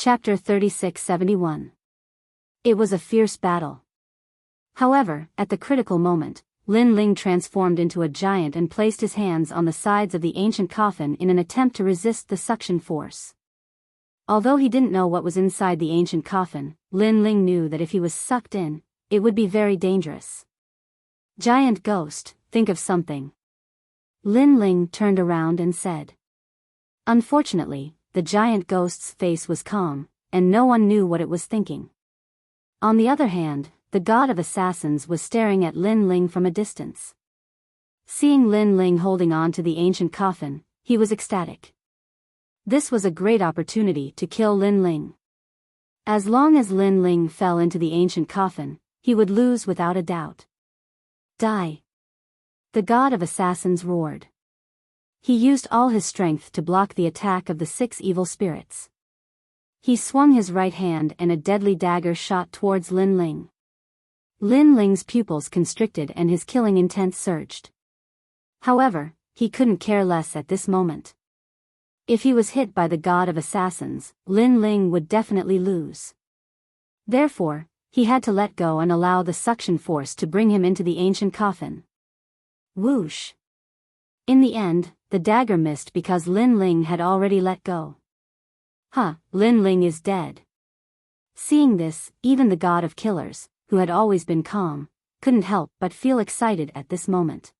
Chapter 3671. It was a fierce battle. However, at the critical moment, Lin Ling transformed into a giant and placed his hands on the sides of the ancient coffin in an attempt to resist the suction force. Although he didn't know what was inside the ancient coffin, Lin Ling knew that if he was sucked in, it would be very dangerous. Giant ghost, think of something. Lin Ling turned around and said. Unfortunately, the giant ghost's face was calm, and no one knew what it was thinking. On the other hand, the god of assassins was staring at Lin Ling from a distance. Seeing Lin Ling holding on to the ancient coffin, he was ecstatic. This was a great opportunity to kill Lin Ling. As long as Lin Ling fell into the ancient coffin, he would lose without a doubt. Die! The god of assassins roared. He used all his strength to block the attack of the 6 evil spirits. He swung his right hand and a deadly dagger shot towards Lin Ling. Lin Ling's pupils constricted and his killing intent surged. However, he couldn't care less at this moment. If he was hit by the god of assassins, Lin Ling would definitely lose. Therefore, he had to let go and allow the suction force to bring him into the ancient coffin. Whoosh! In the end, the dagger missed because Lin Ling had already let go. Lin Ling is dead. Seeing this, even the god of killers, who had always been calm, couldn't help but feel excited at this moment.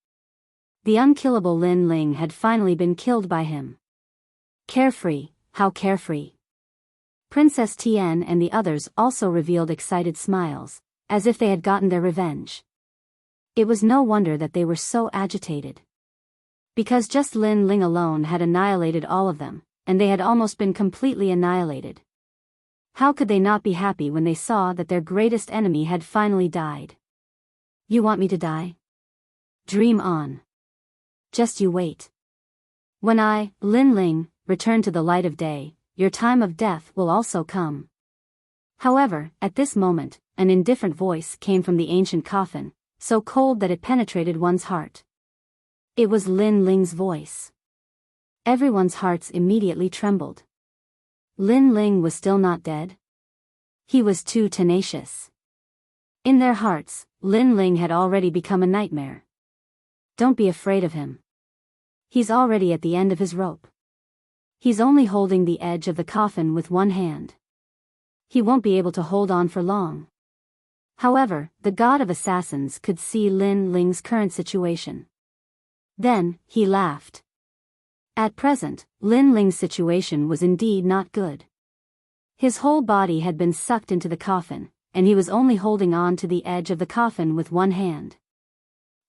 The unkillable Lin Ling had finally been killed by him. Carefree, how carefree. Princess Tian and the others also revealed excited smiles, as if they had gotten their revenge. It was no wonder that they were so agitated. Because just Lin Ling alone had annihilated all of them, and they had almost been completely annihilated. How could they not be happy when they saw that their greatest enemy had finally died? You want me to die? Dream on. Just you wait. When I, Lin Ling, return to the light of day, your time of death will also come. However, at this moment, an indifferent voice came from the ancient coffin, so cold that it penetrated one's heart. It was Lin Ling's voice. Everyone's hearts immediately trembled. Lin Ling was still not dead? He was too tenacious. In their hearts, Lin Ling had already become a nightmare. Don't be afraid of him. He's already at the end of his rope. He's only holding the edge of the coffin with one hand. He won't be able to hold on for long. However, the god of assassins could see Lin Ling's current situation. Then, he laughed. At present, Lin Ling's situation was indeed not good. His whole body had been sucked into the coffin, and he was only holding on to the edge of the coffin with one hand.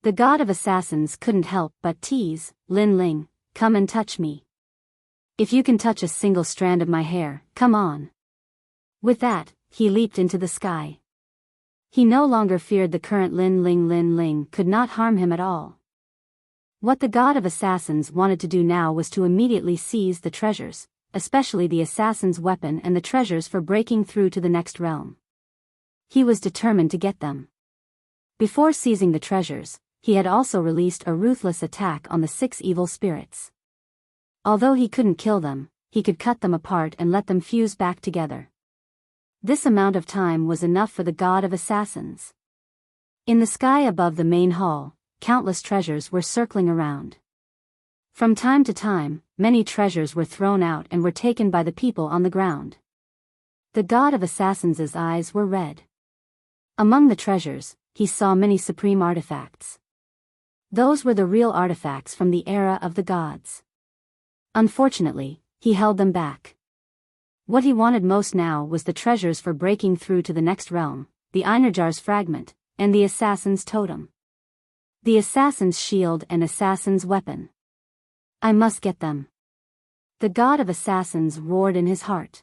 The god of assassins couldn't help but tease, Lin Ling, come and touch me. If you can touch a single strand of my hair, come on. With that, he leaped into the sky. He no longer feared the current Lin Ling could not harm him at all. What the god of assassins wanted to do now was to immediately seize the treasures, especially the assassin's weapon and the treasures for breaking through to the next realm. He was determined to get them. Before seizing the treasures, he had also released a ruthless attack on the 6 evil spirits. Although he couldn't kill them, he could cut them apart and let them fuse back together. This amount of time was enough for the god of assassins. In the sky above the main hall, countless treasures were circling around. From time to time, many treasures were thrown out and were taken by the people on the ground. The god of assassins' eyes were red. Among the treasures, he saw many supreme artifacts. Those were the real artifacts from the era of the gods. Unfortunately, he held them back. What he wanted most now was the treasures for breaking through to the next realm, the Einarjar's fragment, and the assassin's totem. The assassin's shield and assassin's weapon. I must get them. The god of assassins roared in his heart.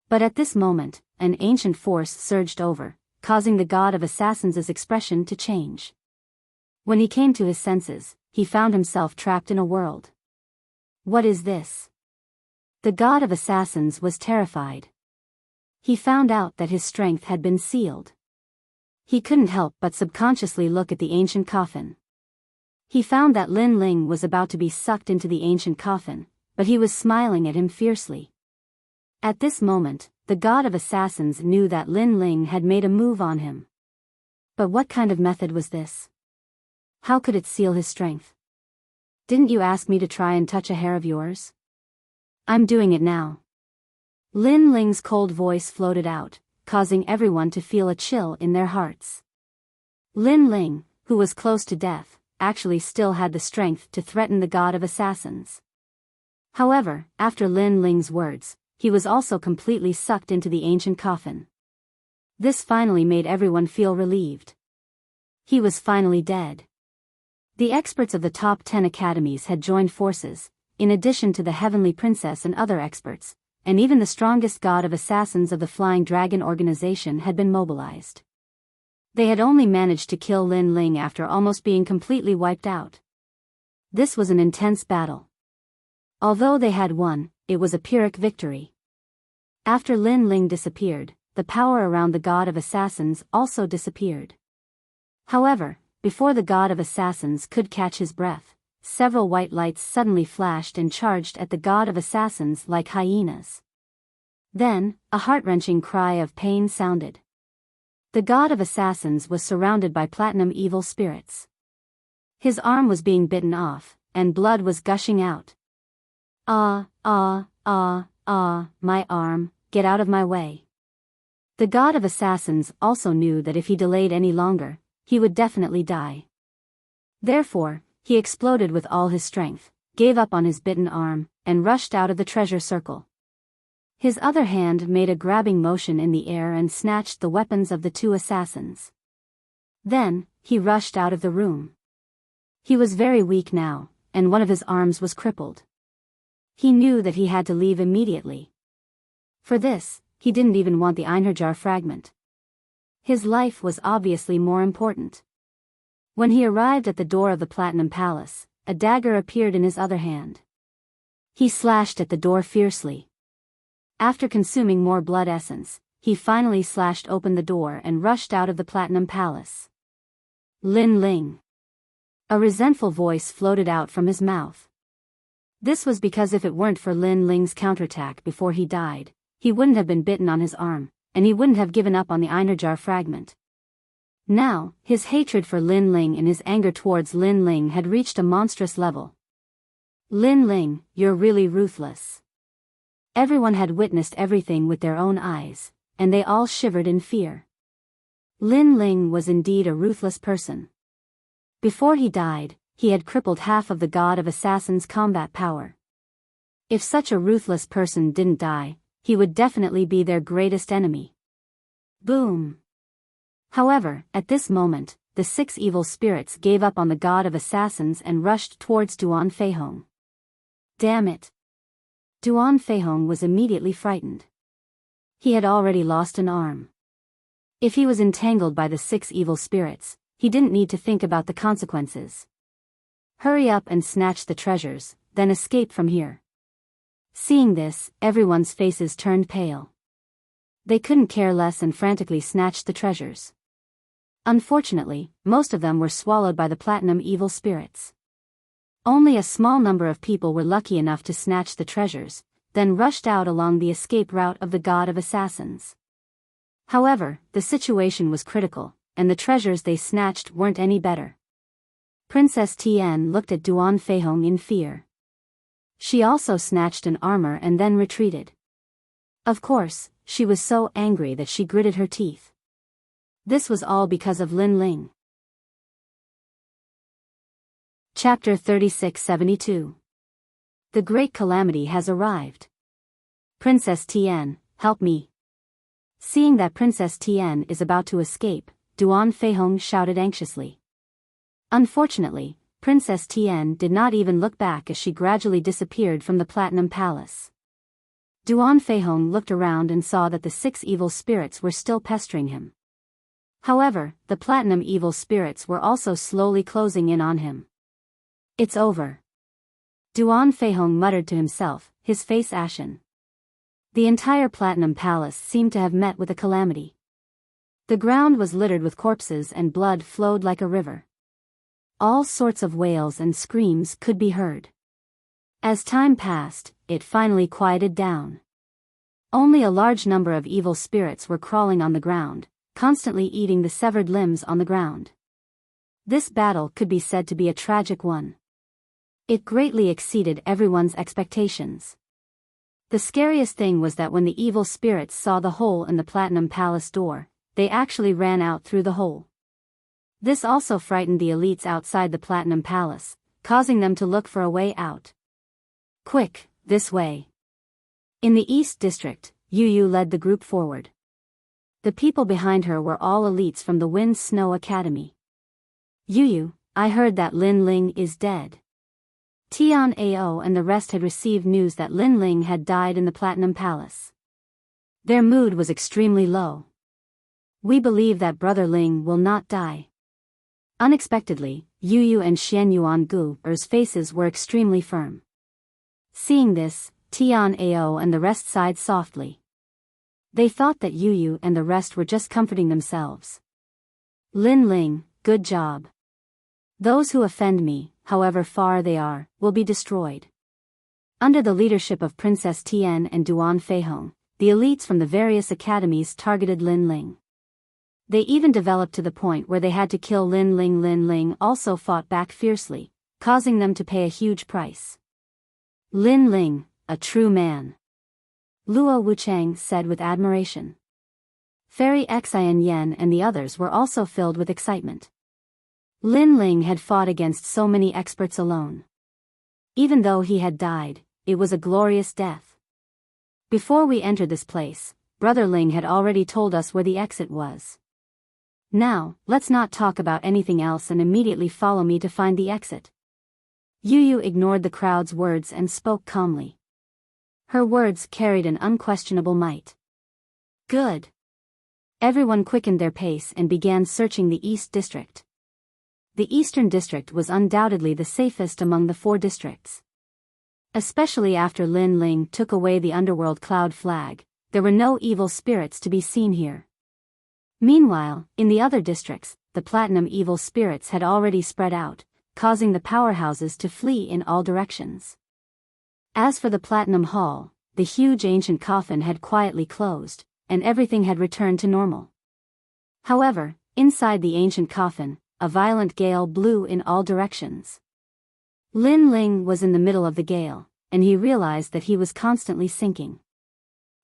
But at this moment, an ancient force surged over, causing the god of assassins' expression to change. When he came to his senses, he found himself trapped in a world. What is this? The god of assassins was terrified. He found out that his strength had been sealed. He couldn't help but subconsciously look at the ancient coffin. He found that Lin Ling was about to be sucked into the ancient coffin, but he was smiling at him fiercely. At this moment, the god of assassins knew that Lin Ling had made a move on him. But what kind of method was this? How could it seal his strength? Didn't you ask me to try and touch a hair of yours? I'm doing it now. Lin Ling's cold voice floated out, causing everyone to feel a chill in their hearts. Lin Ling, who was close to death, actually still had the strength to threaten the god of assassins. However, after Lin Ling's words, he was also completely sucked into the ancient coffin. This finally made everyone feel relieved. He was finally dead. The experts of the top 10 academies had joined forces, in addition to the Heavenly Princess and other experts, and even the strongest god of assassins of the Flying Dragon organization had been mobilized. They had only managed to kill Lin Ling after almost being completely wiped out. This was an intense battle. Although they had won, it was a Pyrrhic victory. After Lin Ling disappeared, the power around the god of assassins also disappeared. However, before the god of assassins could catch his breath, several white lights suddenly flashed and charged at the god of assassins like hyenas. Then, a heart-wrenching cry of pain sounded. The god of assassins was surrounded by platinum evil spirits. His arm was being bitten off, and blood was gushing out. My arm, get out of my way. The god of assassins also knew that if he delayed any longer, he would definitely die. Therefore, he exploded with all his strength, gave up on his bitten arm, and rushed out of the treasure circle. His other hand made a grabbing motion in the air and snatched the weapons of the two assassins. Then, he rushed out of the room. He was very weak now, and one of his arms was crippled. He knew that he had to leave immediately. For this, he didn't even want the Einherjar fragment. His life was obviously more important. When he arrived at the door of the Platinum Palace, a dagger appeared in his other hand. He slashed at the door fiercely. After consuming more blood essence, he finally slashed open the door and rushed out of the Platinum Palace. Lin Ling. A resentful voice floated out from his mouth. This was because if it weren't for Lin Ling's counterattack before he died, he wouldn't have been bitten on his arm, and he wouldn't have given up on the Einherjar fragment. Now, his hatred for Lin Ling and his anger towards Lin Ling had reached a monstrous level. Lin Ling, you're really ruthless. Everyone had witnessed everything with their own eyes, and they all shivered in fear. Lin Ling was indeed a ruthless person. Before he died, he had crippled half of the god of assassins' combat power. If such a ruthless person didn't die, he would definitely be their greatest enemy. Boom! However, at this moment, the 6 evil spirits gave up on the god of assassins and rushed towards Duan Feihong. Damn it! Duan Feihong was immediately frightened. He had already lost an arm. If he was entangled by the 6 evil spirits, he didn't need to think about the consequences. Hurry up and snatch the treasures, then escape from here. Seeing this, everyone's faces turned pale. They couldn't care less and frantically snatched the treasures. Unfortunately, most of them were swallowed by the platinum evil spirits. Only a small number of people were lucky enough to snatch the treasures, then rushed out along the escape route of the god of assassins. However, the situation was critical, and the treasures they snatched weren't any better. Princess Tian looked at Duan Feihong in fear. She also snatched an armor and then retreated. Of course, she was so angry that she gritted her teeth. This was all because of Lin Ling. Chapter 3672. The Great Calamity has arrived. Princess Tian, help me. Seeing that Princess Tian is about to escape, Duan Feihong shouted anxiously. Unfortunately, Princess Tian did not even look back as she gradually disappeared from the Platinum Palace. Duan Feihong looked around and saw that the 6 evil spirits were still pestering him. However, the Platinum evil spirits were also slowly closing in on him. It's over. Duan Feihong muttered to himself, his face ashen. The entire Platinum Palace seemed to have met with a calamity. The ground was littered with corpses and blood flowed like a river. All sorts of wails and screams could be heard. As time passed, it finally quieted down. Only a large number of evil spirits were crawling on the ground, constantly eating the severed limbs on the ground. This battle could be said to be a tragic one. It greatly exceeded everyone's expectations. The scariest thing was that when the evil spirits saw the hole in the Platinum Palace door, they actually ran out through the hole. This also frightened the elites outside the Platinum Palace, causing them to look for a way out. Quick, this way. In the East District, Yu led the group forward. The people behind her were all elites from the Wind Snow Academy. Yu, I heard that Lin Ling is dead. Tian Ao and the rest had received news that Lin Ling had died in the Platinum Palace. Their mood was extremely low. We believe that Brother Ling will not die. Unexpectedly, Yu and Xian Yuangu's faces were extremely firm. Seeing this, Tian Ao and the rest sighed softly. They thought that Yu and the rest were just comforting themselves. Lin Ling, good job. Those who offend me, however far they are, will be destroyed. Under the leadership of Princess Tian and Duan Feihong, the elites from the various academies targeted Lin Ling. They even developed to the point where they had to kill Lin Ling. Lin Ling also fought back fiercely, causing them to pay a huge price. Lin Ling, a true man. Luo Wuchang said with admiration. Fairy Xian Yen and the others were also filled with excitement. Lin Ling had fought against so many experts alone. Even though he had died, it was a glorious death. Before we entered this place, Brother Ling had already told us where the exit was. Now, let's not talk about anything else and immediately follow me to find the exit. Yu ignored the crowd's words and spoke calmly. Her words carried an unquestionable might. Good. Everyone quickened their pace and began searching the East District. The Eastern District was undoubtedly the safest among the 4 districts. Especially after Lin Ling took away the underworld cloud flag, there were no evil spirits to be seen here. Meanwhile, in the other districts, the platinum evil spirits had already spread out, causing the powerhouses to flee in all directions. As for the Platinum Hall, the huge ancient coffin had quietly closed, and everything had returned to normal. However, inside the ancient coffin, a violent gale blew in all directions. Lin Ling was in the middle of the gale, and he realized that he was constantly sinking.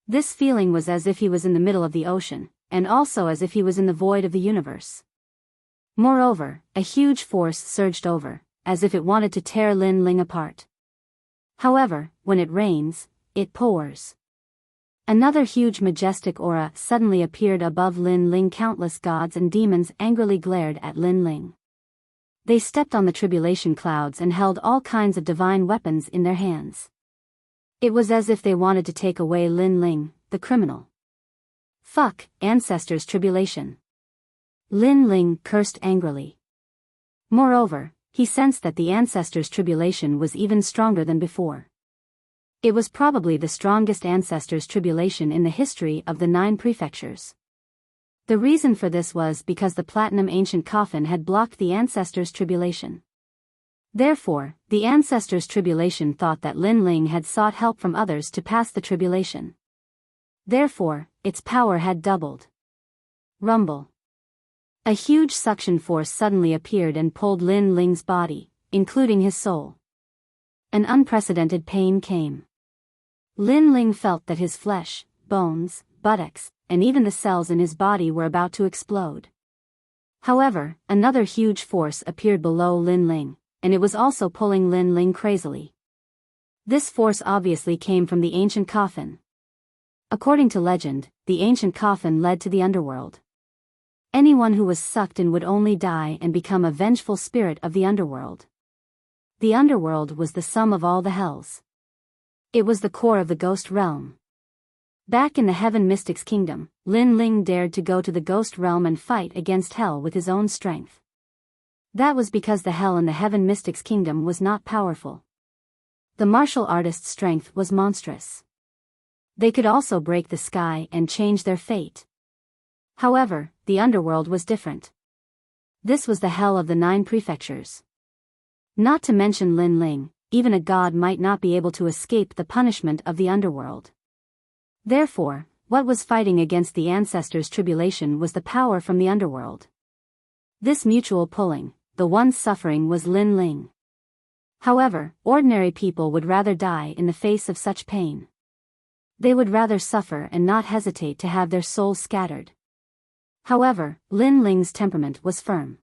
This feeling was as if he was in the middle of the ocean, and also as if he was in the void of the universe. Moreover, a huge force surged over, as if it wanted to tear Lin Ling apart. However, when it rains, it pours. Another huge majestic aura suddenly appeared above Lin Ling. Countless gods and demons angrily glared at Lin Ling. They stepped on the tribulation clouds and held all kinds of divine weapons in their hands. It was as if they wanted to take away Lin Ling, the criminal. Fuck, ancestors' tribulation. Lin Ling cursed angrily. Moreover, he sensed that the ancestors' tribulation was even stronger than before. It was probably the strongest ancestors' tribulation in the history of the 9 prefectures. The reason for this was because the platinum ancient coffin had blocked the ancestors' tribulation. Therefore, the ancestors' tribulation thought that Lin Ling had sought help from others to pass the tribulation. Therefore, its power had doubled. Rumble. A huge suction force suddenly appeared and pulled Lin Ling's body, including his soul. An unprecedented pain came. Lin Ling felt that his flesh, bones, buttocks, and even the cells in his body were about to explode. However, another huge force appeared below Lin Ling, and it was also pulling Lin Ling crazily. This force obviously came from the ancient coffin. According to legend, the ancient coffin led to the underworld. Anyone who was sucked in would only die and become a vengeful spirit of the underworld. The underworld was the sum of all the hells. It was the core of the ghost realm. Back in the Heaven Mystics Kingdom, Lin Ling dared to go to the ghost realm and fight against hell with his own strength. That was because the hell in the Heaven Mystics Kingdom was not powerful. The martial artist's strength was monstrous. They could also break the sky and change their fate. However, the underworld was different. This was the hell of the 9 prefectures. Not to mention Lin Ling, even a god might not be able to escape the punishment of the underworld. Therefore, what was fighting against the ancestors' tribulation was the power from the underworld. This mutual pulling, the one suffering was Lin Ling. However, ordinary people would rather die in the face of such pain. They would rather suffer and not hesitate to have their souls scattered. However, Lin Ling's temperament was firm.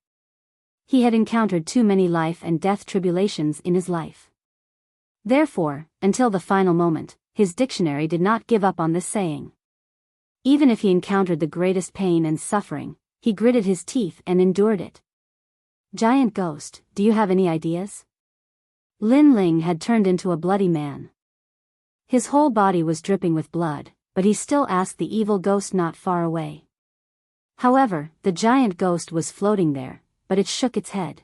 He had encountered too many life and death tribulations in his life. Therefore, until the final moment, his dictionary did not give up on this saying. Even if he encountered the greatest pain and suffering, he gritted his teeth and endured it. Giant ghost, do you have any ideas? Lin Ling had turned into a bloody man. His whole body was dripping with blood, but he still asked the evil ghost not far away. However, the giant ghost was floating there, but it shook its head.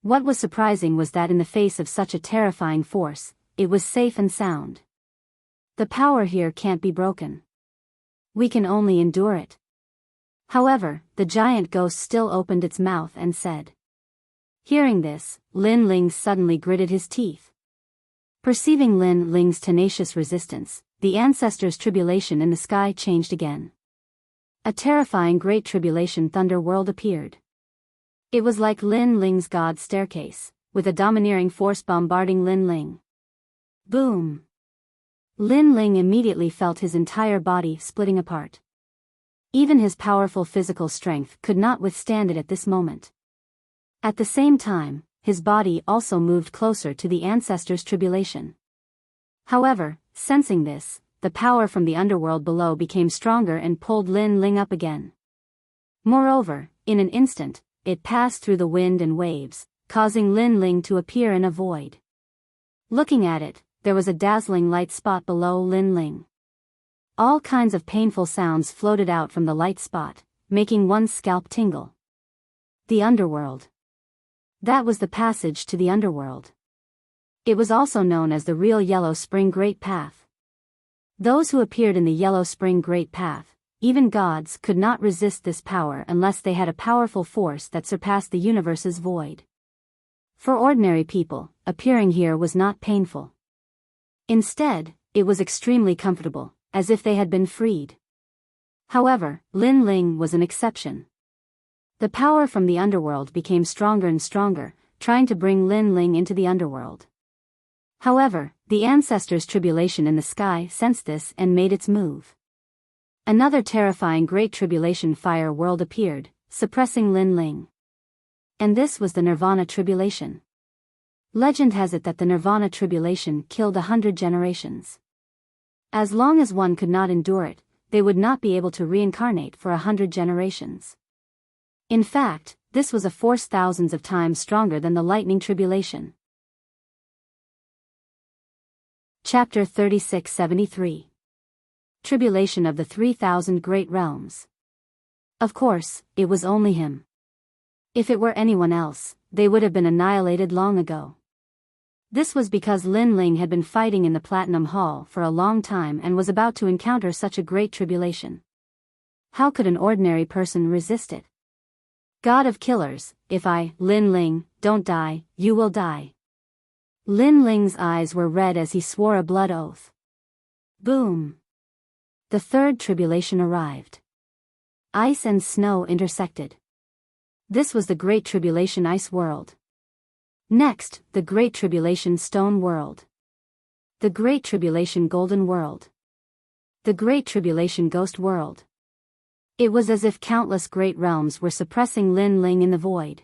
What was surprising was that in the face of such a terrifying force, it was safe and sound. The power here can't be broken. We can only endure it. However, the giant ghost still opened its mouth and said. Hearing this, Lin Ling suddenly gritted his teeth. Perceiving Lin Ling's tenacious resistance, the ancestors' tribulation in the sky changed again. A terrifying great tribulation thunder world appeared. It was like Lin Ling's god staircase, with a domineering force bombarding Lin Ling. Boom! Lin Ling immediately felt his entire body splitting apart. Even his powerful physical strength could not withstand it at this moment. At the same time, his body also moved closer to the ancestors' tribulation. However, sensing this, the power from the underworld below became stronger and pulled Lin Ling up again. Moreover, in an instant, it passed through the wind and waves, causing Lin Ling to appear in a void. Looking at it, there was a dazzling light spot below Lin Ling. All kinds of painful sounds floated out from the light spot, making one's scalp tingle. The underworld. That was the passage to the underworld. It was also known as the real Yellow Spring Great Path. Those who appeared in the Yellow Spring Great Path, even gods, could not resist this power unless they had a powerful force that surpassed the universe's void. For ordinary people, appearing here was not painful. Instead, it was extremely comfortable, as if they had been freed. However, Lin Ling was an exception. The power from the underworld became stronger and stronger, trying to bring Lin Ling into the underworld. However, the ancestors' tribulation in the sky sensed this and made its move. Another terrifying great tribulation fire world appeared, suppressing Lin Ling. And this was the Nirvana tribulation. Legend has it that the Nirvana tribulation killed 100 generations. As long as one could not endure it, they would not be able to reincarnate for 100 generations. In fact, this was a force thousands of times stronger than the lightning tribulation. Chapter 3673. Tribulation of the 3,000 Great Realms. Of course, it was only him. If it were anyone else, they would have been annihilated long ago. This was because Lin Ling had been fighting in the Platinum Hall for a long time and was about to encounter such a great tribulation. How could an ordinary person resist it? God of killers, if I, Lin Ling, don't die, you will die. Lin Ling's eyes were red as he swore a blood oath. Boom! The third tribulation arrived. Ice and snow intersected. This was the Great Tribulation Ice World. Next, the Great Tribulation Stone World. The Great Tribulation Golden World. The Great Tribulation Ghost World. It was as if countless great realms were suppressing Lin Ling in the void.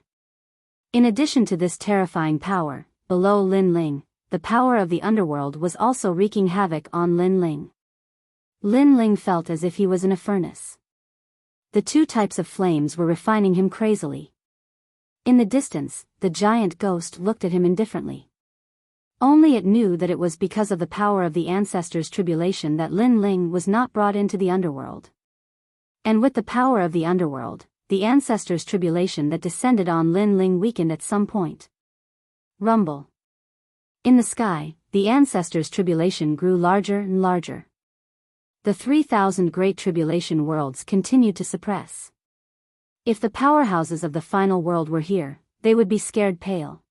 In addition to this terrifying power, below Lin Ling, the power of the underworld was also wreaking havoc on Lin Ling. Lin Ling felt as if he was in a furnace. The two types of flames were refining him crazily. In the distance, the giant ghost looked at him indifferently. Only it knew that it was because of the power of the ancestors' tribulation that Lin Ling was not brought into the underworld. And with the power of the underworld, the ancestors' tribulation that descended on Lin Ling weakened at some point. Rumble. In the sky, the ancestors' tribulation grew larger and larger. The 3,000 Great Tribulation worlds continued to suppress. If the powerhouses of the final world were here, they would be scared pale.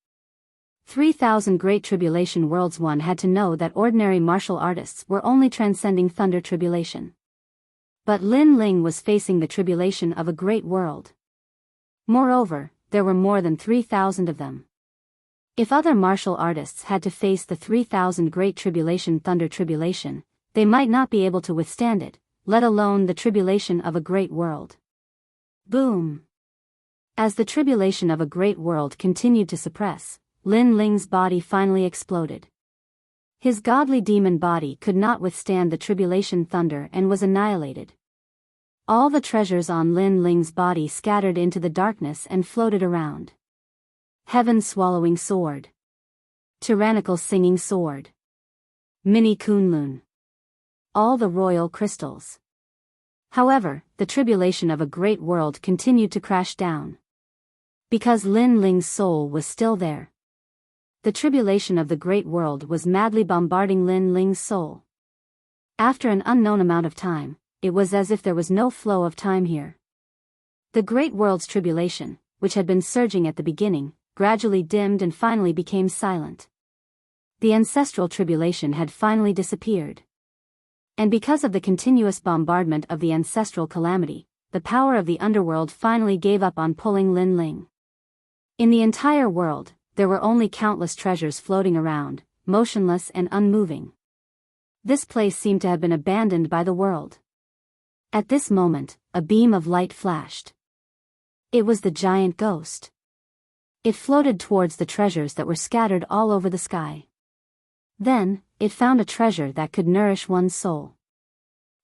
3,000 Great Tribulation Worlds. One had to know that ordinary martial artists were only transcending thunder tribulation. But Lin Ling was facing the tribulation of a great world. Moreover, there were more than 3,000 of them. If other martial artists had to face the 3,000 Great Tribulation thunder tribulation, they might not be able to withstand it, let alone the tribulation of a great world. Boom! As the tribulation of a great world continued to suppress, Lin Ling's body finally exploded. His godly demon body could not withstand the tribulation thunder and was annihilated. All the treasures on Lin Ling's body scattered into the darkness and floated around. Heaven-swallowing sword. Tyrannical singing sword. Mini Kunlun. All the royal crystals. However, the tribulation of a great world continued to crash down. Because Lin Ling's soul was still there. The tribulation of the great world was madly bombarding Lin Ling's soul. After an unknown amount of time, it was as if there was no flow of time here. The great world's tribulation, which had been surging at the beginning, gradually dimmed and finally became silent. The ancestral tribulation had finally disappeared. And because of the continuous bombardment of the ancestral calamity, the power of the underworld finally gave up on pulling Lin Ling. In the entire world, there were only countless treasures floating around, motionless and unmoving. This place seemed to have been abandoned by the world. At this moment, a beam of light flashed. It was the giant ghost. It floated towards the treasures that were scattered all over the sky. Then, it found a treasure that could nourish one's soul.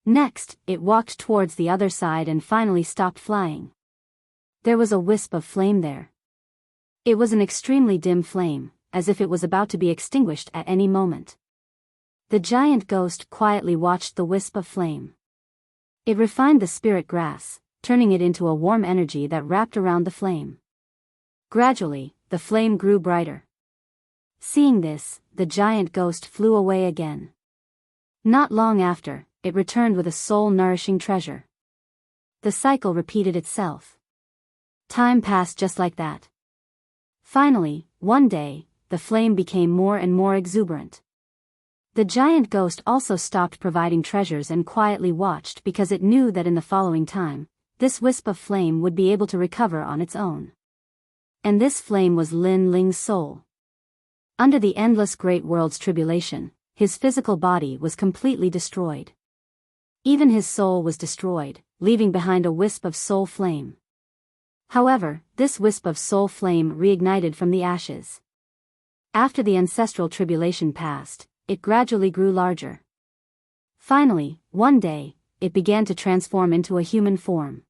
Next, it walked towards the other side and finally stopped flying. There was a wisp of flame there. It was an extremely dim flame, as if it was about to be extinguished at any moment. The giant ghost quietly watched the wisp of flame. It refined the spirit grass, turning it into a warm energy that wrapped around the flame. Gradually, the flame grew brighter. Seeing this, the giant ghost flew away again. Not long after, it returned with a soul-nourishing treasure. The cycle repeated itself. Time passed just like that. Finally, one day, the flame became more and more exuberant. The giant ghost also stopped providing treasures and quietly watched because it knew that in the following time, this wisp of flame would be able to recover on its own. And this flame was Lin Ling's soul. Under the endless great world's tribulation, his physical body was completely destroyed. Even his soul was destroyed, leaving behind a wisp of soul flame. However, this wisp of soul flame reignited from the ashes. After the ancestral tribulation passed, it gradually grew larger. Finally, one day, it began to transform into a human form.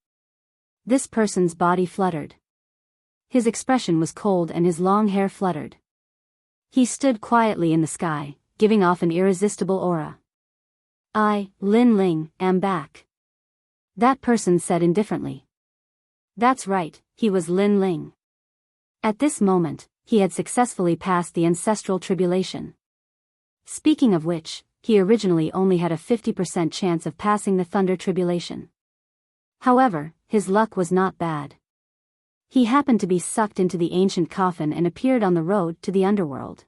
This person's body fluttered. His expression was cold and his long hair fluttered. He stood quietly in the sky, giving off an irresistible aura. "I, Lin Ling, am back," that person said indifferently. That's right, he was Lin Ling. At this moment, he had successfully passed the ancestral tribulation. Speaking of which, he originally only had a 50% chance of passing the thunder tribulation. However, his luck was not bad. He happened to be sucked into the ancient coffin and appeared on the road to the underworld.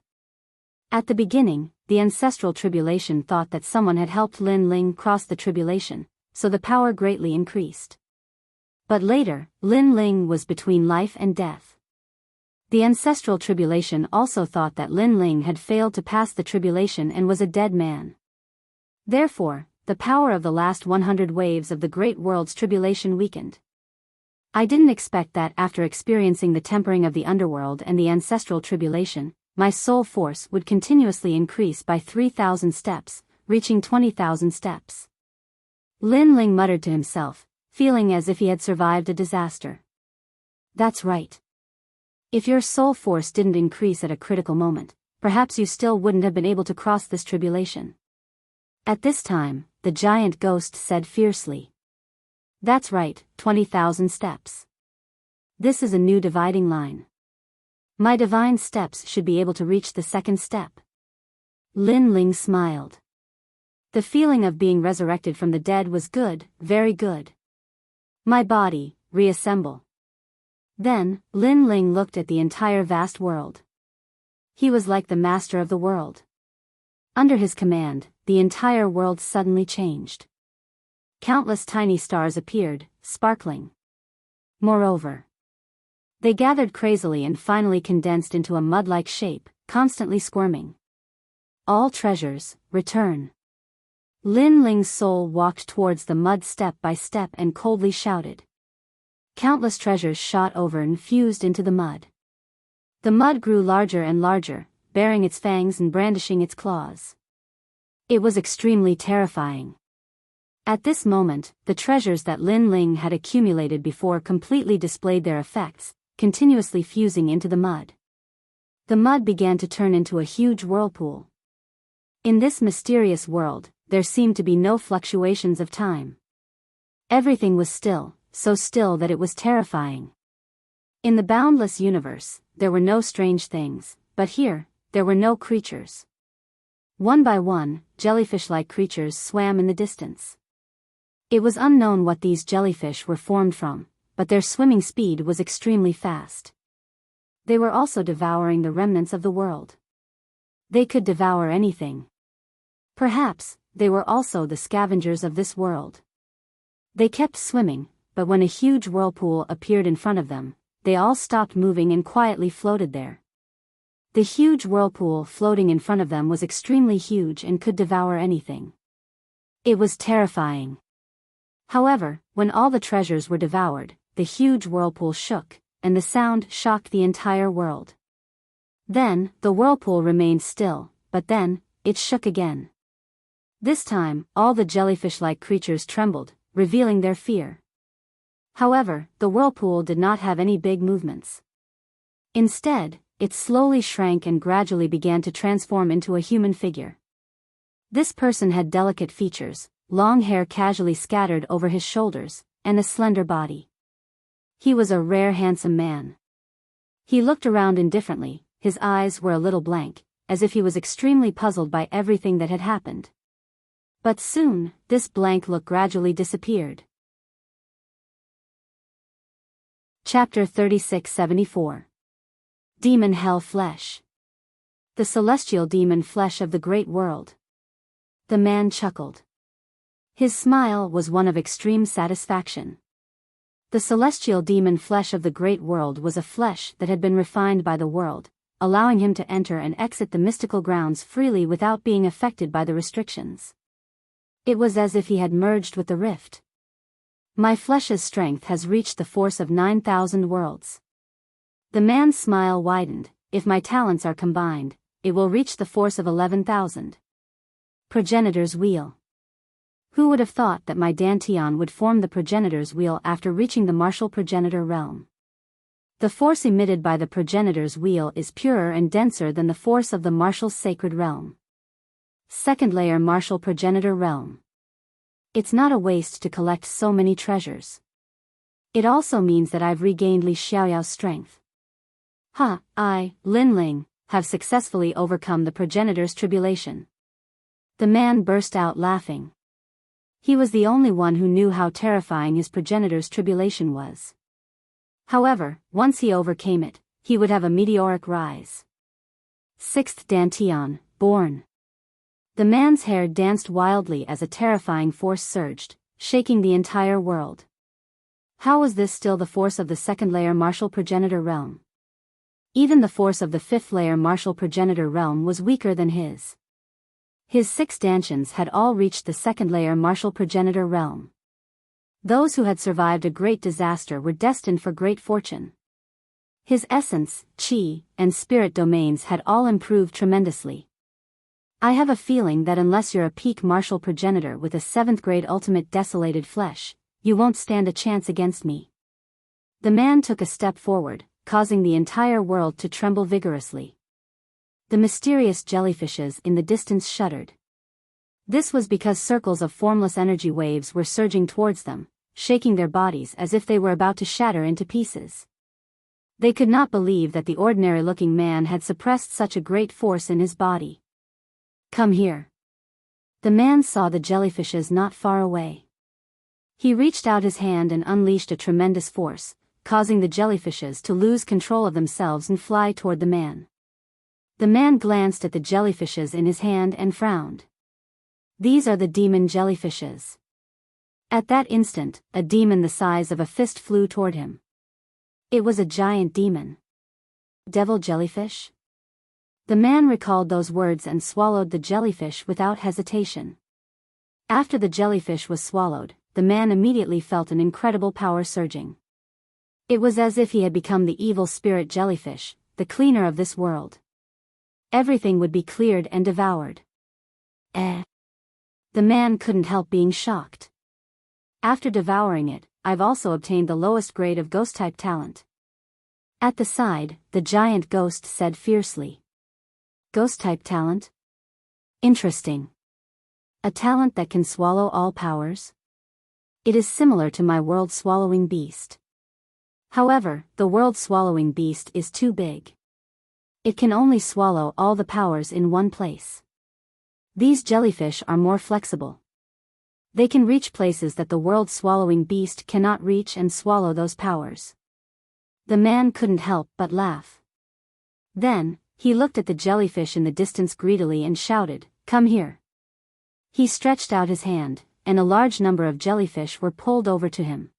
At the beginning, the ancestral tribulation thought that someone had helped Lin Ling cross the tribulation, so the power greatly increased. But later, Lin Ling was between life and death. The ancestral tribulation also thought that Lin Ling had failed to pass the tribulation and was a dead man. Therefore, the power of the last 100 waves of the great world's tribulation weakened. I didn't expect that after experiencing the tempering of the underworld and the ancestral tribulation, my soul force would continuously increase by 3,000 steps, reaching 20,000 steps. Lin Ling muttered to himself, feeling as if he had survived a disaster. That's right. If your soul force didn't increase at a critical moment, perhaps you still wouldn't have been able to cross this tribulation. At this time, the giant ghost said fiercely. That's right, 20,000 steps. This is a new dividing line. My divine steps should be able to reach the second step. Lin Ling smiled. The feeling of being resurrected from the dead was good, very good. My body, reassemble. Then, Lin Ling looked at the entire vast world. He was like the master of the world. Under his command, the entire world suddenly changed. Countless tiny stars appeared, sparkling. Moreover, they gathered crazily and finally condensed into a mud-like shape, constantly squirming. All treasures, return. Lin Ling's soul walked towards the mud step by step and coldly shouted. Countless treasures shot over and fused into the mud. The mud grew larger and larger, baring its fangs and brandishing its claws. It was extremely terrifying. At this moment, the treasures that Lin Ling had accumulated before completely displayed their effects, continuously fusing into the mud. The mud began to turn into a huge whirlpool. In this mysterious world, there seemed to be no fluctuations of time. Everything was still, so still that it was terrifying. In the boundless universe, there were no strange things, but here, there were no creatures. One by one, jellyfish-like creatures swam in the distance. It was unknown what these jellyfish were formed from, but their swimming speed was extremely fast. They were also devouring the remnants of the world. They could devour anything. Perhaps, they were also the scavengers of this world. They kept swimming, but when a huge whirlpool appeared in front of them, they all stopped moving and quietly floated there. The huge whirlpool floating in front of them was extremely huge and could devour anything. It was terrifying. However, when all the treasures were devoured, the huge whirlpool shook, and the sound shocked the entire world. Then, the whirlpool remained still, but then, it shook again. This time, all the jellyfish-like creatures trembled, revealing their fear. However, the whirlpool did not have any big movements. Instead, it slowly shrank and gradually began to transform into a human figure. This person had delicate features, long hair casually scattered over his shoulders, and a slender body. He was a rare handsome man. He looked around indifferently, his eyes were a little blank, as if he was extremely puzzled by everything that had happened. But soon, this blank look gradually disappeared. Chapter 3674. Demon Hell Flesh. The celestial demon flesh of the great world. The man chuckled. His smile was one of extreme satisfaction. The celestial demon flesh of the great world was a flesh that had been refined by the world, allowing him to enter and exit the mystical grounds freely without being affected by the restrictions. It was as if he had merged with the rift. My flesh's strength has reached the force of 9,000 worlds. The man's smile widened. If my talents are combined, it will reach the force of 11,000. Progenitor's Wheel. Who would have thought that my Dantian would form the progenitor's wheel after reaching the martial progenitor realm? The force emitted by the progenitor's wheel is purer and denser than the force of the marshal's sacred realm. Second layer martial progenitor realm. It's not a waste to collect so many treasures. It also means that I've regained Li Xiaoyao's strength. I, Lin Ling, have successfully overcome the progenitor's tribulation. The man burst out laughing. He was the only one who knew how terrifying his progenitor's tribulation was. However, once he overcame it, he would have a meteoric rise. Sixth Dantian, born. The man's hair danced wildly as a terrifying force surged, shaking the entire world. How was this still the force of the second-layer martial progenitor realm? Even the force of the fifth-layer martial progenitor realm was weaker than his. His 6 Dantians had all reached the second-layer martial progenitor realm. Those who had survived a great disaster were destined for great fortune. His essence, chi, and spirit domains had all improved tremendously. I have a feeling that unless you're a peak martial progenitor with a 7th-grade ultimate desolated flesh, you won't stand a chance against me. The man took a step forward, causing the entire world to tremble vigorously. The mysterious jellyfishes in the distance shuddered. This was because circles of formless energy waves were surging towards them, shaking their bodies as if they were about to shatter into pieces. They could not believe that the ordinary-looking man had suppressed such a great force in his body. Come here. The man saw the jellyfishes not far away. He reached out his hand and unleashed a tremendous force, causing the jellyfishes to lose control of themselves and fly toward the man. The man glanced at the jellyfishes in his hand and frowned. These are the demon jellyfishes. At that instant, a demon the size of a fist flew toward him. It was a giant demon. Devil jellyfish? The man recalled those words and swallowed the jellyfish without hesitation. After the jellyfish was swallowed, the man immediately felt an incredible power surging. It was as if he had become the evil spirit jellyfish, the cleaner of this world. Everything would be cleared and devoured. The man couldn't help being shocked. After devouring it, I've also obtained the lowest grade of ghost-type talent. At the side, the giant ghost said fiercely. Ghost-type talent? Interesting. A talent that can swallow all powers? It is similar to my world-swallowing beast. However, the world-swallowing beast is too big. It can only swallow all the powers in one place. These jellyfish are more flexible. They can reach places that the world-swallowing beast cannot reach and swallow those powers. The man couldn't help but laugh. Then, he looked at the jellyfish in the distance greedily and shouted, "Come here." He stretched out his hand, and a large number of jellyfish were pulled over to him.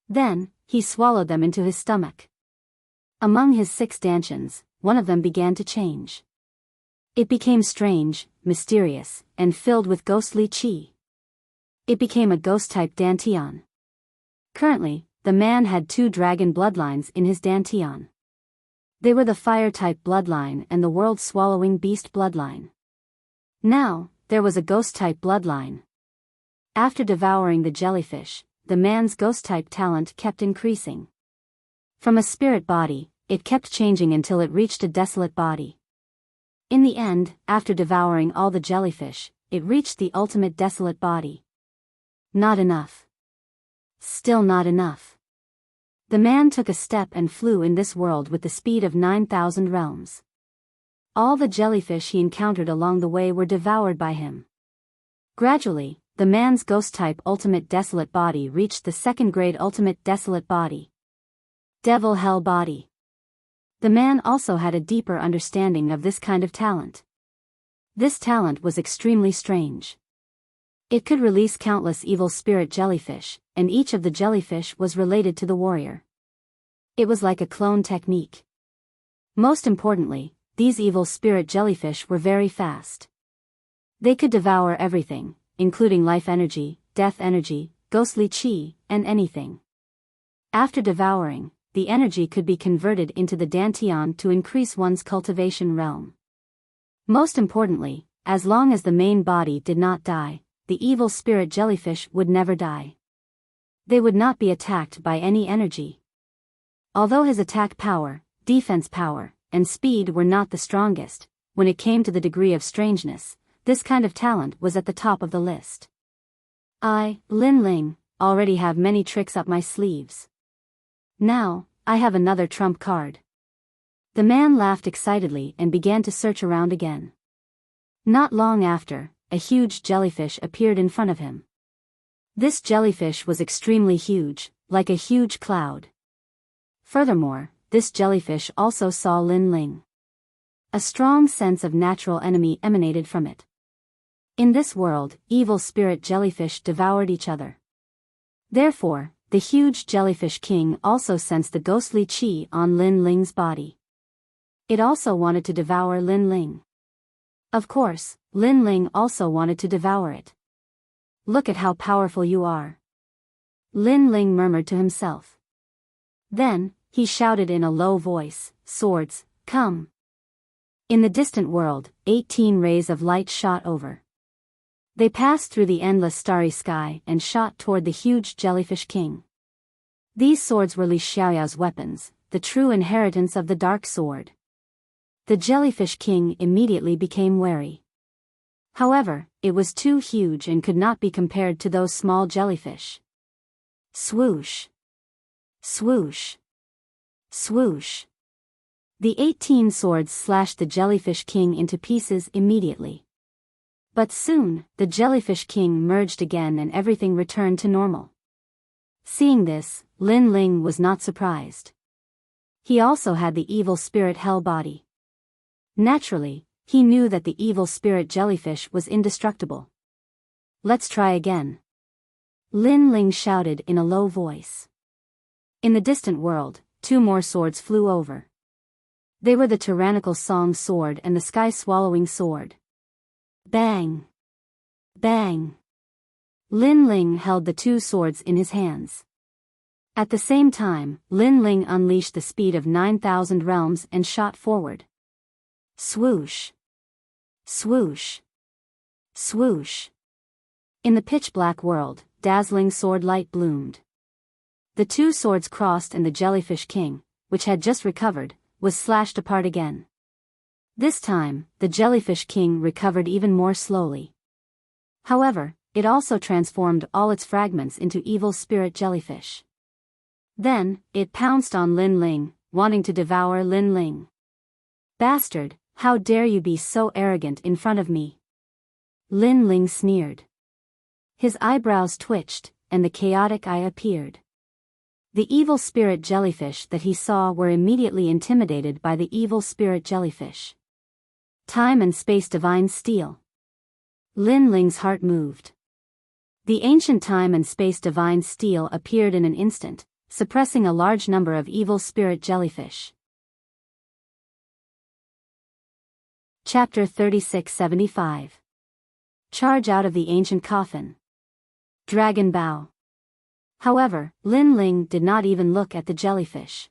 Then, he swallowed them into his stomach. Among his 6 dantians, one of them began to change. It became strange, mysterious, and filled with ghostly chi. It became a ghost-type dantian. Currently, the man had 2 dragon bloodlines in his dantian. They were the fire-type bloodline and the world-swallowing beast bloodline. Now, there was a ghost-type bloodline. After devouring the jellyfish, the man's ghost-type talent kept increasing. From a spirit body, it kept changing until it reached a desolate body. In the end, after devouring all the jellyfish, it reached the ultimate desolate body. Not enough. Still not enough. The man took a step and flew in this world with the speed of 9,000 realms. All the jellyfish he encountered along the way were devoured by him. Gradually, the man's ghost-type ultimate desolate body reached the 2nd grade ultimate desolate body. Devil hell body. The man also had a deeper understanding of this kind of talent. This talent was extremely strange. It could release countless evil spirit jellyfish, and each of the jellyfish was related to the warrior. It was like a clone technique. Most importantly, these evil spirit jellyfish were very fast. They could devour everything, including life energy, death energy, ghostly chi, and anything. After devouring, the energy could be converted into the dantian to increase one's cultivation realm. Most importantly, as long as the main body did not die, the evil spirit jellyfish would never die. They would not be attacked by any energy. Although his attack power, defense power, and speed were not the strongest, when it came to the degree of strangeness, this kind of talent was at the top of the list. I, Lin Ling, already have many tricks up my sleeves. Now, I have another trump card. The man laughed excitedly and began to search around again. Not long after, a huge jellyfish appeared in front of him. This jellyfish was extremely huge, like a huge cloud. Furthermore, this jellyfish also saw Lin Ling. A strong sense of natural enemy emanated from it. In this world, evil spirit jellyfish devoured each other. Therefore, the huge jellyfish king also sensed the ghostly chi on Lin Ling's body. It also wanted to devour Lin Ling. Of course, Lin Ling also wanted to devour it. Look at how powerful you are. Lin Ling murmured to himself. Then, he shouted in a low voice, "Swords, come." In the distant world, 18 rays of light shot over. They passed through the endless starry sky and shot toward the huge jellyfish king. These swords were Li Xiaoyao's weapons, the true inheritance of the dark sword. The jellyfish king immediately became wary. However, it was too huge and could not be compared to those small jellyfish. Swoosh! Swoosh! Swoosh! The 18 swords slashed the jellyfish king into pieces immediately. But soon, the jellyfish king merged again and everything returned to normal. Seeing this, Lin Ling was not surprised. He also had the evil spirit hell body. Naturally, he knew that the evil spirit jellyfish was indestructible. "Let's try again," Lin Ling shouted in a low voice. In the distant world, 2 more swords flew over. They were the tyrannical Song sword and the sky-swallowing sword. Bang! Bang! Lin Ling held the 2 swords in his hands. At the same time, Lin Ling unleashed the speed of 9,000 realms and shot forward. Swoosh! Swoosh! Swoosh! In the pitch-black world, dazzling sword light bloomed. The 2 swords crossed and the Jellyfish King, which had just recovered, was slashed apart again. This time, the Jellyfish King recovered even more slowly. However, it also transformed all its fragments into evil spirit jellyfish. Then, it pounced on Lin Ling, wanting to devour Lin Ling. "Bastard, how dare you be so arrogant in front of me?" Lin Ling sneered. His eyebrows twitched, and the chaotic eye appeared. The evil spirit jellyfish that he saw were immediately intimidated by the evil spirit jellyfish. Time and space divine steel. Lin Ling's heart moved. The ancient time and space divine steel appeared in an instant, suppressing a large number of evil spirit jellyfish. Chapter 3675. Charge out of the ancient coffin. Dragon Bow. However, Lin Ling did not even look at the jellyfish.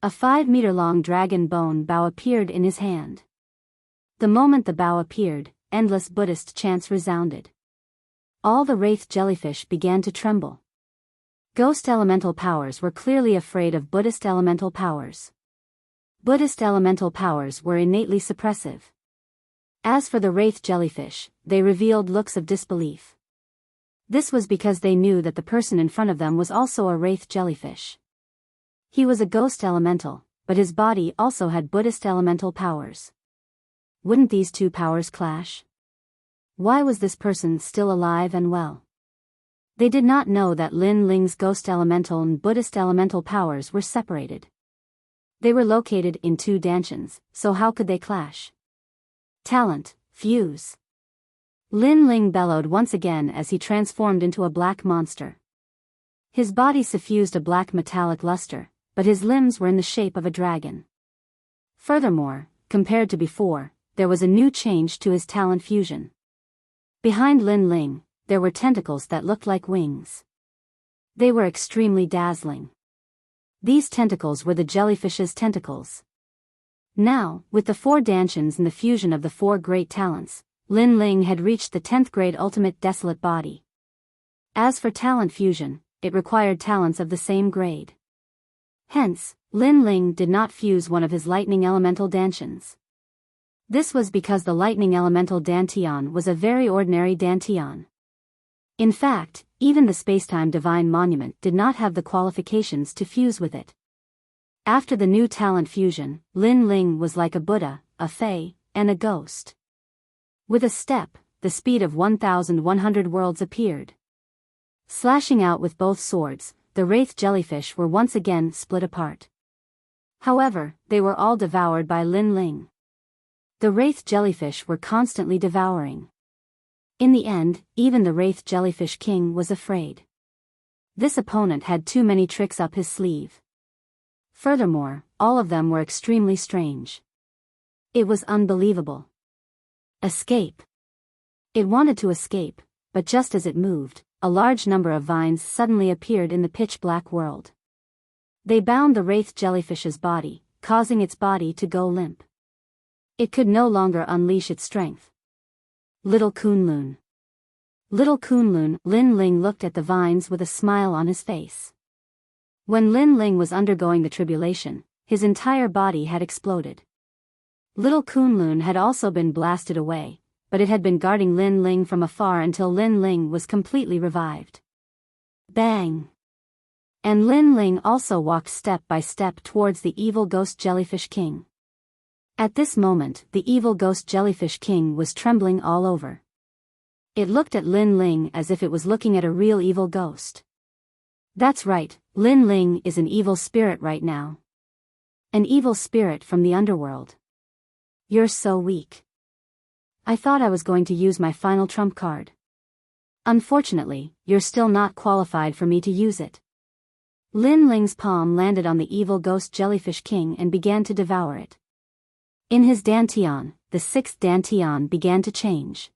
A 5-meter-long dragon bone bow appeared in his hand. The moment the bow appeared, endless Buddhist chants resounded. All the wraith jellyfish began to tremble. Ghost elemental powers were clearly afraid of Buddhist elemental powers. Buddhist elemental powers were innately suppressive. As for the wraith jellyfish, they revealed looks of disbelief. This was because they knew that the person in front of them was also a wraith jellyfish. He was a ghost elemental, but his body also had Buddhist elemental powers. Wouldn't these 2 powers clash? Why was this person still alive and well? They did not know that Lin Ling's ghost elemental and Buddhist elemental powers were separated. They were located in 2 dansons, so how could they clash? Talent, fuse. Lin Ling bellowed once again as he transformed into a black monster. His body suffused a black metallic luster, but his limbs were in the shape of a dragon. Furthermore, compared to before, there was a new change to his talent fusion. Behind Lin Ling, there were tentacles that looked like wings. They were extremely dazzling. These tentacles were the jellyfish's tentacles. Now, with the 4 dansons and the fusion of the 4 great talents, Lin Ling had reached the 10th grade ultimate desolate body. As for talent fusion, it required talents of the same grade. Hence, Lin Ling did not fuse one of his lightning elemental dansons. This was because the lightning elemental dantian was a very ordinary dantian. In fact, even the spacetime divine monument did not have the qualifications to fuse with it. After the new talent fusion, Lin Ling was like a Buddha, a Fae, and a ghost. With a step, the speed of 1,100 worlds appeared. Slashing out with both swords, the wraith jellyfish were once again split apart. However, they were all devoured by Lin Ling. The wraith jellyfish were constantly devouring. In the end, even the wraith jellyfish king was afraid. This opponent had too many tricks up his sleeve. Furthermore, all of them were extremely strange. It was unbelievable. Escape. It wanted to escape, but just as it moved, a large number of vines suddenly appeared in the pitch-black world. They bound the wraith jellyfish's body, causing its body to go limp. It could no longer unleash its strength. Little Kunlun. Little Kunlun, Lin Ling looked at the vines with a smile on his face. When Lin Ling was undergoing the tribulation, his entire body had exploded. Little Kunlun had also been blasted away, but it had been guarding Lin Ling from afar until Lin Ling was completely revived. Bang! And Lin Ling also walked step by step towards the evil ghost jellyfish king. At this moment, the evil ghost jellyfish king was trembling all over. It looked at Lin Ling as if it was looking at a real evil ghost. That's right, Lin Ling is an evil spirit right now. An evil spirit from the underworld. You're so weak. I thought I was going to use my final trump card. Unfortunately, you're still not qualified for me to use it. Lin Ling's palm landed on the evil ghost jellyfish king and began to devour it. In his dantian, the sixth dantian began to change.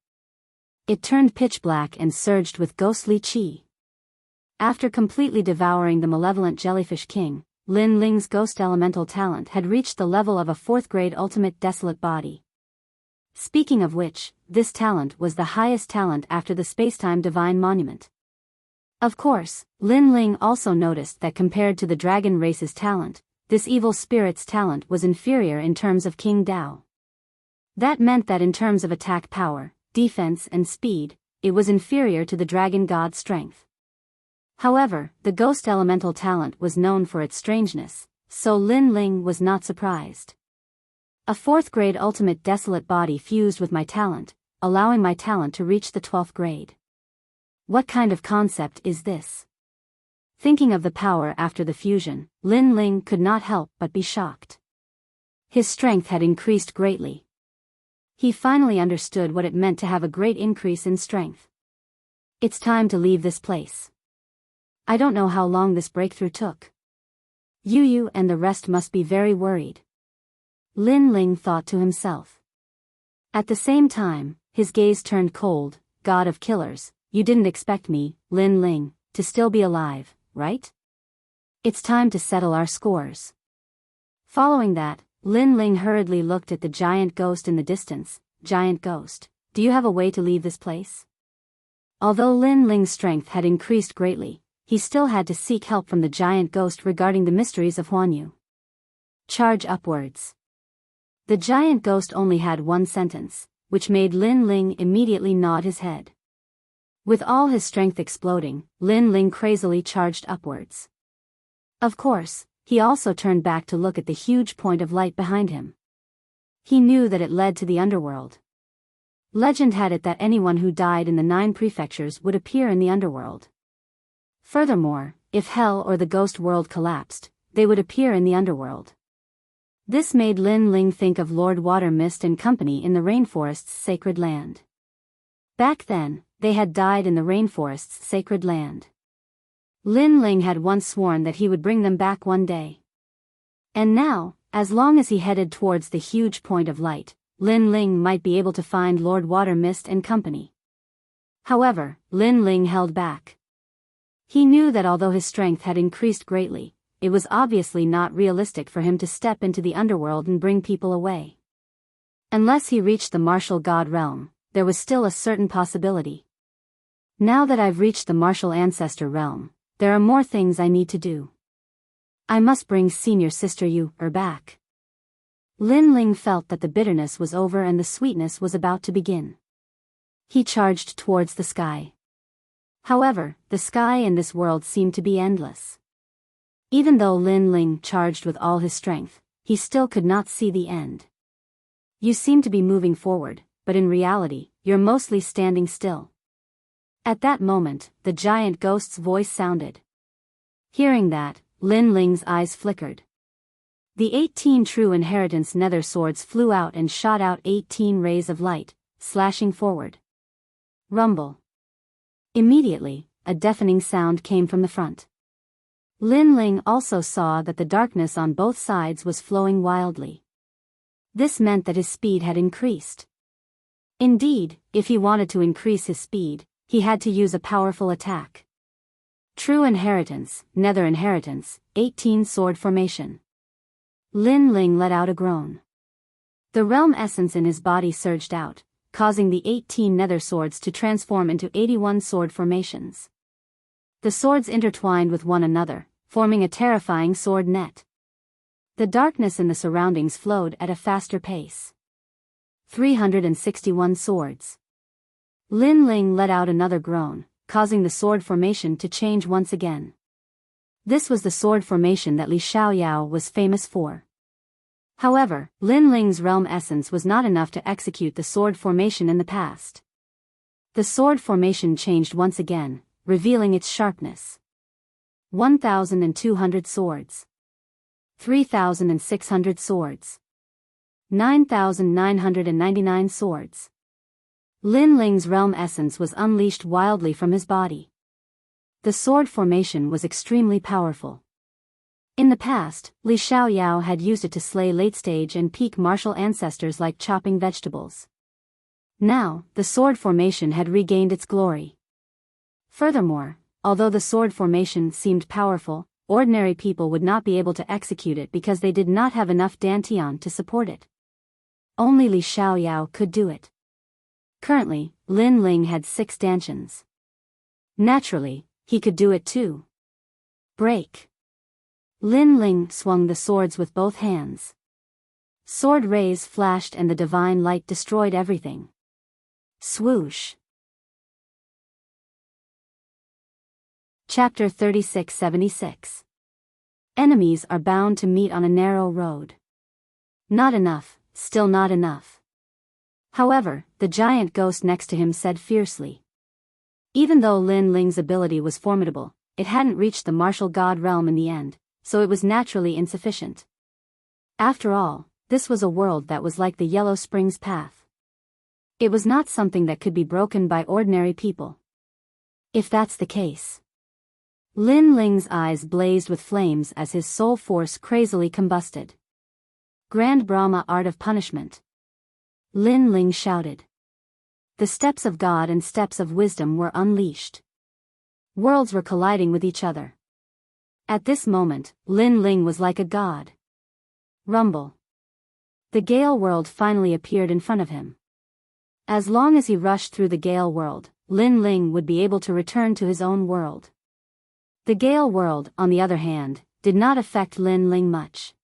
It turned pitch black and surged with ghostly chi. After completely devouring the malevolent jellyfish king, Lin Ling's ghost elemental talent had reached the level of a 4th grade ultimate desolate body. Speaking of which, this talent was the highest talent after the spacetime divine monument. Of course, Lin Ling also noticed that compared to the dragon race's talent, this evil spirit's talent was inferior in terms of King Dao. That meant that in terms of attack power, defense and speed, it was inferior to the dragon god's strength. However, the ghost elemental talent was known for its strangeness, so Lin Ling was not surprised. A 4th grade ultimate desolate body fused with my talent, allowing my talent to reach the 12th grade. What kind of concept is this? Thinking of the power after the fusion, Lin Ling could not help but be shocked. His strength had increased greatly. He finally understood what it meant to have a great increase in strength. It's time to leave this place. I don't know how long this breakthrough took. Yu and the rest must be very worried. Lin Ling thought to himself. At the same time, his gaze turned cold. God of killers, you didn't expect me, Lin Ling, to still be alive, right? It's time to settle our scores. Following that, Lin Ling hurriedly looked at the giant ghost in the distance. Giant ghost, do you have a way to leave this place? Although Lin Ling's strength had increased greatly, he still had to seek help from the giant ghost regarding the mysteries of Huanyu. Charge upwards. The giant ghost only had one sentence, which made Lin Ling immediately nod his head. With all his strength exploding, Lin Ling crazily charged upwards. Of course, he also turned back to look at the huge point of light behind him. He knew that it led to the underworld. Legend had it that anyone who died in the 9 prefectures would appear in the underworld. Furthermore, if hell or the ghost world collapsed, they would appear in the underworld. This made Lin Ling think of Lord Water Mist and company in the rainforest's sacred land. Back then, they had died in the rainforest's sacred land. Lin Ling had once sworn that he would bring them back one day. And now, as long as he headed towards the huge point of light, Lin Ling might be able to find Lord Water Mist and company. However, Lin Ling held back. He knew that although his strength had increased greatly, it was obviously not realistic for him to step into the underworld and bring people away. Unless he reached the martial god realm, there was still a certain possibility. Now that I've reached the martial ancestor realm, there are more things I need to do. I must bring senior sister Yu back. Lin Ling felt that the bitterness was over and the sweetness was about to begin. He charged towards the sky. However, the sky in this world seemed to be endless. Even though Lin Ling charged with all his strength, he still could not see the end. You seem to be moving forward, but in reality, you're mostly standing still. At that moment, the giant ghost's voice sounded. Hearing that, Lin Ling's eyes flickered. The 18 true inheritance nether swords flew out and shot out 18 rays of light, slashing forward. Rumble. Immediately, a deafening sound came from the front. Lin Ling also saw that the darkness on both sides was flowing wildly. This meant that his speed had increased. Indeed, if he wanted to increase his speed, he had to use a powerful attack. True inheritance, nether inheritance, 18 sword formation. Lin Ling let out a groan. The realm essence in his body surged out, causing the 18 nether swords to transform into 81 sword formations. The swords intertwined with one another, forming a terrifying sword net. The darkness in the surroundings flowed at a faster pace. 361 swords. Lin Ling let out another groan, causing the sword formation to change once again. This was the sword formation that Li Xiaoyao was famous for. However, Lin Ling's realm essence was not enough to execute the sword formation in the past. The sword formation changed once again, revealing its sharpness. 1,200 swords. 3,600 swords. 9,999 swords. Lin Ling's realm essence was unleashed wildly from his body. The sword formation was extremely powerful. In the past, Li Xiaoyao had used it to slay late-stage and peak martial ancestors like chopping vegetables. Now, the sword formation had regained its glory. Furthermore, although the sword formation seemed powerful, ordinary people would not be able to execute it because they did not have enough dantian to support it. Only Li Xiaoyao could do it. Currently, Lin Ling had 6 dantians. Naturally, he could do it too. Break. Lin Ling swung the swords with both hands. Sword rays flashed and the divine light destroyed everything. Swoosh. Chapter 3676. Enemies are bound to meet on a narrow road. Not enough, still not enough. However, the giant ghost next to him said fiercely. Even though Lin Ling's ability was formidable, it hadn't reached the martial god realm in the end, so it was naturally insufficient. After all, this was a world that was like the Yellow Springs path. It was not something that could be broken by ordinary people. If that's the case. Lin Ling's eyes blazed with flames as his soul force crazily combusted. Grand Brahma Art of Punishment. Lin Ling shouted. The steps of God and steps of wisdom were unleashed. Worlds were colliding with each other. At this moment, Lin Ling was like a god. Rumble. The Gale world finally appeared in front of him. As long as he rushed through the Gale world, Lin Ling would be able to return to his own world. The Gale world, on the other hand, did not affect Lin Ling much.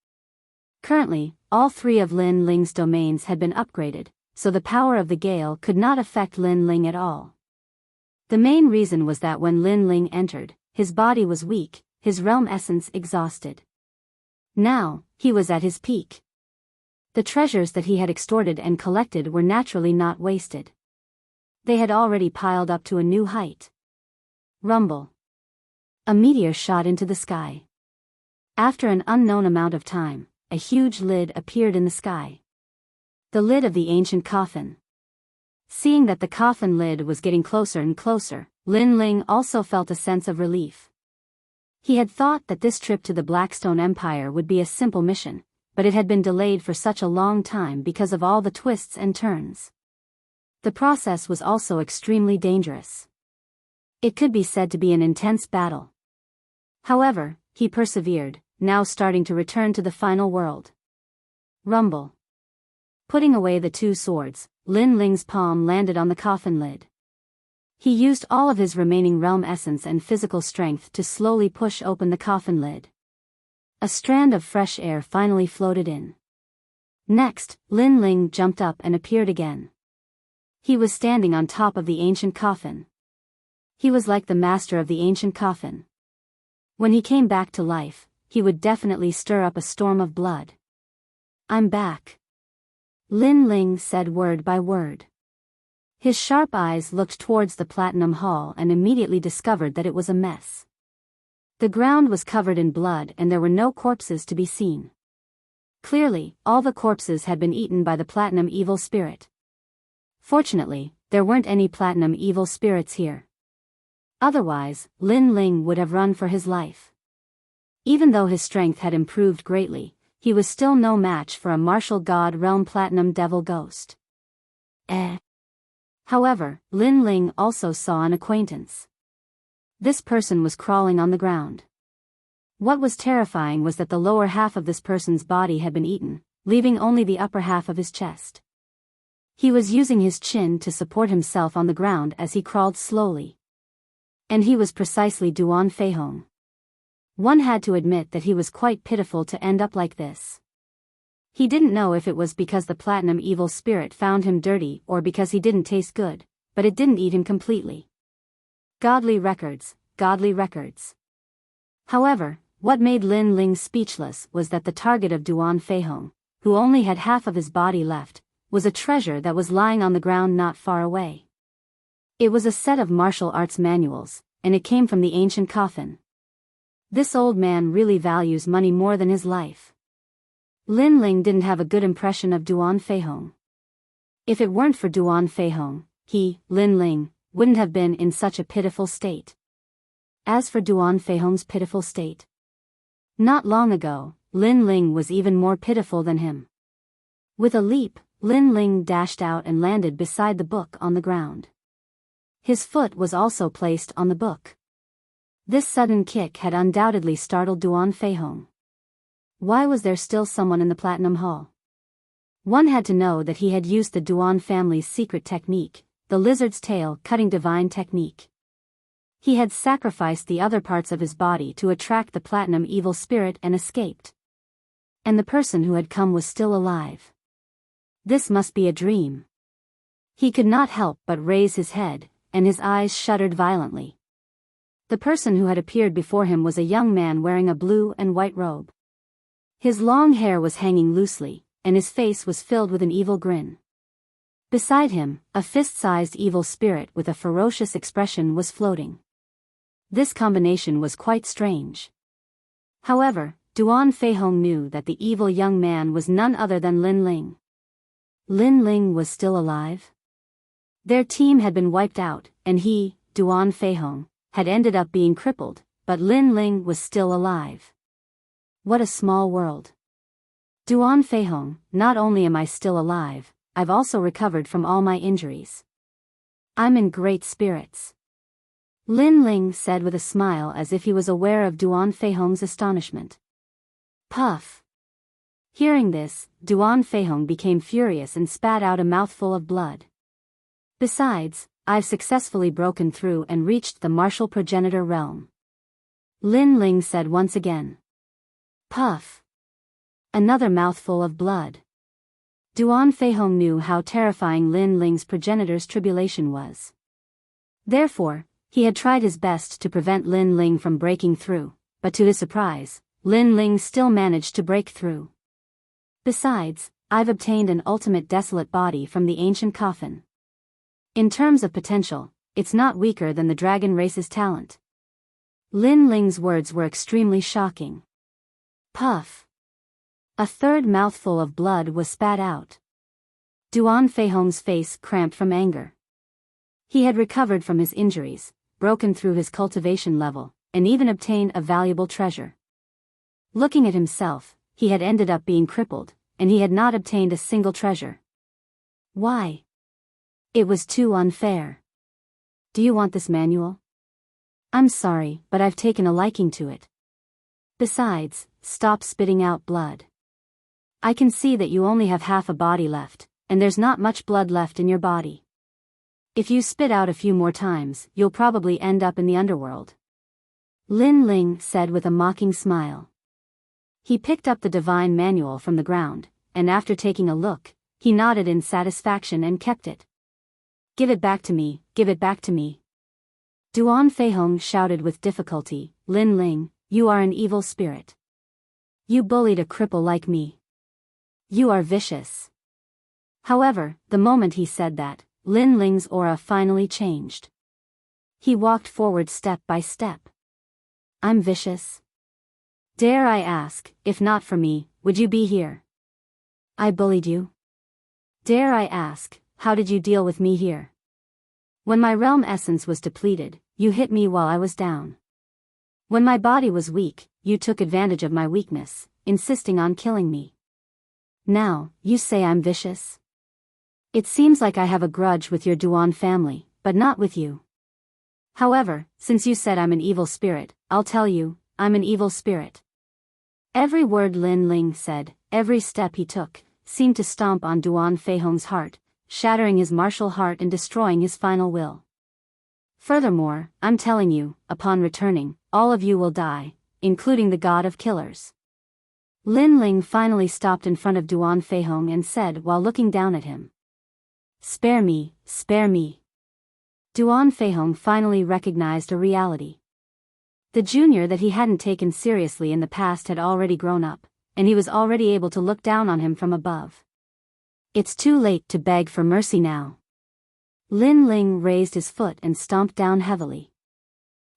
Currently, all 3 of Lin Ling's domains had been upgraded, so the power of the Gale could not affect Lin Ling at all. The main reason was that when Lin Ling entered, his body was weak, his realm essence exhausted. Now, he was at his peak. The treasures that he had extorted and collected were naturally not wasted. They had already piled up to a new height. Rumble. A meteor shot into the sky. After an unknown amount of time, a huge lid appeared in the sky. The lid of the ancient coffin. Seeing that the coffin lid was getting closer and closer, Lin Ling also felt a sense of relief. He had thought that this trip to the Blackstone Empire would be a simple mission, but it had been delayed for such a long time because of all the twists and turns. The process was also extremely dangerous. It could be said to be an intense battle. However, he persevered, now starting to return to the final world. Rumble. Putting away the 2 swords, Lin Ling's palm landed on the coffin lid. He used all of his remaining realm essence and physical strength to slowly push open the coffin lid. A strand of fresh air finally floated in. Next, Lin Ling jumped up and appeared again. He was standing on top of the ancient coffin. He was like the master of the ancient coffin. When he came back to life, he would definitely stir up a storm of blood. I'm back. Lin Ling said word by word. His sharp eyes looked towards the Platinum Hall and immediately discovered that it was a mess. The ground was covered in blood and there were no corpses to be seen. Clearly, all the corpses had been eaten by the Platinum Evil Spirit. Fortunately, there weren't any Platinum Evil Spirits here. Otherwise, Lin Ling would have run for his life. Even though his strength had improved greatly, he was still no match for a martial god realm Platinum Devil Ghost. However, Lin Ling also saw an acquaintance. This person was crawling on the ground. What was terrifying was that the lower half of this person's body had been eaten, leaving only the upper half of his chest. He was using his chin to support himself on the ground as he crawled slowly. And he was precisely Duan Feihong. One had to admit that he was quite pitiful to end up like this. He didn't know if it was because the Platinum Evil Spirit found him dirty or because he didn't taste good, but it didn't eat him completely. Godly records, godly records. However, what made Lin Ling speechless was that the target of Duan Feihong, who only had half of his body left, was a treasure that was lying on the ground not far away. It was a set of martial arts manuals, and it came from the ancient coffin. This old man really values money more than his life. Lin Ling didn't have a good impression of Duan Feihong. If it weren't for Duan Feihong, he, Lin Ling, wouldn't have been in such a pitiful state. As for Duan Feihong's pitiful state, not long ago, Lin Ling was even more pitiful than him. With a leap, Lin Ling dashed out and landed beside the book on the ground. His foot was also placed on the book. This sudden kick had undoubtedly startled Duan Feihong. Why was there still someone in the Platinum Hall? One had to know that he had used the Duan family's secret technique, the lizard's tail cutting divine technique. He had sacrificed the other parts of his body to attract the platinum evil spirit and escaped. And the person who had come was still alive. This must be a dream. He could not help but raise his head, and his eyes shuddered violently. The person who had appeared before him was a young man wearing a blue and white robe. His long hair was hanging loosely, and his face was filled with an evil grin. Beside him, a fist-sized evil spirit with a ferocious expression was floating. This combination was quite strange. However, Duan Feihong knew that the evil young man was none other than Lin Ling. Lin Ling was still alive? Their team had been wiped out, and he, Duan Feihong, had ended up being crippled, but Lin Ling was still alive. What a small world. Duan Feihong, not only am I still alive, I've also recovered from all my injuries. I'm in great spirits. Lin Ling said with a smile as if he was aware of Duan Feihong's astonishment. Puff. Hearing this, Duan Feihong became furious and spat out a mouthful of blood. Besides, I've successfully broken through and reached the martial progenitor realm. Lin Ling said once again. Puff. Another mouthful of blood. Duan Feihong knew how terrifying Lin Ling's progenitor's tribulation was. Therefore, he had tried his best to prevent Lin Ling from breaking through, but to his surprise, Lin Ling still managed to break through. Besides, I've obtained an ultimate desolate body from the ancient coffin. In terms of potential, it's not weaker than the dragon race's talent. Lin Ling's words were extremely shocking. Puff. A third mouthful of blood was spat out. Duan Feihong's face cramped from anger. He had recovered from his injuries, broken through his cultivation level, and even obtained a valuable treasure. Looking at himself, he had ended up being crippled, and he had not obtained a single treasure. Why? It was too unfair. Do you want this manual? I'm sorry, but I've taken a liking to it. Besides, stop spitting out blood. I can see that you only have half a body left, and there's not much blood left in your body. If you spit out a few more times, you'll probably end up in the underworld. Lin Ling said with a mocking smile. He picked up the divine manual from the ground, and after taking a look, he nodded in satisfaction and kept it. Give it back to me, give it back to me. Duan Feihong shouted with difficulty, Lin Ling, you are an evil spirit. You bullied a cripple like me. You are vicious. However, the moment he said that, Lin Ling's aura finally changed. He walked forward step by step. I'm vicious? Dare I ask, if not for me, would you be here? I bullied you? Dare I ask, how did you deal with me here? When my realm essence was depleted, you hit me while I was down. When my body was weak, you took advantage of my weakness, insisting on killing me. Now, you say I'm vicious? It seems like I have a grudge with your Duan family, but not with you. However, since you said I'm an evil spirit, I'll tell you, I'm an evil spirit. Every word Lin Ling said, every step he took, seemed to stomp on Duan Feihong's heart, shattering his martial heart and destroying his final will. Furthermore, I'm telling you, upon returning, all of you will die, including the god of killers. Lin Ling finally stopped in front of Duan Feihong and said while looking down at him. Spare me, spare me. Duan Feihong finally recognized a reality. The junior that he hadn't taken seriously in the past had already grown up, and he was already able to look down on him from above. It's too late to beg for mercy now. Lin Ling raised his foot and stomped down heavily.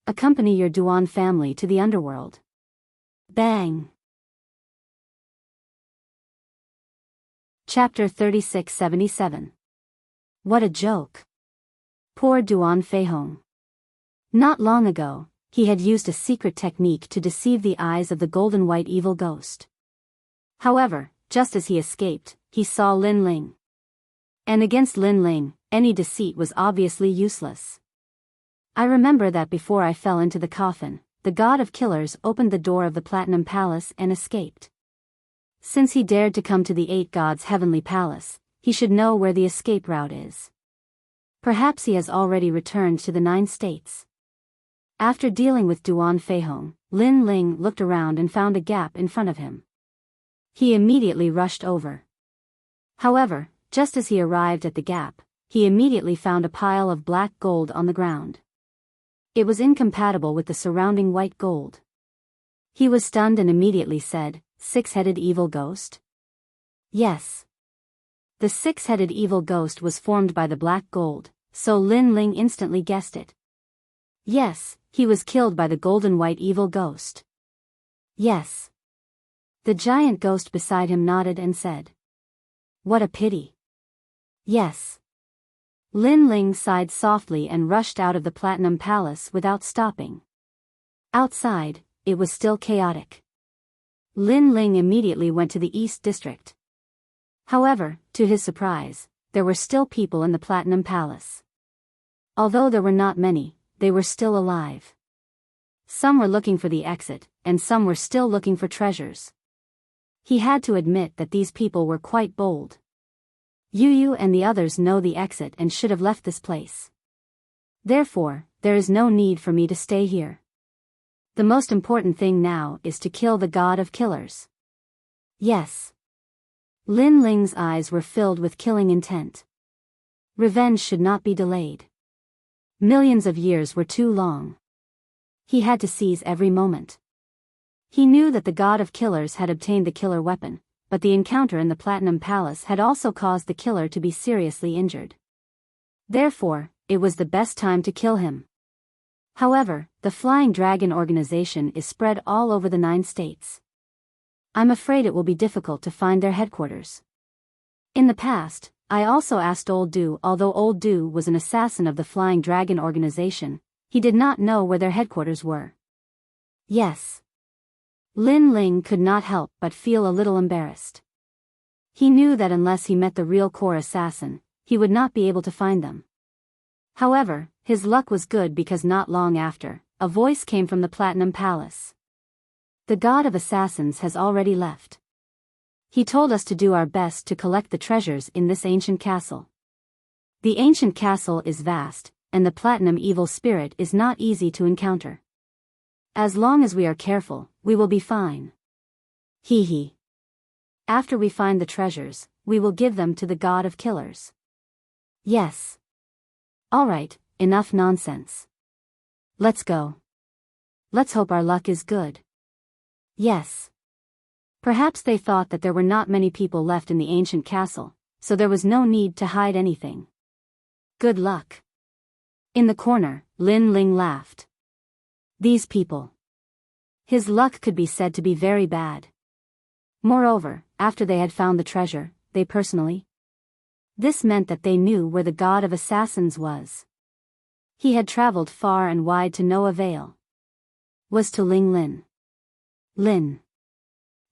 Accompany your Duan family to the underworld. Bang! Chapter 3677. What a joke. Poor Duan Feihong. Not long ago, he had used a secret technique to deceive the eyes of the golden white evil ghost. However, just as he escaped, he saw Lin Ling. And against Lin Ling, any deceit was obviously useless. I remember that before I fell into the coffin, the god of killers opened the door of the Platinum Palace and escaped. Since he dared to come to the Eight Gods' heavenly palace, he should know where the escape route is. Perhaps he has already returned to the 9 states. After dealing with Duan Feihong, Lin Ling looked around and found a gap in front of him. He immediately rushed over. However, just as he arrived at the gap, he immediately found a pile of black gold on the ground. It was incompatible with the surrounding white gold. He was stunned and immediately said, "Six-headed evil ghost?" Yes. The six-headed evil ghost was formed by the black gold, so Lin Ling instantly guessed it. Yes, he was killed by the golden white evil ghost. Yes. The giant ghost beside him nodded and said, "What a pity." Yes. Lin Ling sighed softly and rushed out of the Platinum Palace without stopping. Outside, it was still chaotic. Lin Ling immediately went to the East District. However, to his surprise, there were still people in the Platinum Palace. Although there were not many, they were still alive. Some were looking for the exit, and some were still looking for treasures. He had to admit that these people were quite bold. Yu and the others know the exit and should have left this place. Therefore, there is no need for me to stay here. The most important thing now is to kill the god of killers. Yes. Lin Ling's eyes were filled with killing intent. Revenge should not be delayed. Millions of years were too long. He had to seize every moment. He knew that the god of killers had obtained the killer weapon, but the encounter in the Platinum Palace had also caused the killer to be seriously injured. Therefore, it was the best time to kill him. However, the Flying Dragon organization is spread all over the 9 states. I'm afraid it will be difficult to find their headquarters. In the past, I also asked Old Du. Although Old Du was an assassin of the Flying Dragon organization, he did not know where their headquarters were. Yes. Lin Ling could not help but feel a little embarrassed. He knew that unless he met the real core assassin, he would not be able to find them. However, his luck was good because not long after, a voice came from the Platinum Palace. The god of assassins has already left. He told us to do our best to collect the treasures in this ancient castle. The ancient castle is vast, and the platinum evil spirit is not easy to encounter. As long as we are careful, we will be fine. Hee hee. After we find the treasures, we will give them to the god of killers. Yes. Alright, enough nonsense. Let's go. Let's hope our luck is good. Yes. Perhaps they thought that there were not many people left in the ancient castle, so there was no need to hide anything. Good luck. In the corner, Lin Ling laughed. These people. His luck could be said to be very bad. Moreover, after they had found the treasure, they personally. This meant that they knew where the god of assassins was. He had traveled far and wide to no avail. Was to Lin.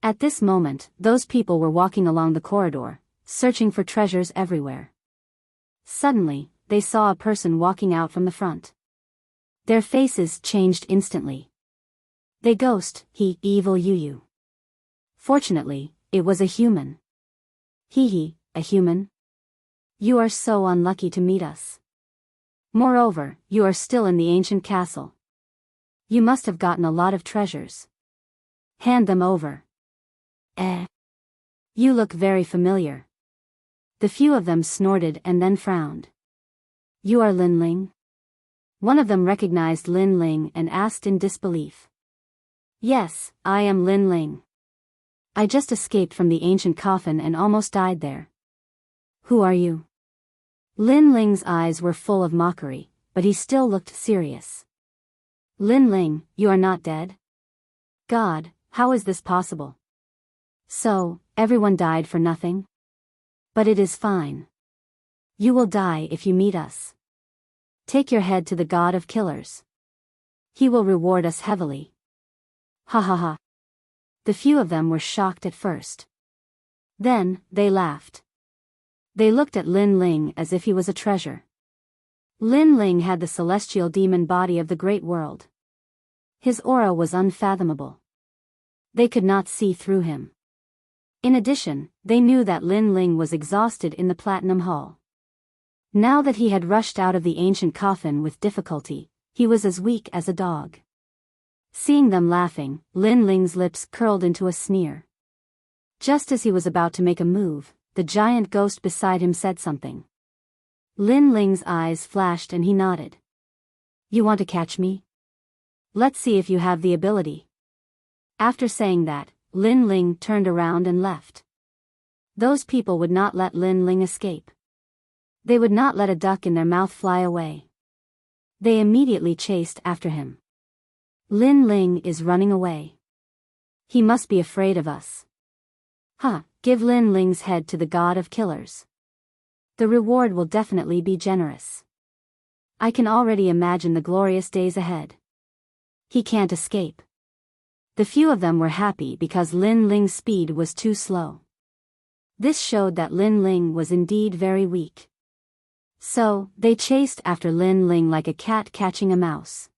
At this moment, those people were walking along the corridor, searching for treasures everywhere. Suddenly, they saw a person walking out from the front. Their faces changed instantly. They ghost, evil Yu. Fortunately, it was a human. A human? You are so unlucky to meet us. Moreover, you are still in the ancient castle. You must have gotten a lot of treasures. Hand them over. You look very familiar. The few of them snorted and then frowned. You are Lin Ling? One of them recognized Lin Ling and asked in disbelief. Yes, I am Lin Ling. I just escaped from the ancient coffin and almost died there. Who are you? Lin Ling's eyes were full of mockery, but he still looked serious. Lin Ling, you are not dead? God, how is this possible? So, everyone died for nothing? But it is fine. You will die if you meet us. Take your head to the god of killers. He will reward us heavily. Ha ha ha. The few of them were shocked at first. Then, they laughed. They looked at Lin Ling as if he was a treasure. Lin Ling had the celestial demon body of the great world. His aura was unfathomable. They could not see through him. In addition, they knew that Lin Ling was exhausted in the Platinum Hall. Now that he had rushed out of the ancient coffin with difficulty, he was as weak as a dog. Seeing them laughing, Lin Ling's lips curled into a sneer. Just as he was about to make a move, the giant ghost beside him said something. Lin Ling's eyes flashed and he nodded. You want to catch me? Let's see if you have the ability. After saying that, Lin Ling turned around and left. Those people would not let Lin Ling escape. They would not let a duck in their mouth fly away. They immediately chased after him. Lin Ling is running away. He must be afraid of us. Give Lin Ling's head to the god of killers. The reward will definitely be generous. I can already imagine the glorious days ahead. He can't escape. The few of them were happy because Lin Ling's speed was too slow. This showed that Lin Ling was indeed very weak. So, they chased after Lin Ling like a cat catching a mouse.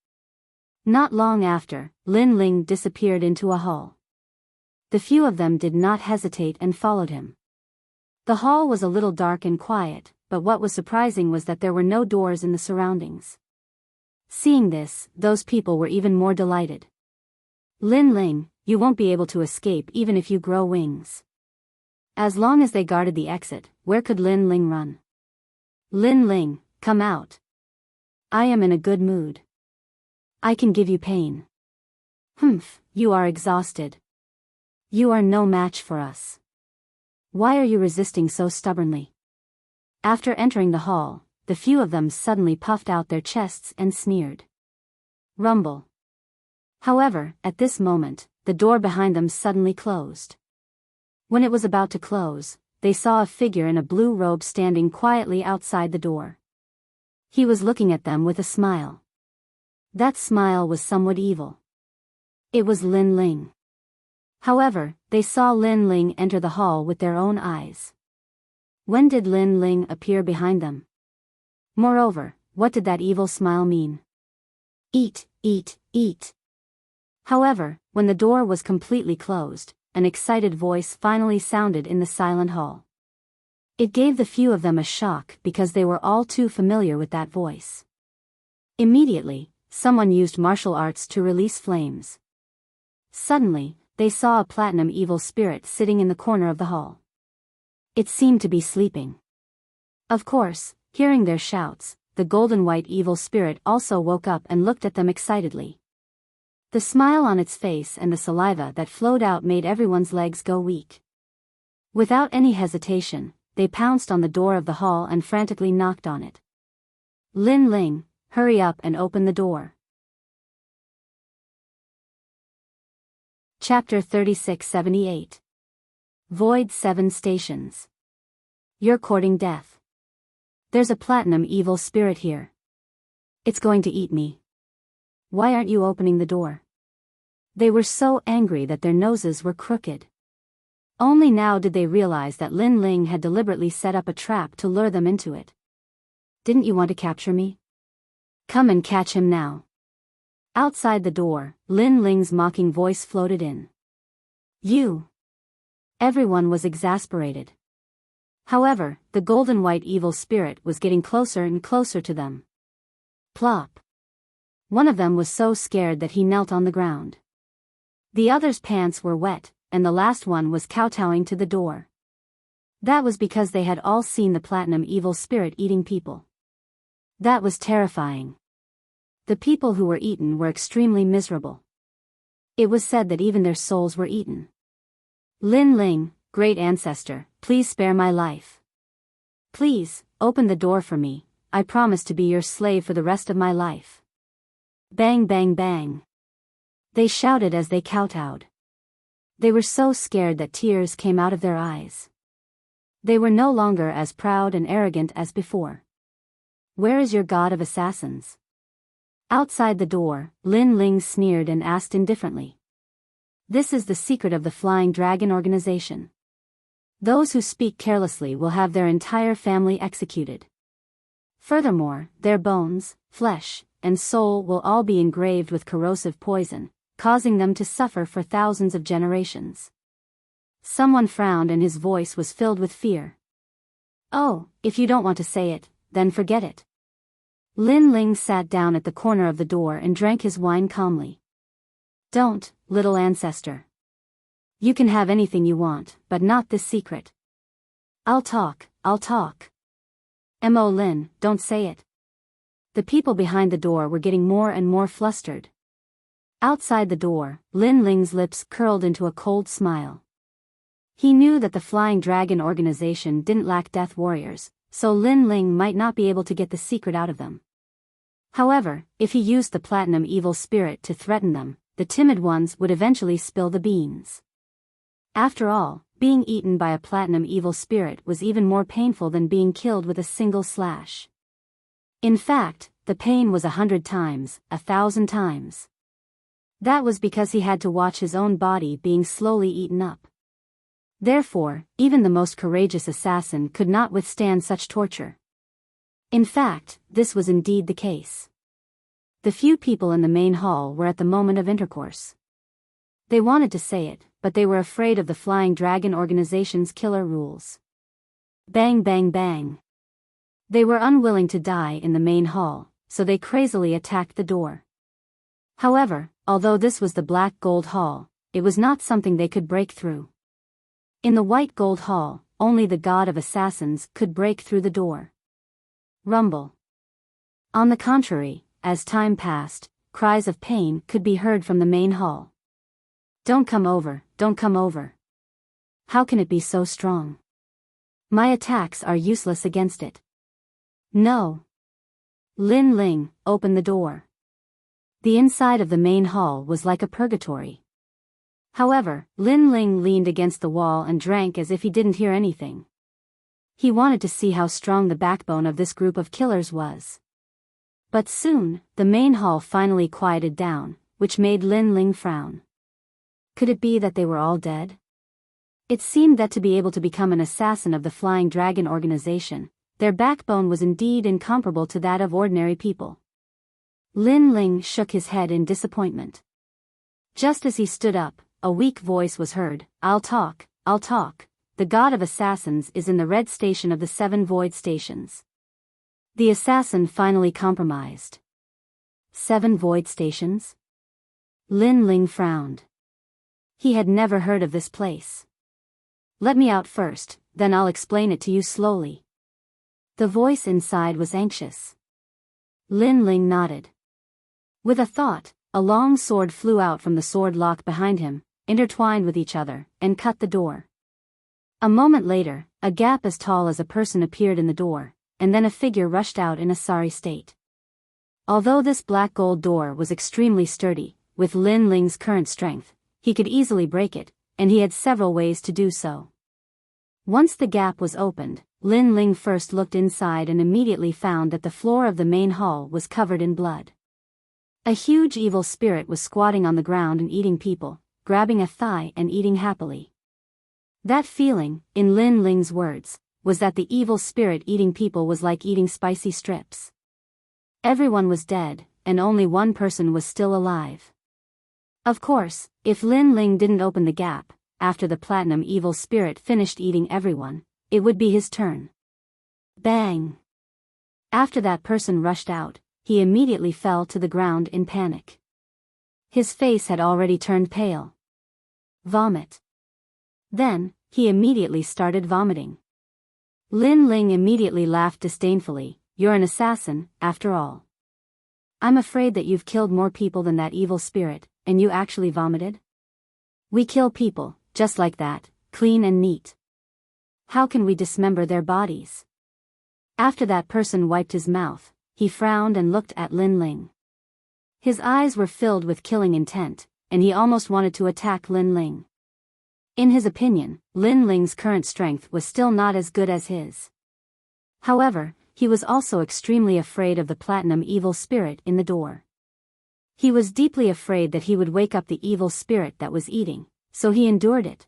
Not long after, Lin Ling disappeared into a hall. The few of them did not hesitate and followed him. The hall was a little dark and quiet, but what was surprising was that there were no doors in the surroundings. Seeing this, those people were even more delighted. Lin Ling, you won't be able to escape even if you grow wings. As long as they guarded the exit, where could Lin Ling run? Lin Ling, come out. I am in a good mood. I can give you pain. You are exhausted. You are no match for us. Why are you resisting so stubbornly? After entering the hall, the few of them suddenly puffed out their chests and sneered. Rumble. However, at this moment, the door behind them suddenly closed. When it was about to close, they saw a figure in a blue robe standing quietly outside the door. He was looking at them with a smile. That smile was somewhat evil. It was Lin Ling. However, they saw Lin Ling enter the hall with their own eyes. When did Lin Ling appear behind them? Moreover, what did that evil smile mean? Eat, eat, eat. However, when the door was completely closed, an excited voice finally sounded in the silent hall. It gave the few of them a shock because they were all too familiar with that voice. Immediately, someone used martial arts to release flames. Suddenly, they saw a platinum evil spirit sitting in the corner of the hall. It seemed to be sleeping. Of course, hearing their shouts, the golden white evil spirit also woke up and looked at them excitedly. The smile on its face and the saliva that flowed out made everyone's legs go weak. Without any hesitation, they pounced on the door of the hall and frantically knocked on it. Lin Ling, hurry up and open the door. Chapter 3678. Void 7 Stations. You're courting death. There's a platinum evil spirit here. It's going to eat me. Why aren't you opening the door? They were so angry that their noses were crooked. Only now did they realize that Lin Ling had deliberately set up a trap to lure them into it. Didn't you want to capture me? Come and catch him now. Outside the door, Lin Ling's mocking voice floated in. You. Everyone was exasperated. However, the golden white evil spirit was getting closer and closer to them. Plop. One of them was so scared that he knelt on the ground. The other's pants were wet, and the last one was kowtowing to the door. That was because they had all seen the platinum evil spirit eating people. That was terrifying. The people who were eaten were extremely miserable. It was said that even their souls were eaten. Lin Ling, great ancestor, please spare my life. Please, open the door for me, I promise to be your slave for the rest of my life. Bang bang bang. They shouted as they kowtowed. They were so scared that tears came out of their eyes. They were no longer as proud and arrogant as before. "Where is your god of assassins?" Outside the door, Lin Ling sneered and asked indifferently. "This is the secret of the Flying Dragon organization. Those who speak carelessly will have their entire family executed. Furthermore, their bones, flesh, and soul will all be engraved with corrosive poison, causing them to suffer for thousands of generations." Someone frowned and his voice was filled with fear. "Oh, if you don't want to say it, then forget it." Lin Ling sat down at the corner of the door and drank his wine calmly. "Don't, little ancestor. You can have anything you want, but not this secret." I'll talk. Mo Lin, don't say it." The people behind the door were getting more and more flustered. Outside the door, Lin Ling's lips curled into a cold smile. He knew that the Flying Dragon organization didn't lack death warriors, so Lin Ling might not be able to get the secret out of them. However, if he used the Platinum Evil Spirit to threaten them, the timid ones would eventually spill the beans. After all, being eaten by a Platinum Evil Spirit was even more painful than being killed with a single slash. In fact, the pain was 100 times, 1,000 times. That was because he had to watch his own body being slowly eaten up. Therefore, even the most courageous assassin could not withstand such torture. In fact, this was indeed the case. The few people in the main hall were at the moment of intercourse. They wanted to say it, but they were afraid of the Flying Dragon organization's killer rules. Bang bang bang. They were unwilling to die in the main hall, so they crazily attacked the door. However, although this was the Black Gold Hall, it was not something they could break through. In the White Gold Hall, only the god of assassins could break through the door. Rumble. On the contrary, as time passed, cries of pain could be heard from the main hall. "Don't come over, don't come over. How can it be so strong? My attacks are useless against it." "No." Lin Ling, open the door. The inside of the main hall was like a purgatory. However, Lin Ling leaned against the wall and drank as if he didn't hear anything. He wanted to see how strong the backbone of this group of killers was. But soon, the main hall finally quieted down, which made Lin Ling frown. Could it be that they were all dead? It seemed that to be able to become an assassin of the Flying Dragon organization, their backbone was indeed incomparable to that of ordinary people. Lin Ling shook his head in disappointment. Just as he stood up, a weak voice was heard. I'll talk. The god of assassins is in the red station of the 7 void stations." The assassin finally compromised. 7 void stations? Lin Ling frowned. He had never heard of this place. "Let me out first, then I'll explain it to you slowly." The voice inside was anxious. Lin Ling nodded. With a thought, a long sword flew out from the sword lock behind him, intertwined with each other, and cut the door. A moment later, a gap as tall as a person appeared in the door, and then a figure rushed out in a sorry state. Although this black gold door was extremely sturdy, with Lin Ling's current strength, he could easily break it, and he had several ways to do so. Once the gap was opened, Lin Ling first looked inside and immediately found that the floor of the main hall was covered in blood. A huge evil spirit was squatting on the ground and eating people, grabbing a thigh and eating happily. That feeling, in Lin Ling's words, was that the evil spirit eating people was like eating spicy strips. Everyone was dead, and only one person was still alive. Of course, if Lin Ling didn't open the gap, after the platinum evil spirit finished eating everyone, it would be his turn. Bang! After that person rushed out, he immediately fell to the ground in panic. His face had already turned pale. Vomit. Then, he immediately started vomiting. Lin Ling immediately laughed disdainfully. "You're an assassin, after all. I'm afraid that you've killed more people than that evil spirit, and you actually vomited? We kill people, just like that, clean and neat. How can we dismember their bodies?" After that person wiped his mouth, he frowned and looked at Lin Ling. His eyes were filled with killing intent, and he almost wanted to attack Lin Ling. In his opinion, Lin Ling's current strength was still not as good as his. However, he was also extremely afraid of the platinum evil spirit in the door. He was deeply afraid that he would wake up the evil spirit that was eating, so he endured it.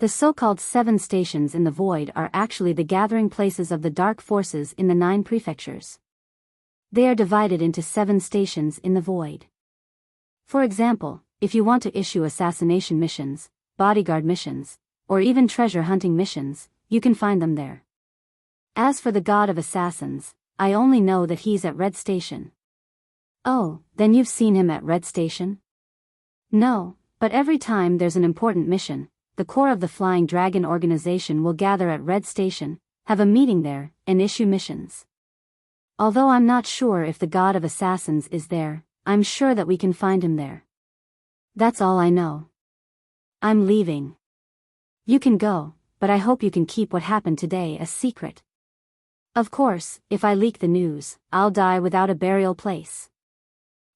The so-called 7 stations in the void are actually the gathering places of the dark forces in the 9 prefectures. They are divided into 7 stations in the void. For example, if you want to issue assassination missions, bodyguard missions, or even treasure hunting missions, you can find them there. As for the god of assassins, I only know that he's at Red Station. Oh, then you've seen him at Red Station? No, but every time there's an important mission, the core of the Flying Dragon organization will gather at Red Station, have a meeting there, and issue missions. Although I'm not sure if the god of assassins is there, I'm sure that we can find him there. That's all I know. I'm leaving. You can go, but I hope you can keep what happened today a secret. Of course, if I leak the news, I'll die without a burial place.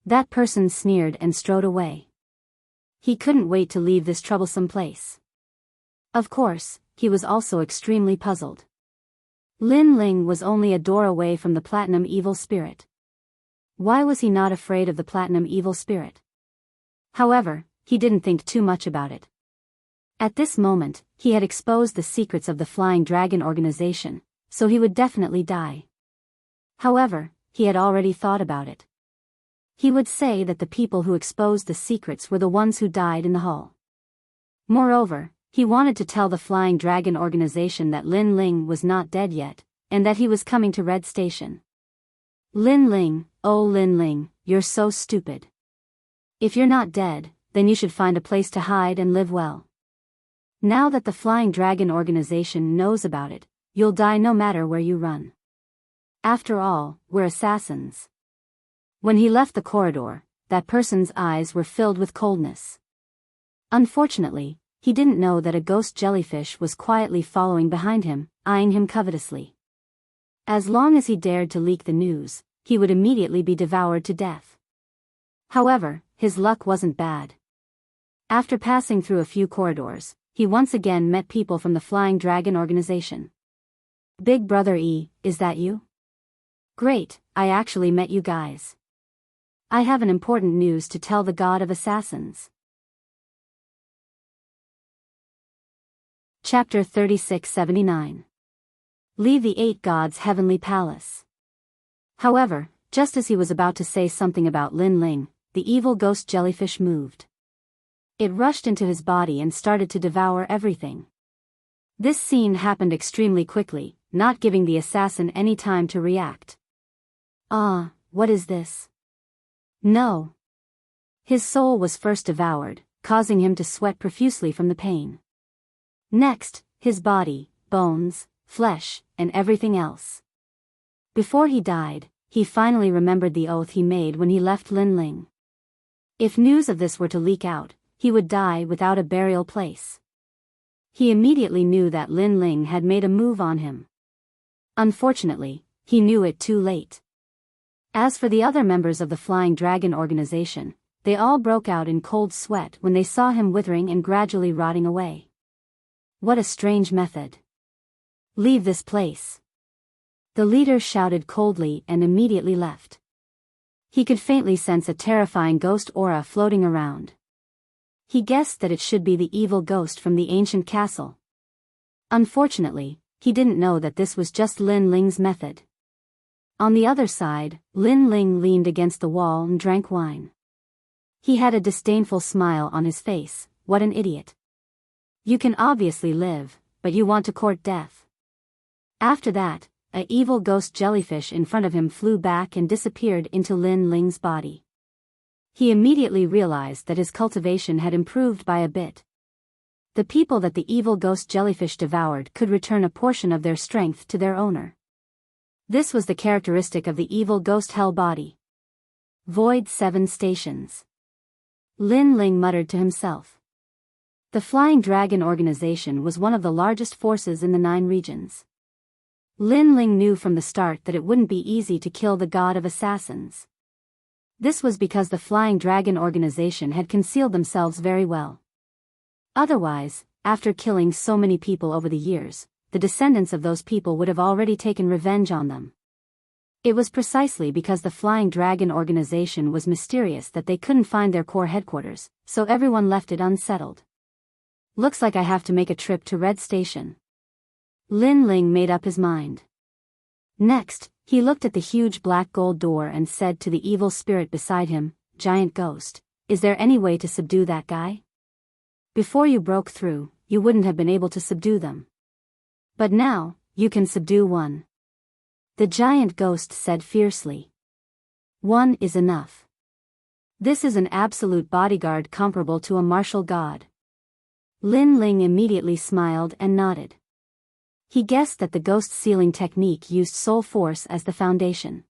That person sneered and strode away. He couldn't wait to leave this troublesome place. Of course, he was also extremely puzzled. Lin Ling was only a door away from the platinum evil spirit. Why was he not afraid of the platinum evil spirit? However, he didn't think too much about it. At this moment, he had exposed the secrets of the Flying Dragon organization, so he would definitely die. However, he had already thought about it. He would say that the people who exposed the secrets were the ones who died in the hall. Moreover, he wanted to tell the Flying Dragon organization that Lin Ling was not dead yet, and that he was coming to Red Station. Lin Ling, oh Lin Ling, you're so stupid. If you're not dead, then you should find a place to hide and live well. Now that the Flying Dragon organization knows about it, you'll die no matter where you run. After all, we're assassins. When he left the corridor, that person's eyes were filled with coldness. Unfortunately, he didn't know that a ghost jellyfish was quietly following behind him, eyeing him covetously. As long as he dared to leak the news, he would immediately be devoured to death. However, his luck wasn't bad. After passing through a few corridors, he once again met people from the Flying Dragon organization. Big Brother E, is that you? Great, I actually met you guys. I have an important news to tell the god of assassins. Chapter 3679. Leave the 8 gods' heavenly palace. However, just as he was about to say something about Lin Ling, the evil ghost jellyfish moved. It rushed into his body and started to devour everything. This scene happened extremely quickly, not giving the assassin any time to react. Ah, what is this? No. His soul was first devoured, causing him to sweat profusely from the pain. Next, his body, bones, flesh, and everything else. Before he died, he finally remembered the oath he made when he left Lin Ling. If news of this were to leak out, he would die without a burial place. He immediately knew that Lin Ling had made a move on him. Unfortunately, he knew it too late. As for the other members of the Flying Dragon organization, they all broke out in cold sweat when they saw him withering and gradually rotting away. What a strange method. Leave this place. The leader shouted coldly and immediately left. He could faintly sense a terrifying ghost aura floating around. He guessed that it should be the evil ghost from the ancient castle. Unfortunately, he didn't know that this was just Lin Ling's method. On the other side, Lin Ling leaned against the wall and drank wine. He had a disdainful smile on his face. What an idiot. You can obviously live, but you want to court death. After that, an evil ghost jellyfish in front of him flew back and disappeared into Lin Ling's body. He immediately realized that his cultivation had improved by a bit. The people that the evil ghost jellyfish devoured could return a portion of their strength to their owner. This was the characteristic of the evil ghost hell body. Void 7 stations. Lin Ling muttered to himself. The Flying Dragon organization was one of the largest forces in the 9 regions. Lin Ling knew from the start that it wouldn't be easy to kill the god of assassins. This was because the Flying Dragon organization had concealed themselves very well. Otherwise, after killing so many people over the years, the descendants of those people would have already taken revenge on them. It was precisely because the Flying Dragon organization was mysterious that they couldn't find their core headquarters, so everyone left it unsettled. Looks like I have to make a trip to Red Station. Lin Ling made up his mind. Next, he looked at the huge black gold door and said to the evil spirit beside him, "Giant ghost, is there any way to subdue that guy? Before you broke through, you wouldn't have been able to subdue them. But now, you can subdue one." The giant ghost said fiercely. "One is enough. This is an absolute bodyguard comparable to a martial god." Lin Ling immediately smiled and nodded. He guessed that the ghost sealing technique used soul force as the foundation.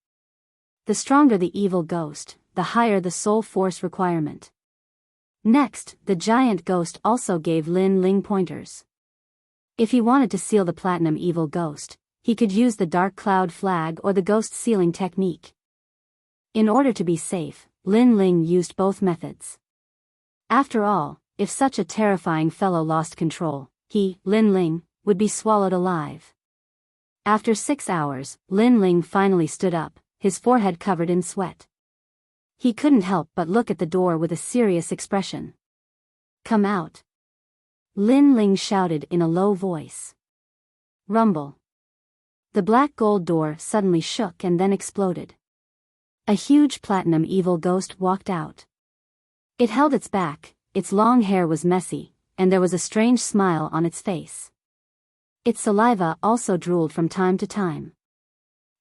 The stronger the evil ghost, the higher the soul force requirement. Next, the giant ghost also gave Lin Ling pointers. If he wanted to seal the platinum evil ghost, he could use the dark cloud flag or the ghost sealing technique. In order to be safe, Lin Ling used both methods. After all, if such a terrifying fellow lost control, he, Lin Ling, would be swallowed alive. After 6 hours, Lin Ling finally stood up, his forehead covered in sweat. He couldn't help but look at the door with a serious expression. "Come out," Lin Ling shouted in a low voice. Rumble. The black gold door suddenly shook and then exploded. A huge platinum evil ghost walked out. It held its back, its long hair was messy, and there was a strange smile on its face. Its saliva also drooled from time to time.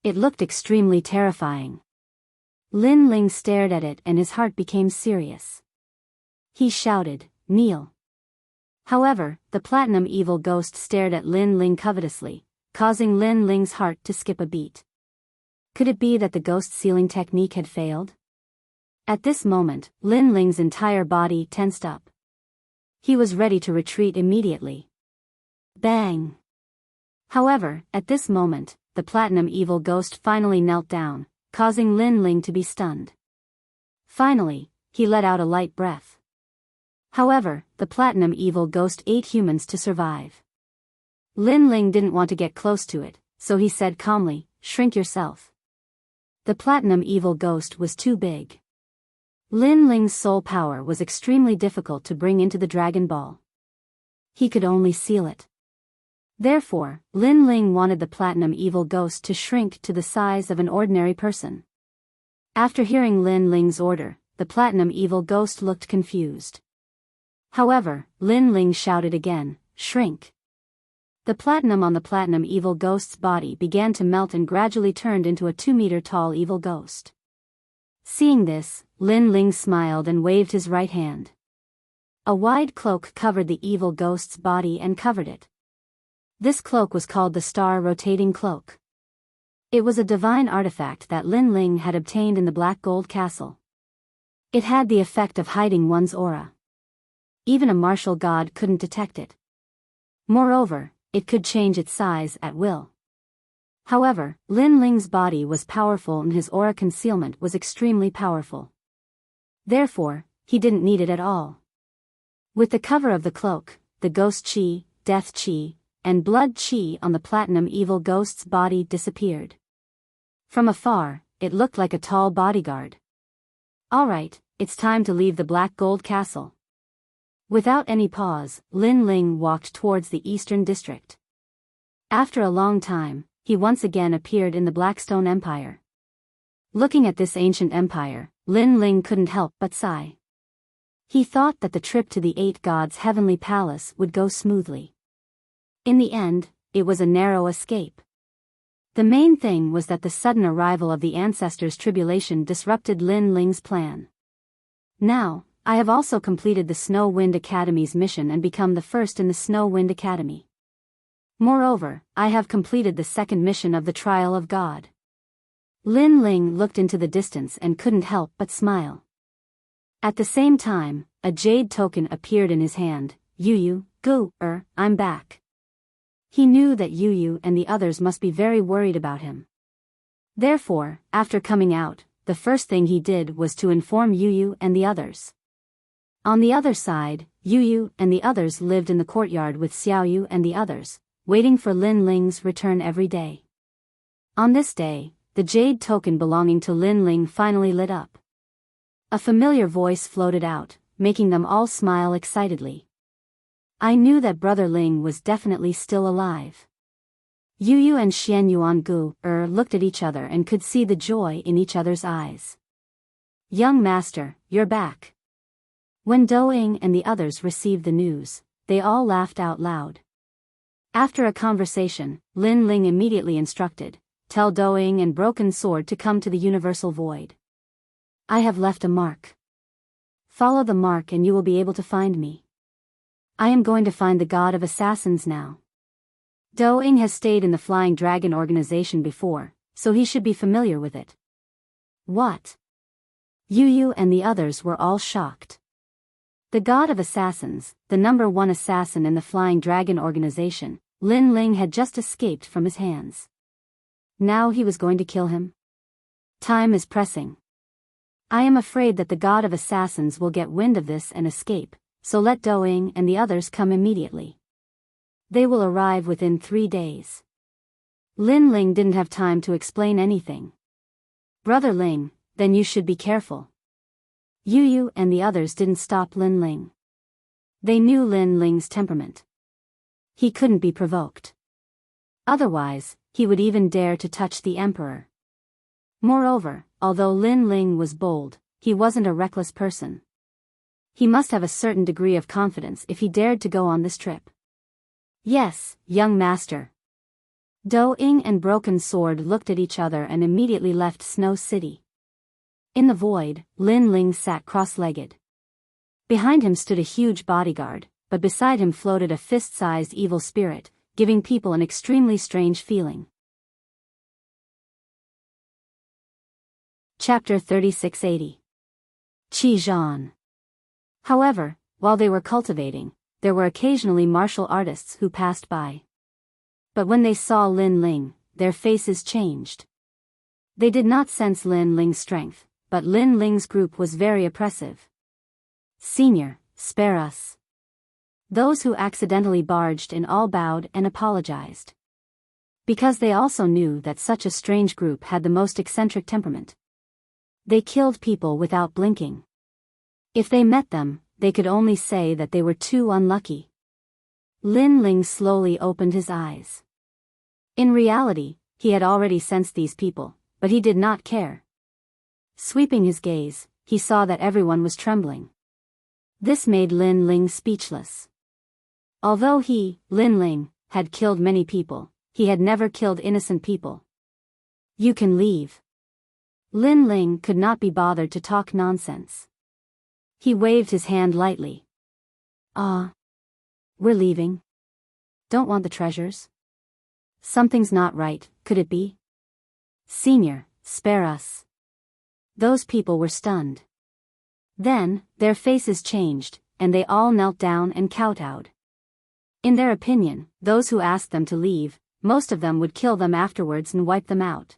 It looked extremely terrifying. Lin Ling stared at it and his heart became serious. He shouted, "Kneel." However, the platinum evil ghost stared at Lin Ling covetously, causing Lin Ling's heart to skip a beat. Could it be that the ghost sealing technique had failed? At this moment, Lin Ling's entire body tensed up. He was ready to retreat immediately. Bang! However, at this moment, the platinum evil ghost finally knelt down, causing Lin Ling to be stunned. Finally, he let out a light breath. However, the platinum evil ghost ate humans to survive. Lin Ling didn't want to get close to it, so he said calmly, "Shrink yourself." The platinum evil ghost was too big. Lin Ling's soul power was extremely difficult to bring into the Dragon Ball. He could only seal it. Therefore, Lin Ling wanted the platinum evil ghost to shrink to the size of an ordinary person. After hearing Lin Ling's order, the platinum evil ghost looked confused. However, Lin Ling shouted again, "Shrink." The platinum on the platinum evil ghost's body began to melt and gradually turned into a 2-meter tall evil ghost. Seeing this, Lin Ling smiled and waved his right hand. A wide cloak covered the evil ghost's body and covered it. This cloak was called the Star Rotating Cloak. It was a divine artifact that Lin Ling had obtained in the Black Gold Castle. It had the effect of hiding one's aura. Even a martial god couldn't detect it. Moreover, it could change its size at will. However, Lin Ling's body was powerful and his aura concealment was extremely powerful. Therefore, he didn't need it at all. With the cover of the cloak, the ghost chi, death chi, and blood chi on the platinum evil ghost's body disappeared. From afar, it looked like a tall bodyguard. Alright, it's time to leave the Black Gold Castle. Without any pause, Lin Ling walked towards the Eastern District. After a long time, he once again appeared in the Blackstone Empire. Looking at this ancient empire, Lin Ling couldn't help but sigh. He thought that the trip to the 8 Gods' heavenly palace would go smoothly. In the end, it was a narrow escape. The main thing was that the sudden arrival of the ancestors' tribulation disrupted Lin Ling's plan. Now, I have also completed the Snow Wind Academy's mission and become the first in the Snow Wind Academy. Moreover, I have completed the second mission of the Trial of God. Lin Ling looked into the distance and couldn't help but smile. At the same time, a jade token appeared in his hand. "Yu, I'm back." He knew that Yu and the others must be very worried about him. Therefore, after coming out, the first thing he did was to inform Yu and the others. On the other side, Yu Yu and the others lived in the courtyard with Xiao Yu and the others, waiting for Lin Ling's return every day. On this day, the jade token belonging to Lin Ling finally lit up. A familiar voice floated out, making them all smile excitedly. I knew that Brother Ling was definitely still alive. Yu Yu and Xian Yuangu looked at each other and could see the joy in each other's eyes. Young master, you're back. When Doing and the others received the news, they all laughed out loud. After a conversation, Lin Ling immediately instructed, tell Doing and Broken Sword to come to the Universal Void. I have left a mark. Follow the mark and you will be able to find me. I am going to find the God of Assassins now. Doing has stayed in the Flying Dragon organization before, so he should be familiar with it. What? Yu Yu and the others were all shocked. The God of Assassins, the #1 assassin in the Flying Dragon organization, Lin Ling had just escaped from his hands. Now he was going to kill him? Time is pressing. I am afraid that the God of Assassins will get wind of this and escape, so let Doing and the others come immediately. They will arrive within 3 days. Lin Ling didn't have time to explain anything. Brother Ling, then you should be careful. Yu Yu and the others didn't stop Lin Ling. They knew Lin Ling's temperament. He couldn't be provoked. Otherwise, he would even dare to touch the emperor. Moreover, although Lin Ling was bold, he wasn't a reckless person. He must have a certain degree of confidence if he dared to go on this trip. Yes, young master. Doing and Broken Sword looked at each other and immediately left Snow City. In the void, Lin Ling sat cross-legged. Behind him stood a huge bodyguard, but beside him floated a fist-sized evil spirit, giving people an extremely strange feeling. Chapter 3680. Qi Zhan. However, while they were cultivating, there were occasionally martial artists who passed by. But when they saw Lin Ling, their faces changed. They did not sense Lin Ling's strength, but Lin Ling's group was very oppressive. Senior, spare us. Those who accidentally barged in all bowed and apologized. Because they also knew that such a strange group had the most eccentric temperament. They killed people without blinking. If they met them, they could only say that they were too unlucky. Lin Ling slowly opened his eyes. In reality, he had already sensed these people, but he did not care. Sweeping his gaze, he saw that everyone was trembling. This made Lin Ling speechless. Although he, Lin Ling, had killed many people, he had never killed innocent people. You can leave. Lin Ling could not be bothered to talk nonsense. He waved his hand lightly. We're leaving. Don't want the treasures? Something's not right, could it be? Senior, spare us. Those people were stunned. Then, their faces changed, and they all knelt down and kowtowed. In their opinion, those who asked them to leave, most of them would kill them afterwards and wipe them out.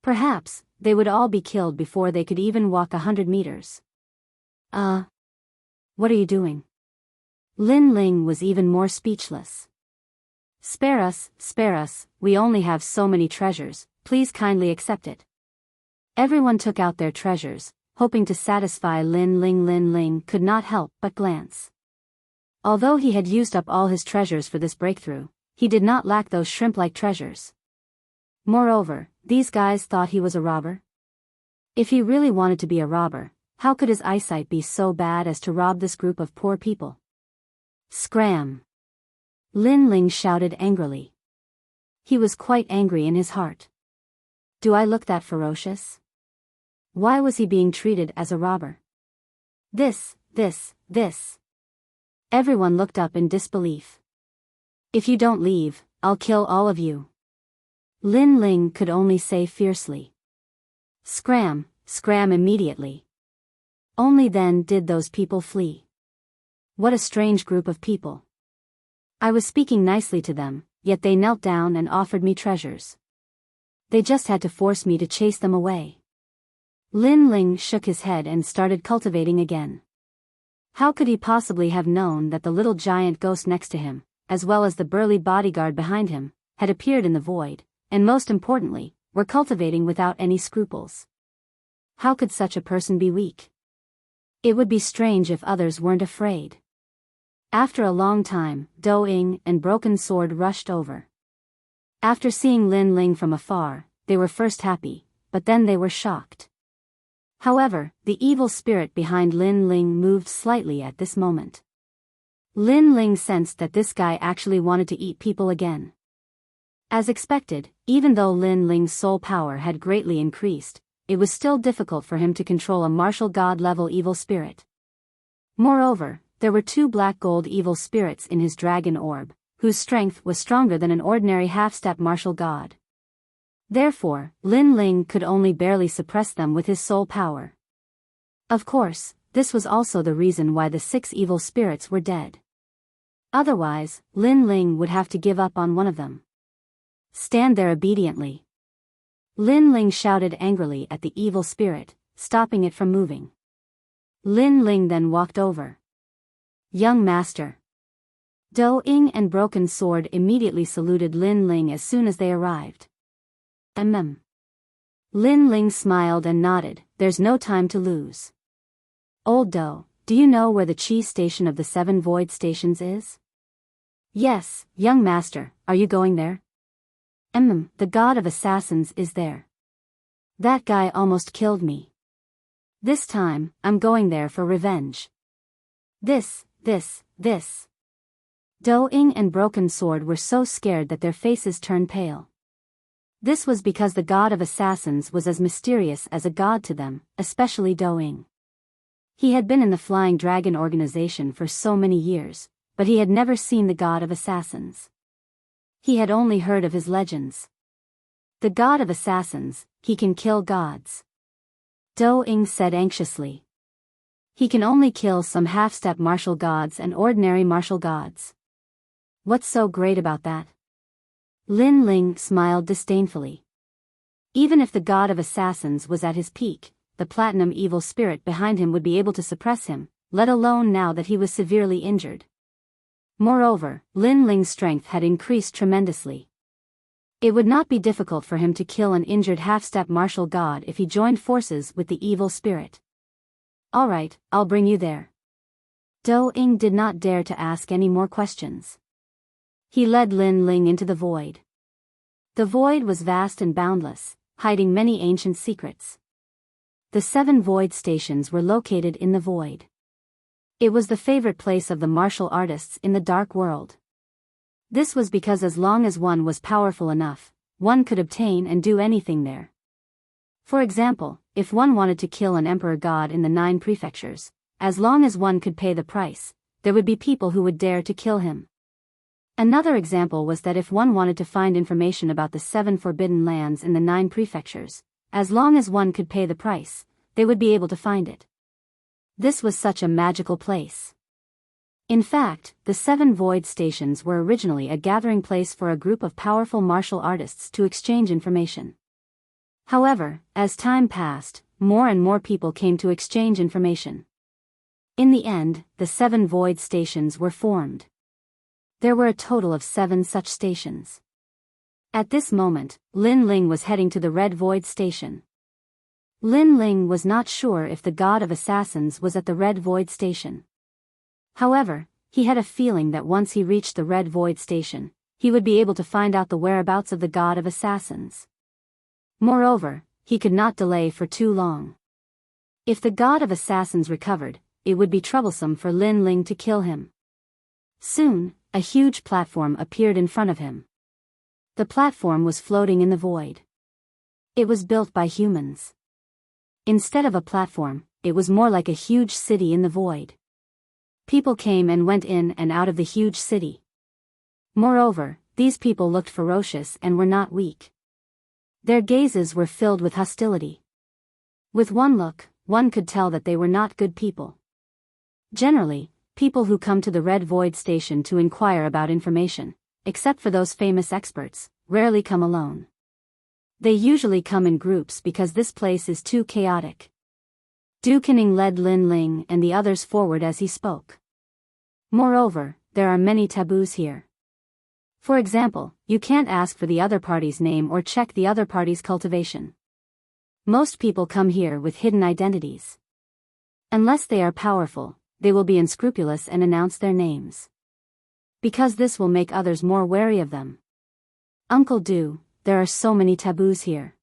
Perhaps, they would all be killed before they could even walk 100 meters. What are you doing? Lin Ling was even more speechless. Spare us, we only have so many treasures, please kindly accept it. Everyone took out their treasures, hoping to satisfy Lin Ling. Lin Ling could not help but glance. Although he had used up all his treasures for this breakthrough, he did not lack those shrimp-like treasures. Moreover, these guys thought he was a robber. If he really wanted to be a robber, how could his eyesight be so bad as to rob this group of poor people? Scram! Lin Ling shouted angrily. He was quite angry in his heart. Do I look that ferocious? Why was he being treated as a robber? This. Everyone looked up in disbelief. If you don't leave, I'll kill all of you. Lin Ling could only say fiercely. Scram immediately. Only then did those people flee. What a strange group of people. I was speaking nicely to them, yet they knelt down and offered me treasures. They just had to force me to chase them away. Lin Ling shook his head and started cultivating again. How could he possibly have known that the little giant ghost next to him, as well as the burly bodyguard behind him, had appeared in the void, and most importantly, were cultivating without any scruples? How could such a person be weak? It would be strange if others weren't afraid. After a long time, Do Ying and Broken Sword rushed over. After seeing Lin Ling from afar, they were first happy, but then they were shocked. However, the evil spirit behind Lin Ling moved slightly at this moment. Lin Ling sensed that this guy actually wanted to eat people again. As expected, even though Lin Ling's soul power had greatly increased, it was still difficult for him to control a martial god-level evil spirit. Moreover, there were 2 black gold evil spirits in his dragon orb, whose strength was stronger than an ordinary half-step martial god. Therefore, Lin Ling could only barely suppress them with his soul power. Of course, this was also the reason why the 6 evil spirits were dead. Otherwise, Lin Ling would have to give up on one of them. Stand there obediently. Lin Ling shouted angrily at the evil spirit, stopping it from moving. Lin Ling then walked over. Young master. Do Ying and Broken Sword immediately saluted Lin Ling as soon as they arrived. Lin Ling smiled and nodded. There's no time to lose. Old Do, do you know where the Qi station of the 7 void stations is? Yes, young master, are you going there? The god of assassins is there. That guy almost killed me. This time, I'm going there for revenge. This. Do Ying and Broken Sword were so scared that their faces turned pale. This was because the god of assassins was as mysterious as a god to them, especially Do Ying. He had been in the Flying Dragon organization for so many years, but he had never seen the god of assassins. He had only heard of his legends. The god of assassins, he can kill gods. Do Ying said anxiously. He can only kill some half-step martial gods and ordinary martial gods. What's so great about that? Lin Ling smiled disdainfully. Even if the god of assassins was at his peak, the platinum evil spirit behind him would be able to suppress him, let alone now that he was severely injured. Moreover, Lin Ling's strength had increased tremendously. It would not be difficult for him to kill an injured half-step martial god if he joined forces with the evil spirit. Alright, I'll bring you there. Do Ying did not dare to ask any more questions. He led Lin Ling into the void. The void was vast and boundless, hiding many ancient secrets. The 7 void stations were located in the void. It was the favorite place of the martial artists in the dark world. This was because as long as one was powerful enough, one could obtain and do anything there. For example, if one wanted to kill an emperor god in the 9 prefectures, as long as one could pay the price, there would be people who would dare to kill him. Another example was that if one wanted to find information about the 7 forbidden lands in the 9 prefectures, as long as one could pay the price, they would be able to find it. This was such a magical place. In fact, the 7 void stations were originally a gathering place for a group of powerful martial artists to exchange information. However, as time passed, more and more people came to exchange information. In the end, the 7 void stations were formed. There were a total of 7 such stations. At this moment, Lin Ling was heading to the Red Void Station. Lin Ling was not sure if the god of assassins was at the Red Void Station. However, he had a feeling that once he reached the Red Void Station, he would be able to find out the whereabouts of the god of assassins. Moreover, he could not delay for too long. If the god of assassins recovered, it would be troublesome for Lin Ling to kill him. Soon, a huge platform appeared in front of him. The platform was floating in the void. It was built by humans. Instead of a platform, it was more like a huge city in the void. People came and went in and out of the huge city. Moreover, these people looked ferocious and were not weak. Their gazes were filled with hostility. With one look, one could tell that they were not good people. Generally, people who come to the Red Void Station to inquire about information, except for those famous experts, rarely come alone. They usually come in groups because this place is too chaotic. Du Kening led Lin Ling and the others forward as he spoke. Moreover, there are many taboos here. For example, you can't ask for the other party's name or check the other party's cultivation. Most people come here with hidden identities. Unless they are powerful, they will be unscrupulous and announce their names. Because this will make others more wary of them. Uncle Du, there are so many taboos here.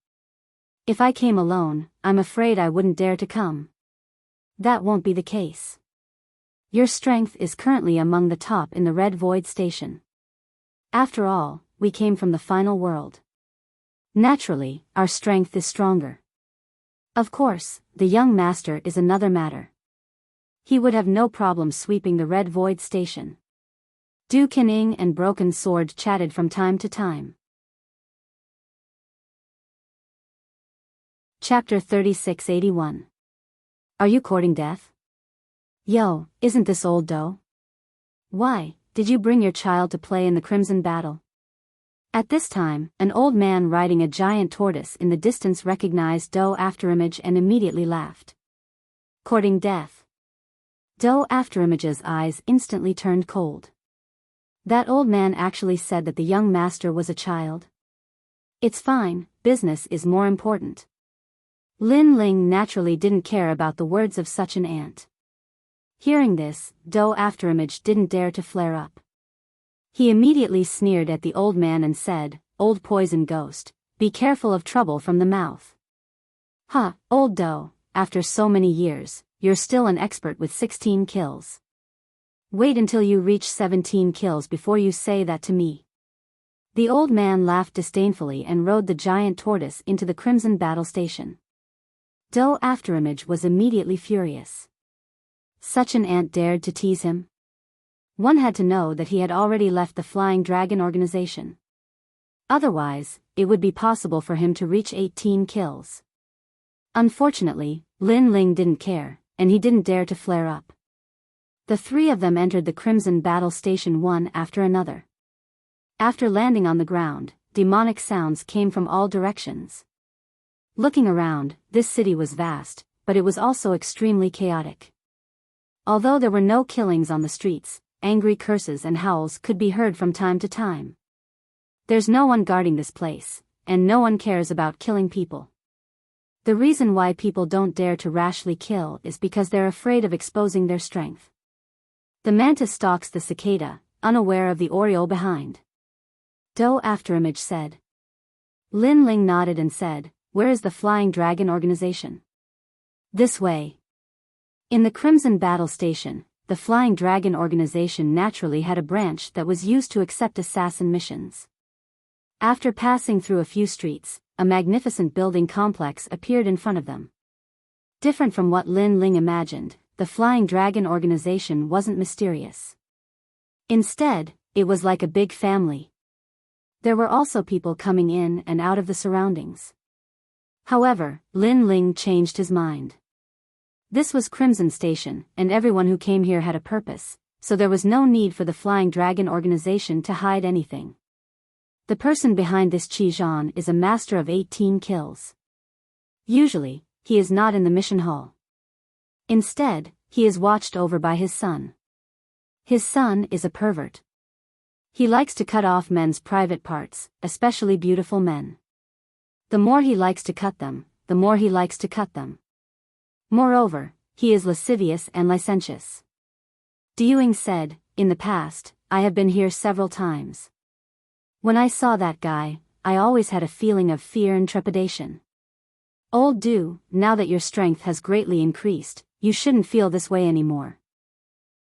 If I came alone, I'm afraid I wouldn't dare to come. That won't be the case. Your strength is currently among the top in the Red Void Station. After all, we came from the final world. Naturally, our strength is stronger. Of course, the young master is another matter. He would have no problem sweeping the Red Void Station. Du Kening and Broken Sword chatted from time to time. Chapter 3681. Are you courting death? Yo, isn't this old dough? Why, did you bring your child to play in the Crimson Battle? At this time, an old man riding a giant tortoise in the distance recognized Do Afterimage and immediately laughed. Courting death. Do Afterimage's eyes instantly turned cold. That old man actually said that the young master was a child? It's fine, business is more important. Lin Ling naturally didn't care about the words of such an aunt. Hearing this, Do Afterimage didn't dare to flare up. He immediately sneered at the old man and said, "Old poison ghost, be careful of trouble from the mouth." "Huh, old Do, after so many years, you're still an expert with 16 kills. Wait until you reach 17 kills before you say that to me." The old man laughed disdainfully and rode the giant tortoise into the Crimson Battle Station. Do Afterimage was immediately furious. Such an aunt dared to tease him? One had to know that he had already left the Flying Dragon organization. Otherwise, it would be possible for him to reach 18 kills. Unfortunately, Lin Ling didn't care, and he didn't dare to flare up. The three of them entered the Crimson Battle Station one after another. After landing on the ground, demonic sounds came from all directions. Looking around, this city was vast, but it was also extremely chaotic. Although there were no killings on the streets, angry curses and howls could be heard from time to time. There's no one guarding this place, and no one cares about killing people. The reason why people don't dare to rashly kill is because they're afraid of exposing their strength. The mantis stalks the cicada, unaware of the oriole behind. Do Afterimage said. Lin Ling nodded and said, "Where is the Flying Dragon organization?" "This way." In the Crimson Battle Station, the Flying Dragon organization naturally had a branch that was used to accept assassin missions. After passing through a few streets, a magnificent building complex appeared in front of them. Different from what Lin Ling imagined, the Flying Dragon organization wasn't mysterious. Instead, it was like a big family. There were also people coming in and out of the surroundings. However, Lin Ling changed his mind. This was Crimson Station, and everyone who came here had a purpose, so there was no need for the Flying Dragon organization to hide anything. The person behind this Qi Zhan is a master of 18 kills. Usually, he is not in the mission hall. Instead, he is watched over by his son. His son is a pervert. He likes to cut off men's private parts, especially beautiful men. The more he likes to cut them, the more he likes to cut them. Moreover, he is lascivious and licentious. Diyuing said, "In the past, I have been here several times. When I saw that guy, I always had a feeling of fear and trepidation. Old Du, now that your strength has greatly increased, you shouldn't feel this way anymore."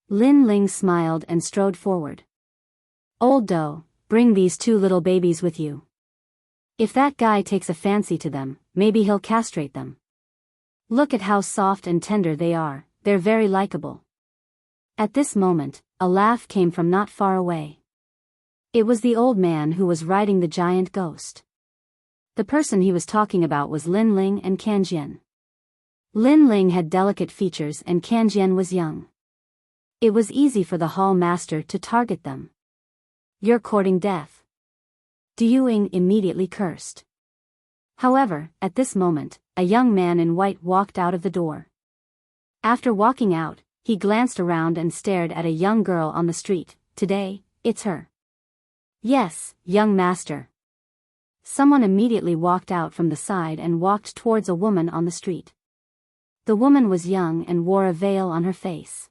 Lin Ling smiled and strode forward. "Old Do, bring these two little babies with you. If that guy takes a fancy to them, maybe he'll castrate them. Look at how soft and tender they are, they're very likable." At this moment, a laugh came from not far away. It was the old man who was riding the giant ghost. The person he was talking about was Lin Ling and Kanjian. Lin Ling had delicate features and Kanjian was young. It was easy for the hall master to target them. "You're courting death." Diyuing immediately cursed. However, at this moment, a young man in white walked out of the door. After walking out, he glanced around and stared at a young girl on the street. Today, it's her. Yes, young master. Someone immediately walked out from the side and walked towards a woman on the street. The woman was young and wore a veil on her face.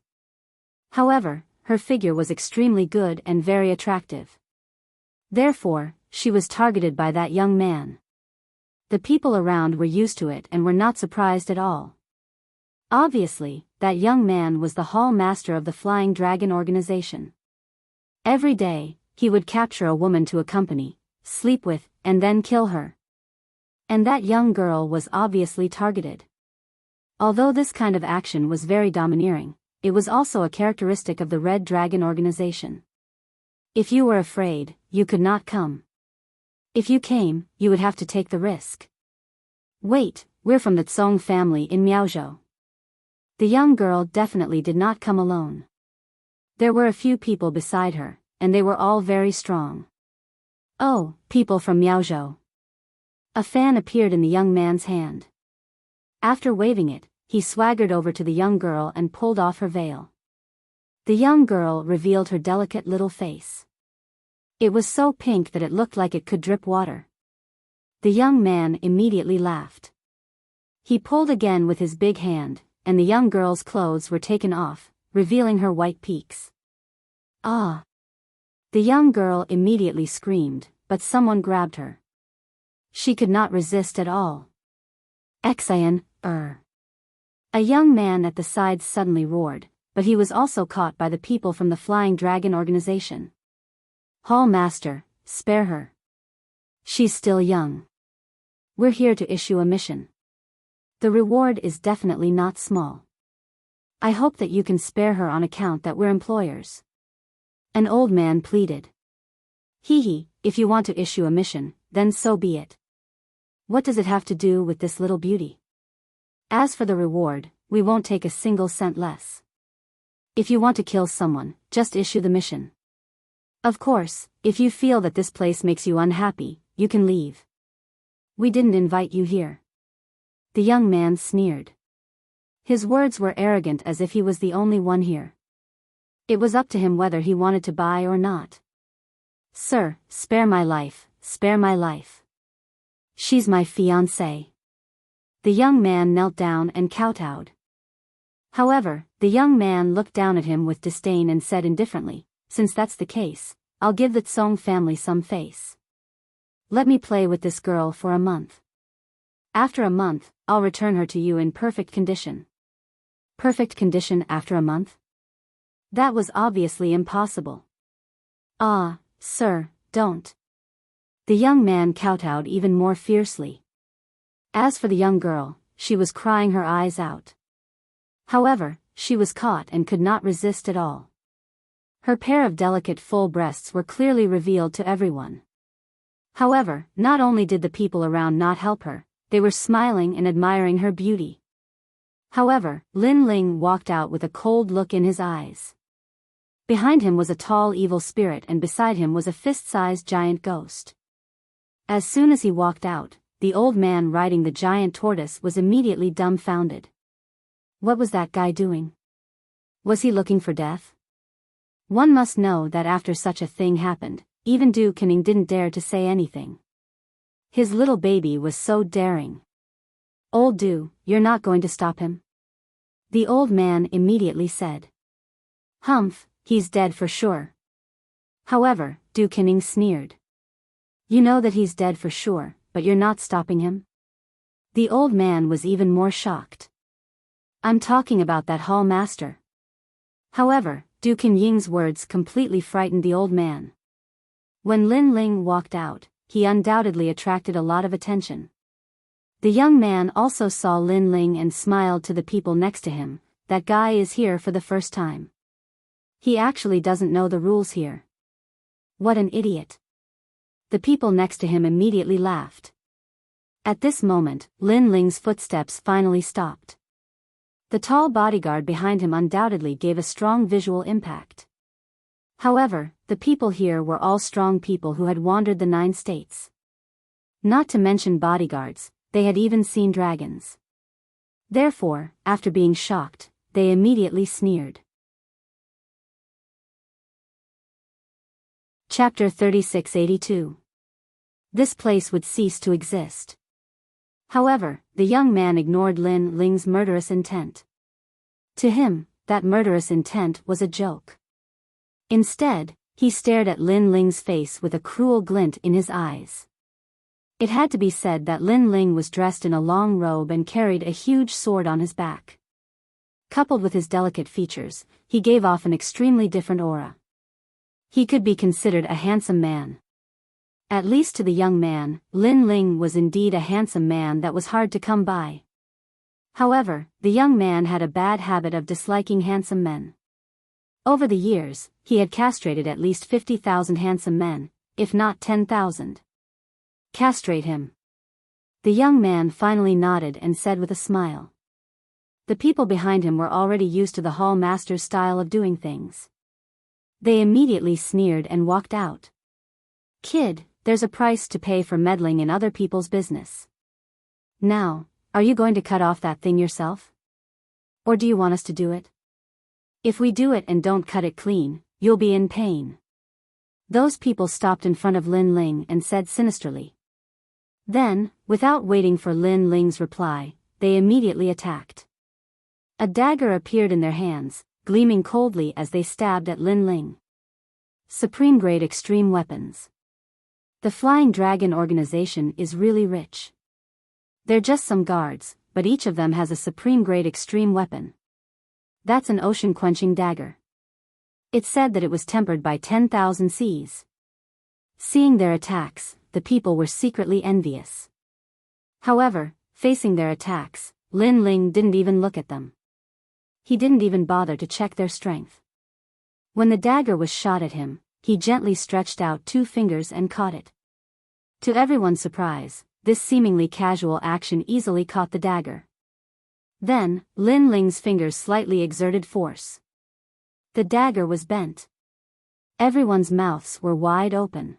However, her figure was extremely good and very attractive. Therefore, she was targeted by that young man. The people around were used to it and were not surprised at all. Obviously, that young man was the hall master of the Flying Dragon organization. Every day, he would capture a woman to accompany, sleep with, and then kill her. And that young girl was obviously targeted. Although this kind of action was very domineering, it was also a characteristic of the Red Dragon organization. If you were afraid, you could not come. If you came, you would have to take the risk. Wait, we're from the Tsong family in Miaozhou. The young girl definitely did not come alone. There were a few people beside her, and they were all very strong. Oh, people from Miaozhou. A fan appeared in the young man's hand. After waving it, he swaggered over to the young girl and pulled off her veil. The young girl revealed her delicate little face. It was so pink that it looked like it could drip water. The young man immediately laughed. He pulled again with his big hand, and the young girl's clothes were taken off, revealing her white peaks. Ah! The young girl immediately screamed, but someone grabbed her. She could not resist at all. Xian, A young man at the side suddenly roared, but he was also caught by the people from the Flying Dragon organization. Hall Master, spare her. She's still young. We're here to issue a mission. The reward is definitely not small. I hope that you can spare her on account that we're employers. An old man pleaded. Hee, if you want to issue a mission, then so be it. What does it have to do with this little beauty? As for the reward, we won't take a single cent less. If you want to kill someone, just issue the mission. Of course, if you feel that this place makes you unhappy, you can leave. We didn't invite you here. The young man sneered. His words were arrogant as if he was the only one here. It was up to him whether he wanted to buy or not. Sir, spare my life, spare my life. She's my fiancée. The young man knelt down and kowtowed. However, the young man looked down at him with disdain and said indifferently, since that's the case, I'll give the Tsong family some face. Let me play with this girl for a month. After a month, I'll return her to you in perfect condition. Perfect condition after a month? That was obviously impossible. Ah, sir, don't. The young man kowtowed even more fiercely. As for the young girl, she was crying her eyes out. However, she was caught and could not resist at all. Her pair of delicate full breasts were clearly revealed to everyone. However, not only did the people around not help her, they were smiling and admiring her beauty. However, Lin Ling walked out with a cold look in his eyes. Behind him was a tall evil spirit and beside him was a fist-sized giant ghost. As soon as he walked out, the old man riding the giant tortoise was immediately dumbfounded. What was that guy doing? Was he looking for death? One must know that after such a thing happened, even Du Kening didn't dare to say anything. His little baby was so daring. Old Du, you're not going to stop him? The old man immediately said. Humph, he's dead for sure. However, Du Kening sneered. You know that he's dead for sure, but you're not stopping him? The old man was even more shocked. I'm talking about that hall master. However, Du Kenying's words completely frightened the old man. When Lin Ling walked out, he undoubtedly attracted a lot of attention. The young man also saw Lin Ling and smiled to the people next to him. That guy is here for the first time. He actually doesn't know the rules here. What an idiot. The people next to him immediately laughed. At this moment, Lin Ling's footsteps finally stopped. The tall bodyguard behind him undoubtedly gave a strong visual impact. However, the people here were all strong people who had wandered the 9 states. Not to mention bodyguards, they had even seen dragons. Therefore, after being shocked, they immediately sneered. Chapter 3682. This place would cease to exist. However, the young man ignored Lin Ling's murderous intent. To him, that murderous intent was a joke. Instead, he stared at Lin Ling's face with a cruel glint in his eyes. It had to be said that Lin Ling was dressed in a long robe and carried a huge sword on his back. Coupled with his delicate features, he gave off an extremely different aura. He could be considered a handsome man. At least to the young man, Lin Ling was indeed a handsome man that was hard to come by. However, the young man had a bad habit of disliking handsome men. Over the years, he had castrated at least 50,000 handsome men, if not 10,000. Castrate him. The young man finally nodded and said with a smile. The people behind him were already used to the hall master's style of doing things. They immediately sneered and walked out. Kid, there's a price to pay for meddling in other people's business. Now, are you going to cut off that thing yourself? Or do you want us to do it? If we do it and don't cut it clean, you'll be in pain. Those people stopped in front of Lin Ling and said sinisterly. Then, without waiting for Lin Ling's reply, they immediately attacked. A dagger appeared in their hands, gleaming coldly as they stabbed at Lin Ling. Supreme-grade extreme weapons. The Flying Dragon organization is really rich. They're just some guards, but each of them has a supreme-grade extreme weapon. That's an ocean-quenching dagger. It said that it was tempered by 10,000 seas. Seeing their attacks, the people were secretly envious. However, facing their attacks, Lin Ling didn't even look at them. He didn't even bother to check their strength. When the dagger was shot at him, he gently stretched out 2 fingers and caught it. To everyone's surprise, this seemingly casual action easily caught the dagger. Then, Lin Ling's fingers slightly exerted force. The dagger was bent. Everyone's mouths were wide open.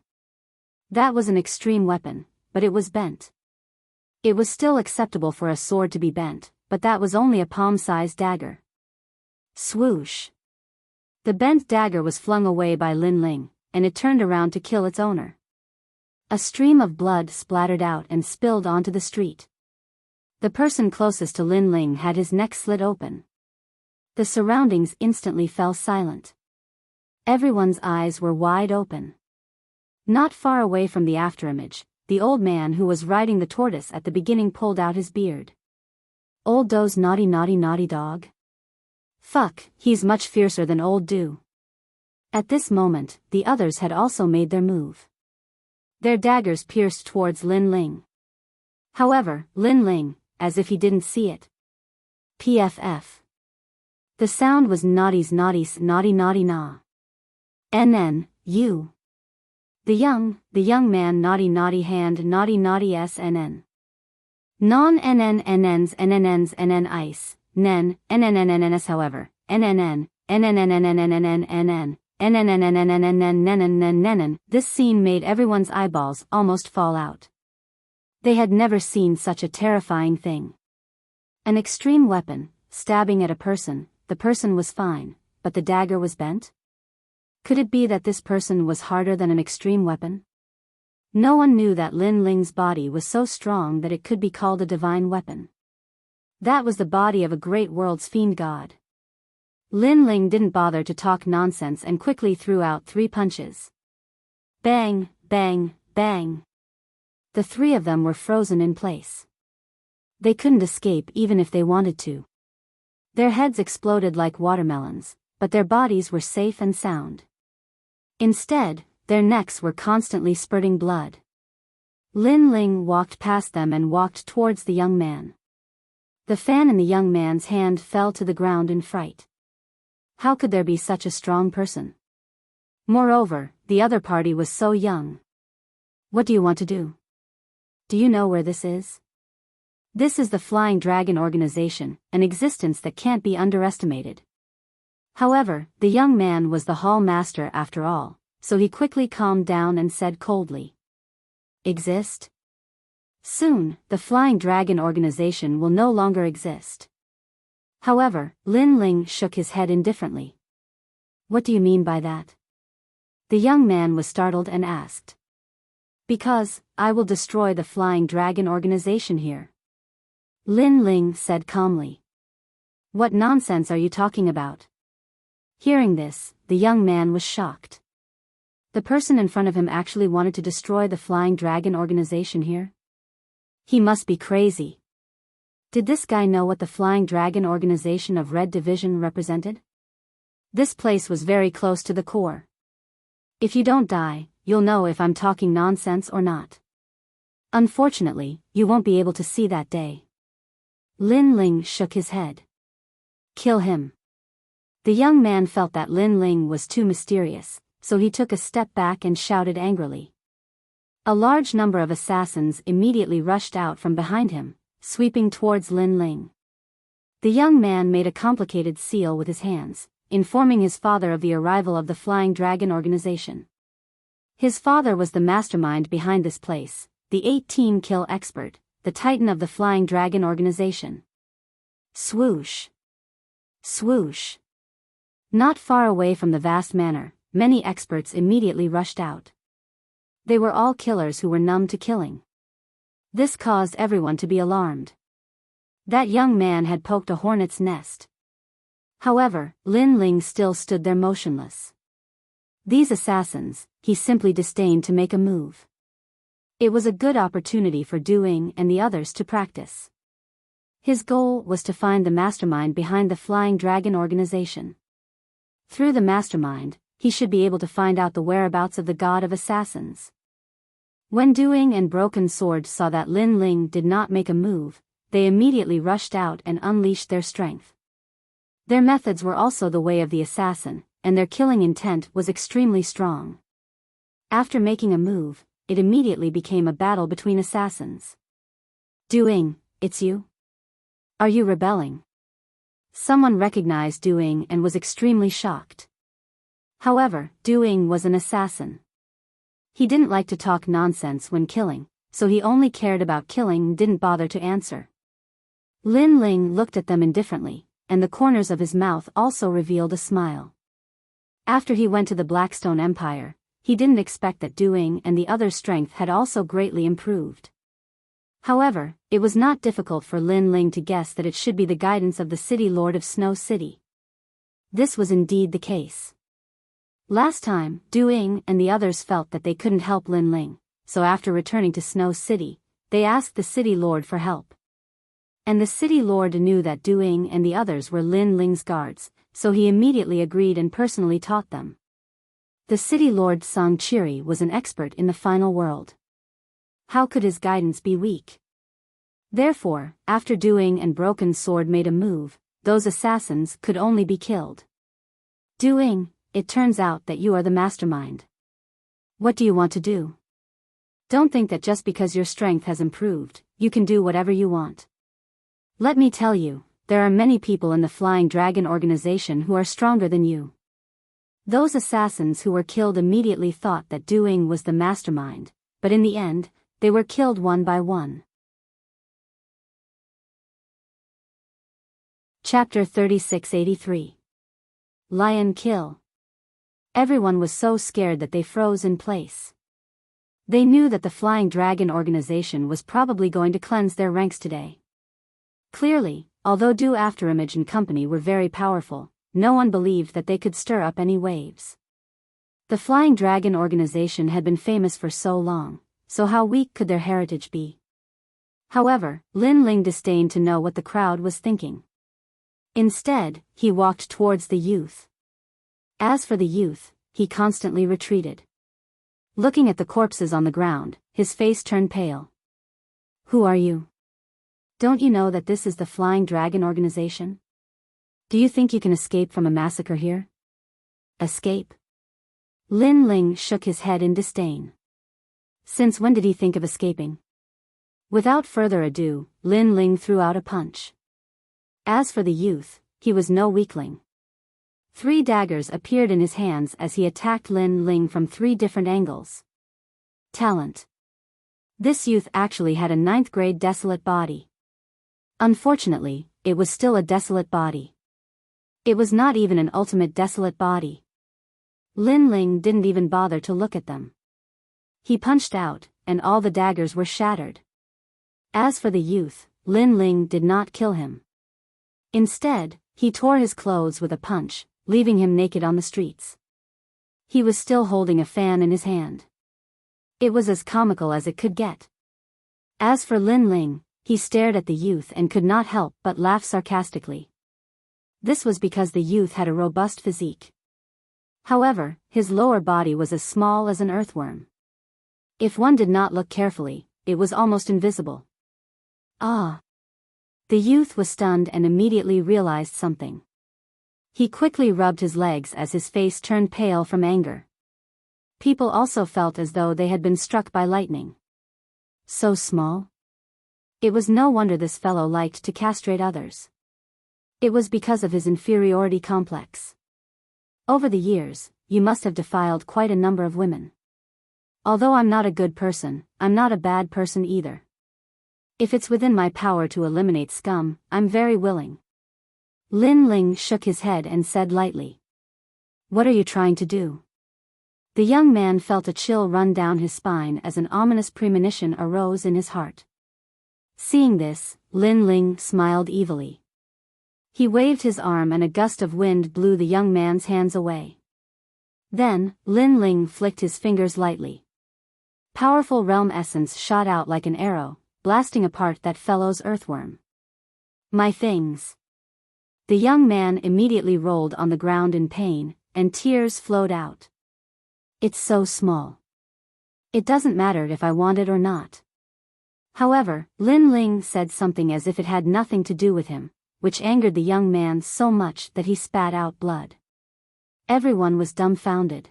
That was an extreme weapon, but it was bent. It was still acceptable for a sword to be bent, but that was only a palm-sized dagger. Swoosh! The bent dagger was flung away by Lin Ling, and it turned around to kill its owner. A stream of blood splattered out and spilled onto the street. The person closest to Lin Ling had his neck slit open. The surroundings instantly fell silent. Everyone's eyes were wide open. Not far away from the afterimage, the old man who was riding the tortoise at the beginning pulled out his beard. Old Do's naughty naughty naughty dog. Fuck, he's much fiercer than old Do. At this moment, the others had also made their move. Their daggers pierced towards Lin Ling. However, Lin Ling, as if he didn't see it. PFF. The sound was naughty's naughty's naughty naughty na. NN, you. The young man naughty naughty hand naughty naughty SNN. Non NN NN's NNN's NN ice, nen, NNNNNS however, NNN, NNNNNNNNNN, NNNNNNNNNNNNN. This scene made everyone's eyeballs almost fall out. They had never seen such a terrifying thing. An extreme weapon, stabbing at a person, the person was fine, but the dagger was bent? Could it be that this person was harder than an extreme weapon? No one knew that Lin Ling's body was so strong that it could be called a divine weapon. That was the body of a great world's fiend god. Lin Ling didn't bother to talk nonsense and quickly threw out 3 punches. Bang, bang, bang. The 3 of them were frozen in place. They couldn't escape even if they wanted to. Their heads exploded like watermelons, but their bodies were safe and sound. Instead, their necks were constantly spurting blood. Lin Ling walked past them and walked towards the young man. The fan in the young man's hand fell to the ground in fright. How could there be such a strong person? Moreover, the other party was so young. What do you want to do? Do you know where this is? This is the Flying Dragon organization, an existence that can't be underestimated. However, the young man was the hall master after all, so he quickly calmed down and said coldly. Exist? Soon, the Flying Dragon organization will no longer exist. However, Lin Ling shook his head indifferently. What do you mean by that? The young man was startled and asked. Because, I will destroy the Flying Dragon organization here. Lin Ling said calmly. What nonsense are you talking about? Hearing this, the young man was shocked. The person in front of him actually wanted to destroy the Flying Dragon organization here? He must be crazy. Did this guy know what the Flying Dragon organization of Red Division represented? This place was very close to the core. If you don't die, you'll know if I'm talking nonsense or not. Unfortunately, you won't be able to see that day. Lin Ling shook his head. Kill him. The young man felt that Lin Ling was too mysterious, so he took a step back and shouted angrily. A large number of assassins immediately rushed out from behind him, sweeping towards Lin Ling. The young man made a complicated seal with his hands, informing his father of the arrival of the Flying Dragon organization. His father was the mastermind behind this place, the 18-kill expert, the titan of the Flying Dragon organization. Swoosh. Swoosh. Not far away from the vast manor, many experts immediately rushed out. They were all killers who were numb to killing. This caused everyone to be alarmed. That young man had poked a hornet's nest. However, Lin Ling still stood there motionless. These assassins, he simply disdained to make a move. It was a good opportunity for Duing and the others to practice. His goal was to find the mastermind behind the Flying Dragon organization. Through the mastermind, he should be able to find out the whereabouts of the god of assassins. When Duing and Broken Sword saw that Lin Ling did not make a move, they immediately rushed out and unleashed their strength. Their methods were also the way of the assassin, and their killing intent was extremely strong. After making a move, it immediately became a battle between assassins. Duing, it's you? Are you rebelling? Someone recognized Duing and was extremely shocked. However, Duing was an assassin. He didn't like to talk nonsense when killing, so he only cared about killing and didn't bother to answer. Lin Ling looked at them indifferently, and the corners of his mouth also revealed a smile. After he went to the Blackstone Empire, he didn't expect that Duing and the other's strength had also greatly improved. However, it was not difficult for Lin Ling to guess that it should be the guidance of the City Lord of Snow City. This was indeed the case. Last time, Duing and the others felt that they couldn't help Lin Ling, so after returning to Snow City, they asked the City Lord for help. And the City Lord knew that Duing and the others were Lin Ling's guards, so he immediately agreed and personally taught them. The City Lord Song Chiri was an expert in the final world. How could his guidance be weak? Therefore, after Duing and Broken Sword made a move, those assassins could only be killed. Duing, it turns out that you are the mastermind. What do you want to do? Don't think that just because your strength has improved, you can do whatever you want. Let me tell you, there are many people in the Flying Dragon organization who are stronger than you. Those assassins who were killed immediately thought that Duing was the mastermind, but in the end, they were killed one by one. Chapter 3683. Lion Kill. Everyone was so scared that they froze in place. They knew that the Flying Dragon organization was probably going to cleanse their ranks today. Clearly, although Du Afterimage and company were very powerful, no one believed that they could stir up any waves. The Flying Dragon organization had been famous for so long, so how weak could their heritage be? However, Lin Ling disdained to know what the crowd was thinking. Instead, he walked towards the youth. As for the youth, he constantly retreated. Looking at the corpses on the ground, his face turned pale. Who are you? Don't you know that this is the Flying Dragon organization? Do you think you can escape from a massacre here? Escape? Lin Ling shook his head in disdain. Since when did he think of escaping? Without further ado, Lin Ling threw out a punch. As for the youth, he was no weakling. 3 daggers appeared in his hands as he attacked Lin Ling from 3 different angles. Talent. This youth actually had a 9th grade desolate body. Unfortunately, it was still a desolate body. It was not even an ultimate desolate body. Lin Ling didn't even bother to look at them. He punched out, and all the daggers were shattered. As for the youth, Lin Ling did not kill him. Instead, he tore his clothes with a punch, leaving him naked on the streets. He was still holding a fan in his hand. It was as comical as it could get. As for Lin Ling, he stared at the youth and could not help but laugh sarcastically. This was because the youth had a robust physique. However, his lower body was as small as an earthworm. If one did not look carefully, it was almost invisible. Ah! The youth was stunned and immediately realized something. He quickly rubbed his legs as his face turned pale from anger. People also felt as though they had been struck by lightning. So small? It was no wonder this fellow liked to castrate others. It was because of his inferiority complex. Over the years, you must have defiled quite a number of women. Although I'm not a good person, I'm not a bad person either. If it's within my power to eliminate scum, I'm very willing. Lin Ling shook his head and said lightly. What are you trying to do? The young man felt a chill run down his spine as an ominous premonition arose in his heart. Seeing this, Lin Ling smiled evilly. He waved his arm and a gust of wind blew the young man's hands away. Then, Lin Ling flicked his fingers lightly. Powerful realm essence shot out like an arrow, blasting apart that fellow's earthworm. My things. The young man immediately rolled on the ground in pain, and tears flowed out. It's so small. It doesn't matter if I want it or not. However, Lin Ling said something as if it had nothing to do with him, which angered the young man so much that he spat out blood. Everyone was dumbfounded.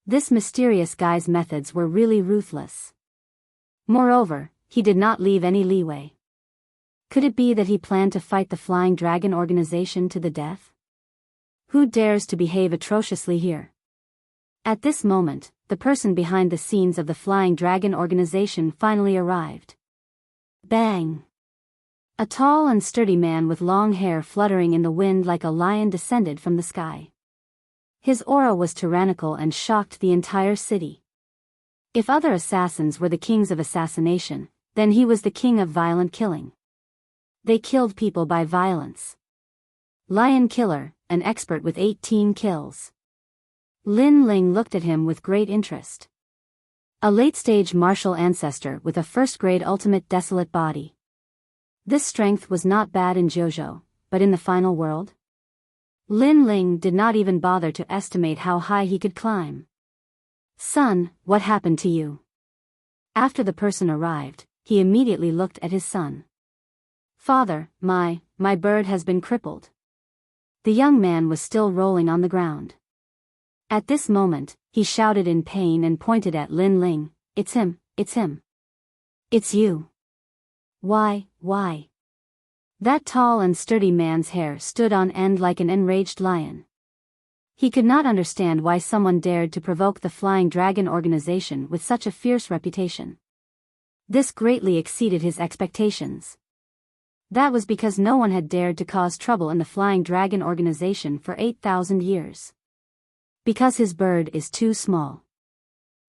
This mysterious guy's methods were really ruthless. Moreover, he did not leave any leeway. Could it be that he planned to fight the Flying Dragon organization to the death? Who dares to behave atrociously here? At this moment, the person behind the scenes of the Flying Dragon organization finally arrived. Bang! A tall and sturdy man with long hair fluttering in the wind like a lion descended from the sky. His aura was tyrannical and shocked the entire city. If other assassins were the kings of assassination, then he was the king of violent killing. They killed people by violence. Lion Killer, an expert with 18 kills. Lin Ling looked at him with great interest. A late-stage martial ancestor with a first-grade ultimate desolate body. This strength was not bad in JoJo, but in the final world? Lin Ling did not even bother to estimate how high he could climb. Son, what happened to you? After the person arrived, he immediately looked at his son. Father, my bird has been crippled. The young man was still rolling on the ground. At this moment, he shouted in pain and pointed at Lin Ling. It's him, it's him. It's you. Why? That tall and sturdy man's hair stood on end like an enraged lion. He could not understand why someone dared to provoke the Flying Dragon organization with such a fierce reputation. This greatly exceeded his expectations. That was because no one had dared to cause trouble in the Flying Dragon organization for 8,000 years. Because his bird is too small.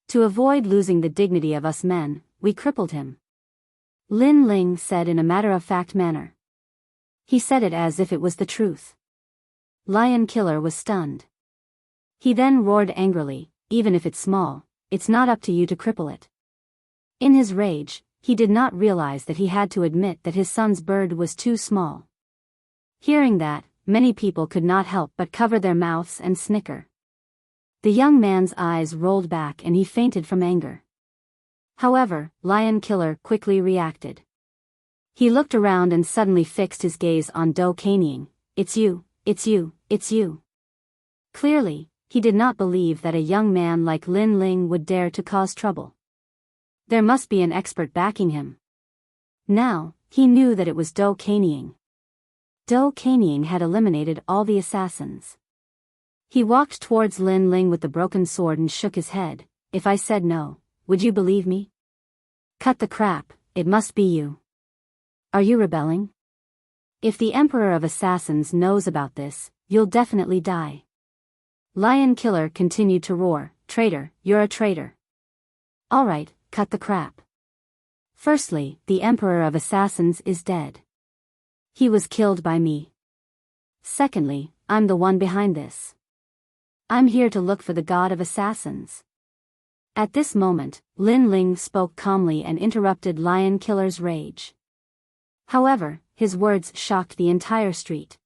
To avoid losing the dignity of us men, we crippled him. Lin Ling said in a matter-of-fact manner. He said it as if it was the truth. Lion Killer was stunned. He then roared angrily, even if it's small, it's not up to you to cripple it. In his rage, he did not realize that he had to admit that his son's bird was too small. Hearing that, many people could not help but cover their mouths and snicker. The young man's eyes rolled back and he fainted from anger. However, Lion Killer quickly reacted. He looked around and suddenly fixed his gaze on Do Kanying. It's you, it's you, it's you. Clearly, he did not believe that a young man like Lin Ling would dare to cause trouble. There must be an expert backing him. Now, he knew that it was Do Kanying. Do Kanying had eliminated all the assassins. He walked towards Lin Ling with the broken sword and shook his head. If I said no, would you believe me? Cut the crap, it must be you. Are you rebelling? If the Emperor of Assassins knows about this, you'll definitely die. Lion Killer continued to roar, "Traitor, you're a traitor. Alright, cut the crap. Firstly, the Emperor of Assassins is dead. He was killed by me. Secondly, I'm the one behind this. I'm here to look for the God of Assassins." At this moment, Lin Ling spoke calmly and interrupted Lion Killer's rage. However, his words shocked the entire street.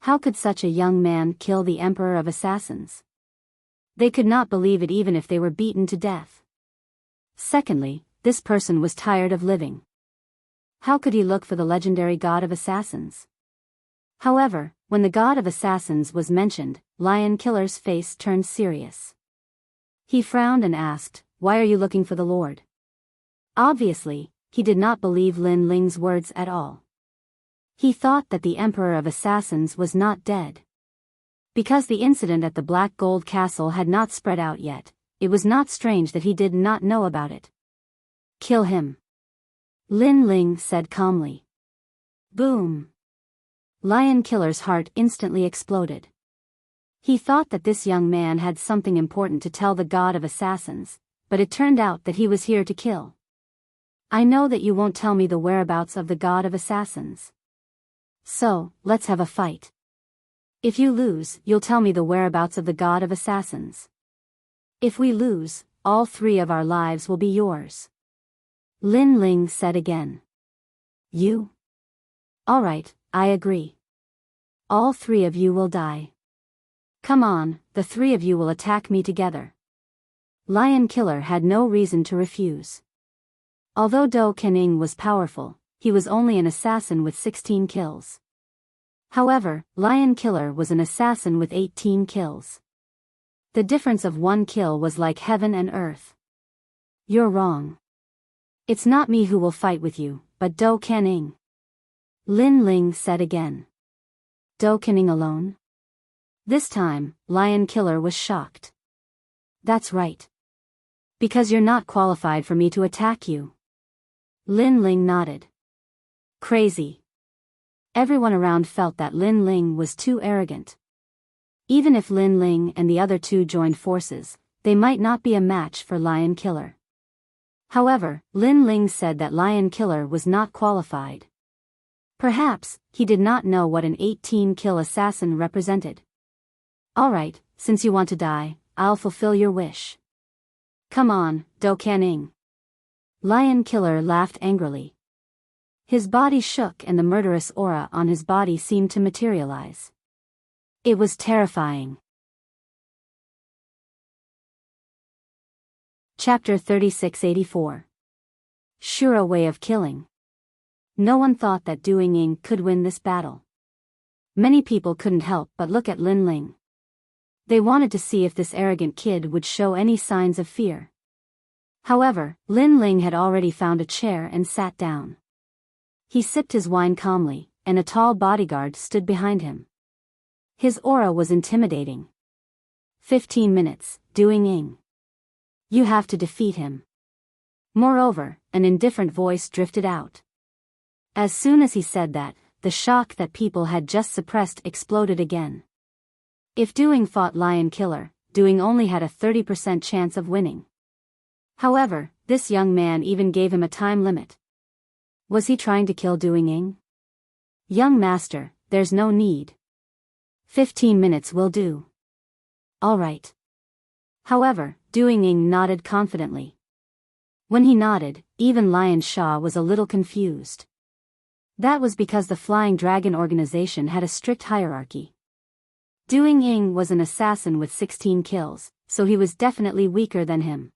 How could such a young man kill the Emperor of Assassins? They could not believe it even if they were beaten to death. Secondly, this person was tired of living. How could he look for the legendary God of Assassins? However, when the God of Assassins was mentioned, Lion Killer's face turned serious. He frowned and asked, "Why are you looking for the Lord?" Obviously, he did not believe Lin Ling's words at all. He thought that the Emperor of Assassins was not dead. Because the incident at the Black Gold Castle had not spread out yet, it was not strange that he did not know about it. "Kill him," Lin Ling said calmly. Boom! Lion Killer's heart instantly exploded. He thought that this young man had something important to tell the God of Assassins, but it turned out that he was here to kill. "I know that you won't tell me the whereabouts of the God of Assassins. So, let's have a fight. If you lose, you'll tell me the whereabouts of the God of Assassins. If we lose, all 3 of our lives will be yours," Lin Ling said again. "You? Alright, I agree. All 3 of you will die. Come on, the 3 of you will attack me together." Lion Killer had no reason to refuse. Although Do Kening was powerful, he was only an assassin with 16 kills. However, Lion Killer was an assassin with 18 kills. The difference of 1 kill was like heaven and earth. "You're wrong. It's not me who will fight with you, but Do Kening," Lin Ling said again. "Do Kening alone?" This time, Lion Killer was shocked. "That's right. Because you're not qualified for me to attack you." Lin Ling nodded. Crazy. Everyone around felt that Lin Ling was too arrogant. Even if Lin Ling and the other 2 joined forces, they might not be a match for Lion Killer. However, Lin Ling said that Lion Killer was not qualified. Perhaps, he did not know what an 18-kill assassin represented. "Alright, since you want to die, I'll fulfill your wish. Come on, Do Kening." Lion Killer laughed angrily. His body shook and the murderous aura on his body seemed to materialize. It was terrifying. Chapter 3684. Sure way of killing. No one thought that Du Ying could win this battle. Many people couldn't help but look at Lin Ling. They wanted to see if this arrogant kid would show any signs of fear. However, Lin Ling had already found a chair and sat down. He sipped his wine calmly, and a tall bodyguard stood behind him. His aura was intimidating. 15 minutes, Du Ying. You have to defeat him. Moreover, an indifferent voice drifted out. As soon as he said that, the shock that people had just suppressed exploded again. If Du Ying fought Lion Killer, Du Ying only had a 30% chance of winning. However, this young man even gave him a time limit. Was he trying to kill Du Ying? "Young master, there's no need. 15 minutes will do." "Alright." However, Du Ying nodded confidently. When he nodded, even Lion Sha was a little confused. That was because the Flying Dragon organization had a strict hierarchy. Du Ying was an assassin with 16 kills, so he was definitely weaker than him.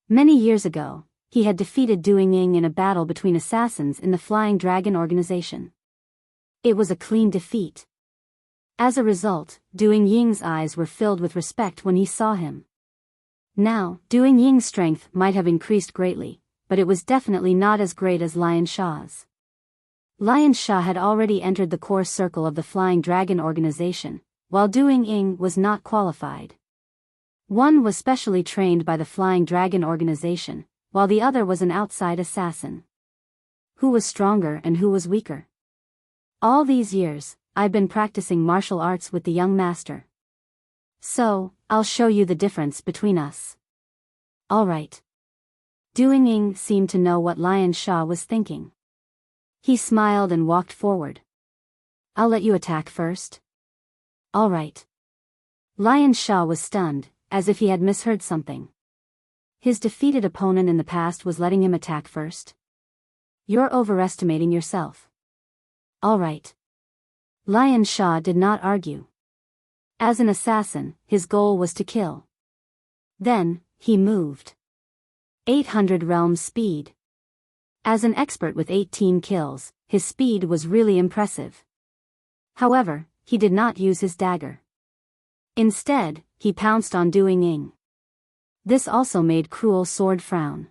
Many years ago, he had defeated Du Ying in a battle between assassins in the Flying Dragon organization. It was a clean defeat. As a result, Du Ying's eyes were filled with respect when he saw him. Now, Du Ying's strength might have increased greatly, but it was definitely not as great as Lion Sha's. Lion Sha had already entered the core circle of the Flying Dragon organization, while Du Ying was not qualified. One was specially trained by the Flying Dragon organization, while the other was an outside assassin. Who was stronger and who was weaker? All these years, I've been practicing martial arts with the young master. So, I'll show you the difference between us. Alright. Du Ying seemed to know what Lion Sha was thinking. He smiled and walked forward. I'll let you attack first. Alright. Lion Sha was stunned, as if he had misheard something. His defeated opponent in the past was letting him attack first. You're overestimating yourself. Alright. Lion Sha did not argue. As an assassin, his goal was to kill. Then, he moved. 800 realm speed. As an expert with 18 kills, his speed was really impressive. However, he did not use his dagger. Instead, he pounced on Du Ying. This also made Cruel Sword frown.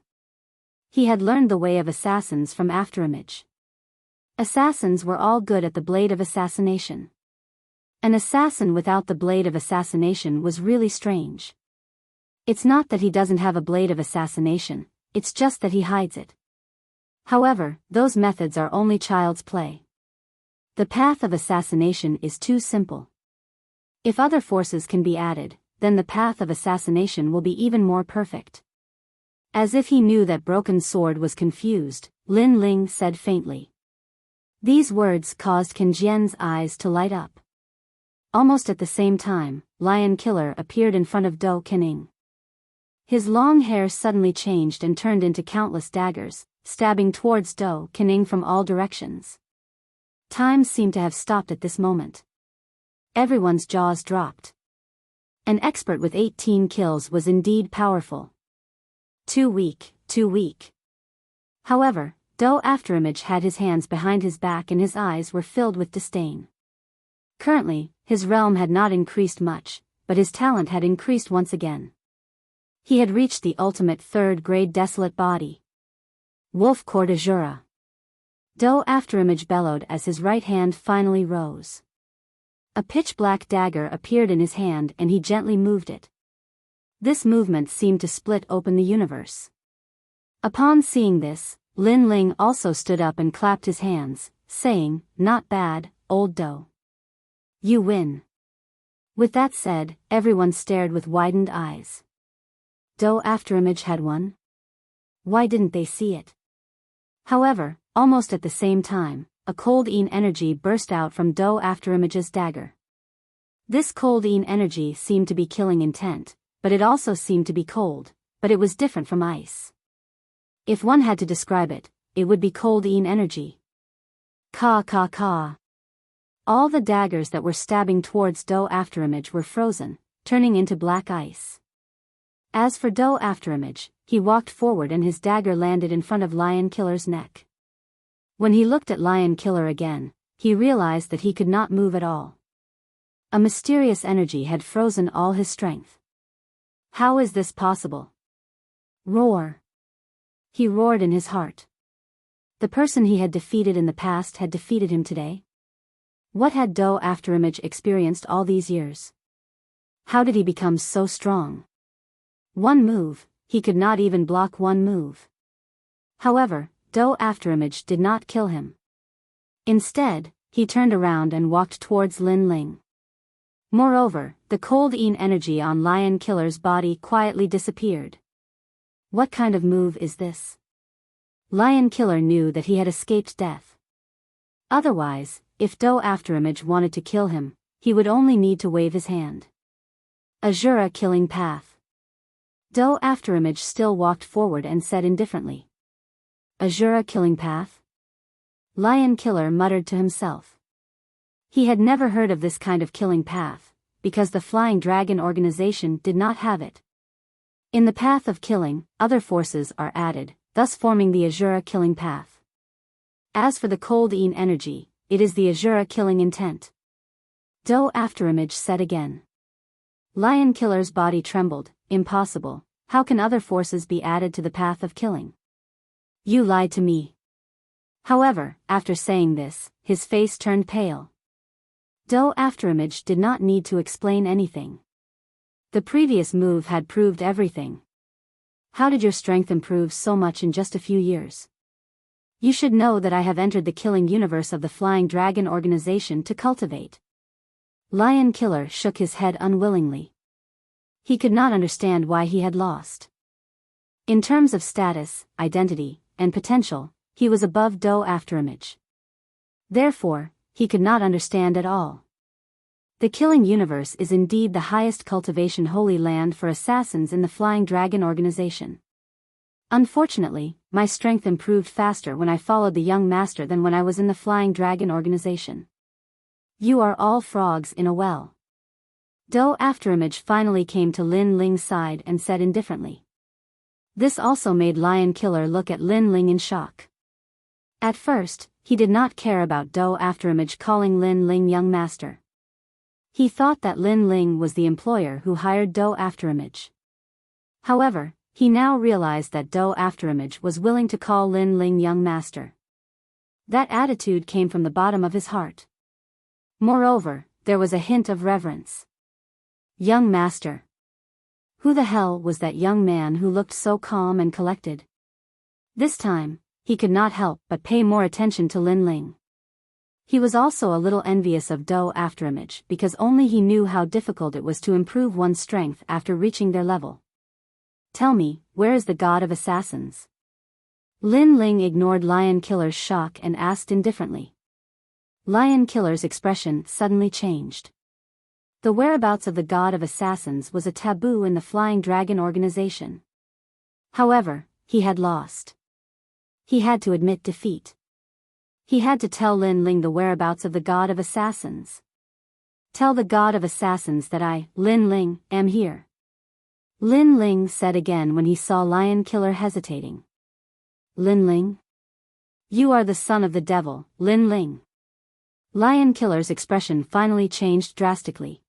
He had learned the way of assassins from Afterimage. Assassins were all good at the blade of assassination. An assassin without the blade of assassination was really strange. It's not that he doesn't have a blade of assassination, it's just that he hides it. However, those methods are only child's play. The path of assassination is too simple. If other forces can be added, then the path of assassination will be even more perfect. As if he knew that Broken Sword was confused, Lin Ling said faintly. These words caused Qin Jian's eyes to light up. Almost at the same time, Lion Killer appeared in front of Du Ying. His long hair suddenly changed and turned into countless daggers, stabbing towards Du Ying from all directions. Time seemed to have stopped at this moment. Everyone's jaws dropped. An expert with 18 kills was indeed powerful. Too weak, too weak. However, Du Afterimage had his hands behind his back and his eyes were filled with disdain. Currently, his realm had not increased much, but his talent had increased once again. He had reached the ultimate third-grade desolate body. Wolf Court Azura. Du Afterimage bellowed as his right hand finally rose. A pitch-black dagger appeared in his hand and he gently moved it. This movement seemed to split open the universe. Upon seeing this, Lin Ling also stood up and clapped his hands, saying, "Not bad, old Du. You win." With that said, everyone stared with widened eyes. Du Afterimage had won? Why didn't they see it? However, almost at the same time, a cold energy burst out from Du Afterimage's dagger. This cold energy seemed to be killing intent, but it also seemed to be cold, but it was different from ice. If one had to describe it, it would be cold energy. Ka ka ka. All the daggers that were stabbing towards Du Afterimage were frozen, turning into black ice. As for Du Afterimage, he walked forward and his dagger landed in front of Lion Killer's neck. When he looked at Lion Killer again, he realized that he could not move at all. A mysterious energy had frozen all his strength. How is this possible? Roar. He roared in his heart. The person he had defeated in the past had defeated him today? What had Du Afterimage experienced all these years? How did he become so strong? One move, he could not even block one move. However, Du Afterimage did not kill him. Instead, he turned around and walked towards Lin Ling. Moreover, the cold energy on Lion Killer's body quietly disappeared. What kind of move is this? Lion Killer knew that he had escaped death. Otherwise, if Du Afterimage wanted to kill him, he would only need to wave his hand. Azura killing path. Du Afterimage still walked forward and said indifferently. Azura killing path? Lion Killer muttered to himself. He had never heard of this kind of killing path, because the Flying Dragon organization did not have it. In the path of killing, other forces are added, thus forming the Azura killing path. As for the cold energy, it is the Azura killing intent. Du Afterimage said again. Lion Killer's body trembled. Impossible, how can other forces be added to the path of killing? You lied to me. However, after saying this, his face turned pale. Du Afterimage did not need to explain anything. The previous move had proved everything. How did your strength improve so much in just a few years? You should know that I have entered the killing universe of the Flying Dragon organization to cultivate. Lion Killer shook his head unwillingly. He could not understand why he had lost. In terms of status, identity, and potential, he was above Do Afterimage. Therefore, he could not understand at all. The killing universe is indeed the highest cultivation holy land for assassins in the Flying Dragon organization. Unfortunately, my strength improved faster when I followed the young master than when I was in the Flying Dragon organization. You are all frogs in a well. Do Afterimage finally came to Lin Ling's side and said indifferently. This also made Lion Killer look at Lin Ling in shock. At first, he did not care about Do Afterimage calling Lin Ling young master. He thought that Lin Ling was the employer who hired Do Afterimage. However, he now realized that Do Afterimage was willing to call Lin Ling young master. That attitude came from the bottom of his heart. Moreover, there was a hint of reverence. Young master. Who the hell was that young man who looked so calm and collected? This time, he could not help but pay more attention to Lin Ling. He was also a little envious of Do Afterimage because only he knew how difficult it was to improve one's strength after reaching their level. Tell me, where is the god of assassins? Lin Ling ignored Lion Killer's shock and asked indifferently. Lion Killer's expression suddenly changed. The whereabouts of the god of assassins was a taboo in the Flying Dragon organization. However, he had lost. He had to admit defeat. He had to tell Lin Ling the whereabouts of the god of assassins. Tell the god of assassins that I, Lin Ling, am here. Lin Ling said again when he saw Lion Killer hesitating. Lin Ling? You are the son of the devil, Lin Ling. Lion Killer's expression finally changed drastically.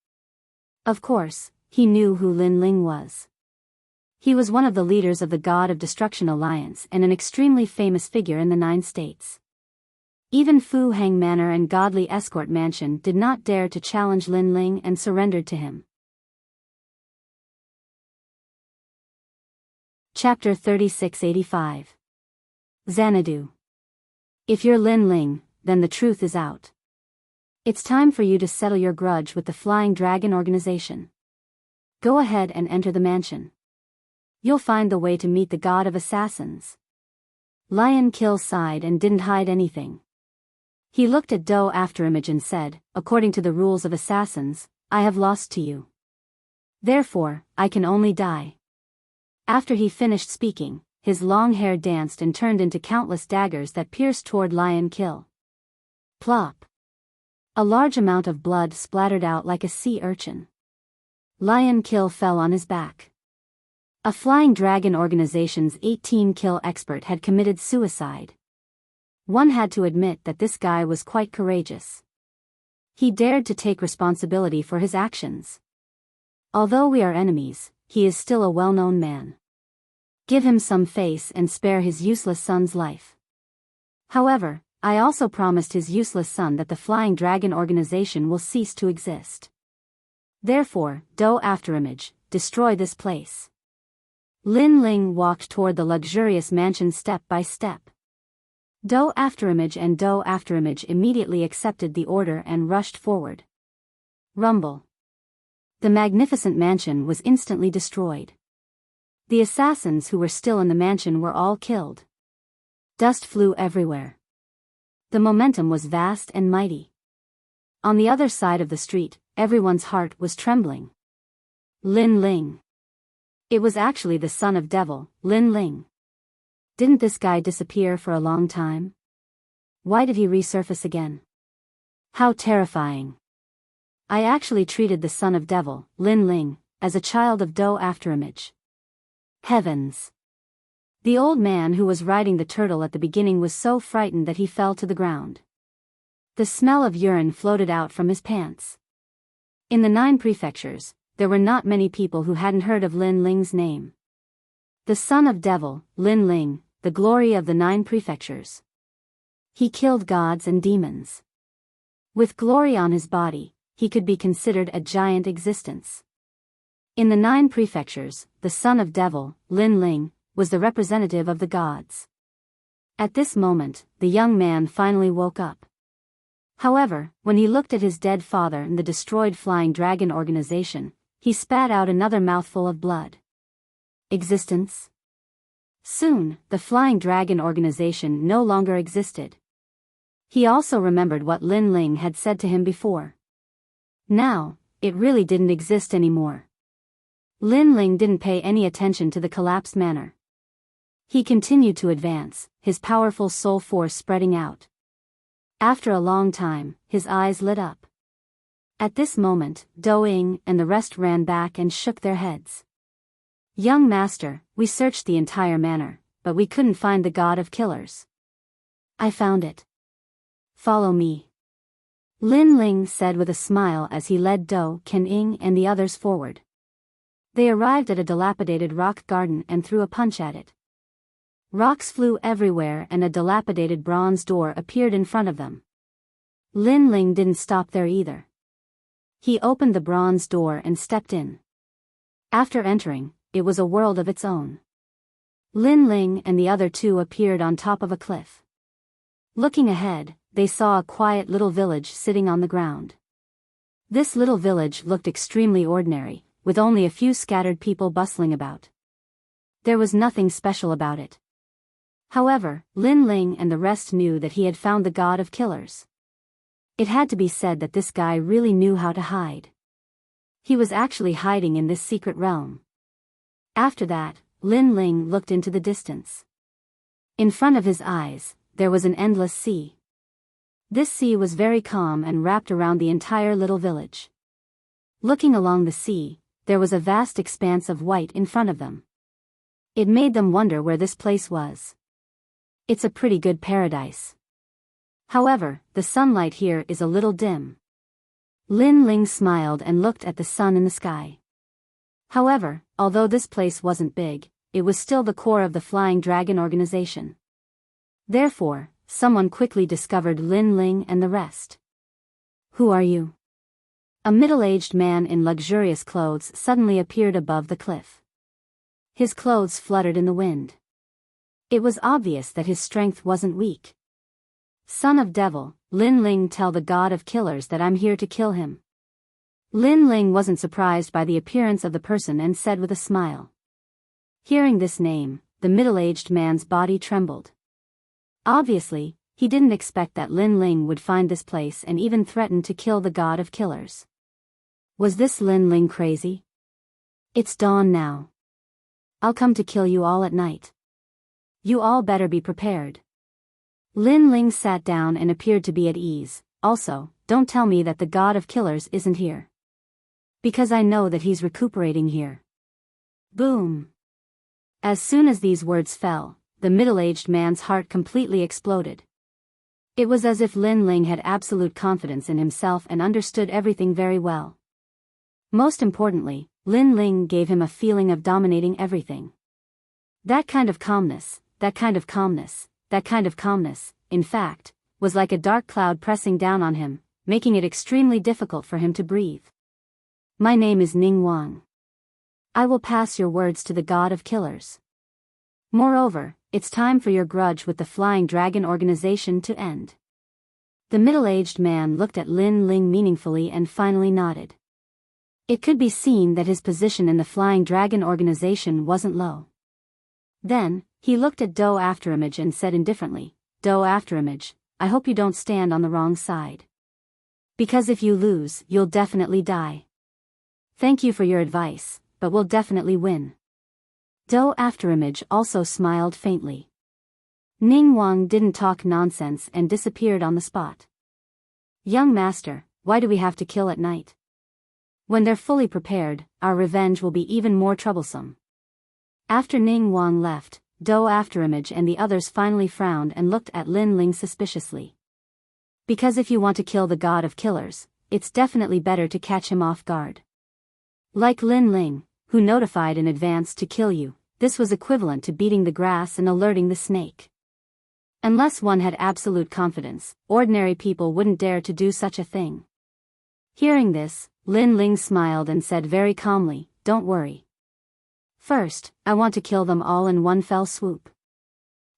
Of course, he knew who Lin Ling was. He was one of the leaders of the God of Destruction Alliance and an extremely famous figure in the 9 states. Even Fu Hang Manor and Godly Escort Mansion did not dare to challenge Lin Ling and surrendered to him. Chapter 3685. Xanadu. If you're Lin Ling, then the truth is out. It's time for you to settle your grudge with the Flying Dragon organization. Go ahead and enter the mansion. You'll find the way to meet the god of assassins. Lion Kill sighed and didn't hide anything. He looked at Do Afterimage and said, according to the rules of assassins, I have lost to you. Therefore, I can only die. After he finished speaking, his long hair danced and turned into countless daggers that pierced toward Lion Kill. Plop. A large amount of blood splattered out like a sea urchin. Lion Kill fell on his back. A Flying Dragon organization's 18-kill expert had committed suicide. One had to admit that this guy was quite courageous. He dared to take responsibility for his actions. Although we are enemies, he is still a well-known man. Give him some face and spare his useless son's life. However, I also promised his useless son that the Flying Dragon organization will cease to exist. Therefore, Do Afterimage, destroy this place. Lin Ling walked toward the luxurious mansion step by step. Do Afterimage and Do Afterimage immediately accepted the order and rushed forward. Rumble. The magnificent mansion was instantly destroyed. The assassins who were still in the mansion were all killed. Dust flew everywhere. The momentum was vast and mighty. On the other side of the street, everyone's heart was trembling. Lin Ling. It was actually the son of devil, Lin Ling. Didn't this guy disappear for a long time? Why did he resurface again? How terrifying. I actually treated the son of devil, Lin Ling, as a child of Do Afterimage. Heavens. The old man who was riding the turtle at the beginning was so frightened that he fell to the ground. The smell of urine floated out from his pants. In the 9 prefectures, there were not many people who hadn't heard of Lin Ling's name. The son of devil, Lin Ling, the glory of the 9 prefectures. He killed gods and demons. With glory on his body, he could be considered a giant existence. In the 9 prefectures, the son of devil, Lin Ling, was the representative of the gods. At this moment, the young man finally woke up. However, when he looked at his dead father and the destroyed Flying Dragon organization, he spat out another mouthful of blood. Existence? Soon, the Flying Dragon organization no longer existed. He also remembered what Lin Ling had said to him before. Now, it really didn't exist anymore. Lin Ling didn't pay any attention to the collapsed manor. He continued to advance, his powerful soul force spreading out. After a long time, his eyes lit up. At this moment, Do Ying and the rest ran back and shook their heads. Young master, we searched the entire manor, but we couldn't find the god of killers. I found it. Follow me. Lin Ling said with a smile as he led Do Ying and the others forward. They arrived at a dilapidated rock garden and threw a punch at it. Rocks flew everywhere and a dilapidated bronze door appeared in front of them. Lin Ling didn't stop there either. He opened the bronze door and stepped in. After entering, it was a world of its own. Lin Ling and the other two appeared on top of a cliff. Looking ahead, they saw a quiet little village sitting on the ground. This little village looked extremely ordinary, with only a few scattered people bustling about. There was nothing special about it. However, Lin Ling and the rest knew that he had found the god of killers. It had to be said that this guy really knew how to hide. He was actually hiding in this secret realm. After that, Lin Ling looked into the distance. In front of his eyes, there was an endless sea. This sea was very calm and wrapped around the entire little village. Looking along the sea, there was a vast expanse of white in front of them. It made them wonder where this place was. It's a pretty good paradise. However, the sunlight here is a little dim. Lin Ling smiled and looked at the sun in the sky. However, although this place wasn't big, it was still the core of the Flying Dragon organization. Therefore, someone quickly discovered Lin Ling and the rest. Who are you? A middle-aged man in luxurious clothes suddenly appeared above the cliff. His clothes fluttered in the wind. It was obvious that his strength wasn't weak. Son of Devil, Lin Ling, tell the god of killers that I'm here to kill him. Lin Ling wasn't surprised by the appearance of the person and said with a smile. Hearing this name, the middle-aged man's body trembled. Obviously, he didn't expect that Lin Ling would find this place and even threaten to kill the god of killers. Was this Lin Ling crazy? It's dawn now. I'll come to kill you all at night. You all better be prepared. Lin Ling sat down and appeared to be at ease. Also, don't tell me that the god of killers isn't here. Because I know that he's recuperating here. Boom. As soon as these words fell, the middle-aged man's heart completely exploded. It was as if Lin Ling had absolute confidence in himself and understood everything very well. Most importantly, Lin Ling gave him a feeling of dominating everything. That kind of calmness, in fact, was like a dark cloud pressing down on him, making it extremely difficult for him to breathe. My name is Ning Wang. I will pass your words to the god of killers. Moreover, it's time for your grudge with the Flying Dragon organization to end. The middle-aged man looked at Lin Ling meaningfully and finally nodded. It could be seen that his position in the Flying Dragon organization wasn't low. Then, he looked at Do Afterimage and said indifferently, Do Afterimage, I hope you don't stand on the wrong side. Because if you lose, you'll definitely die. Thank you for your advice, but we'll definitely win. Do Afterimage also smiled faintly. Ning Wang didn't talk nonsense and disappeared on the spot. Young master, why do we have to kill at night? When they're fully prepared, our revenge will be even more troublesome. After Ning Wang left, Do Afterimage and the others finally frowned and looked at Lin Ling suspiciously. Because if you want to kill the god of killers, it's definitely better to catch him off guard. Like Lin Ling, who notified in advance to kill you, this was equivalent to beating the grass and alerting the snake. Unless one had absolute confidence, ordinary people wouldn't dare to do such a thing. Hearing this, Lin Ling smiled and said very calmly, Don't worry. First, I want to kill them all in one fell swoop.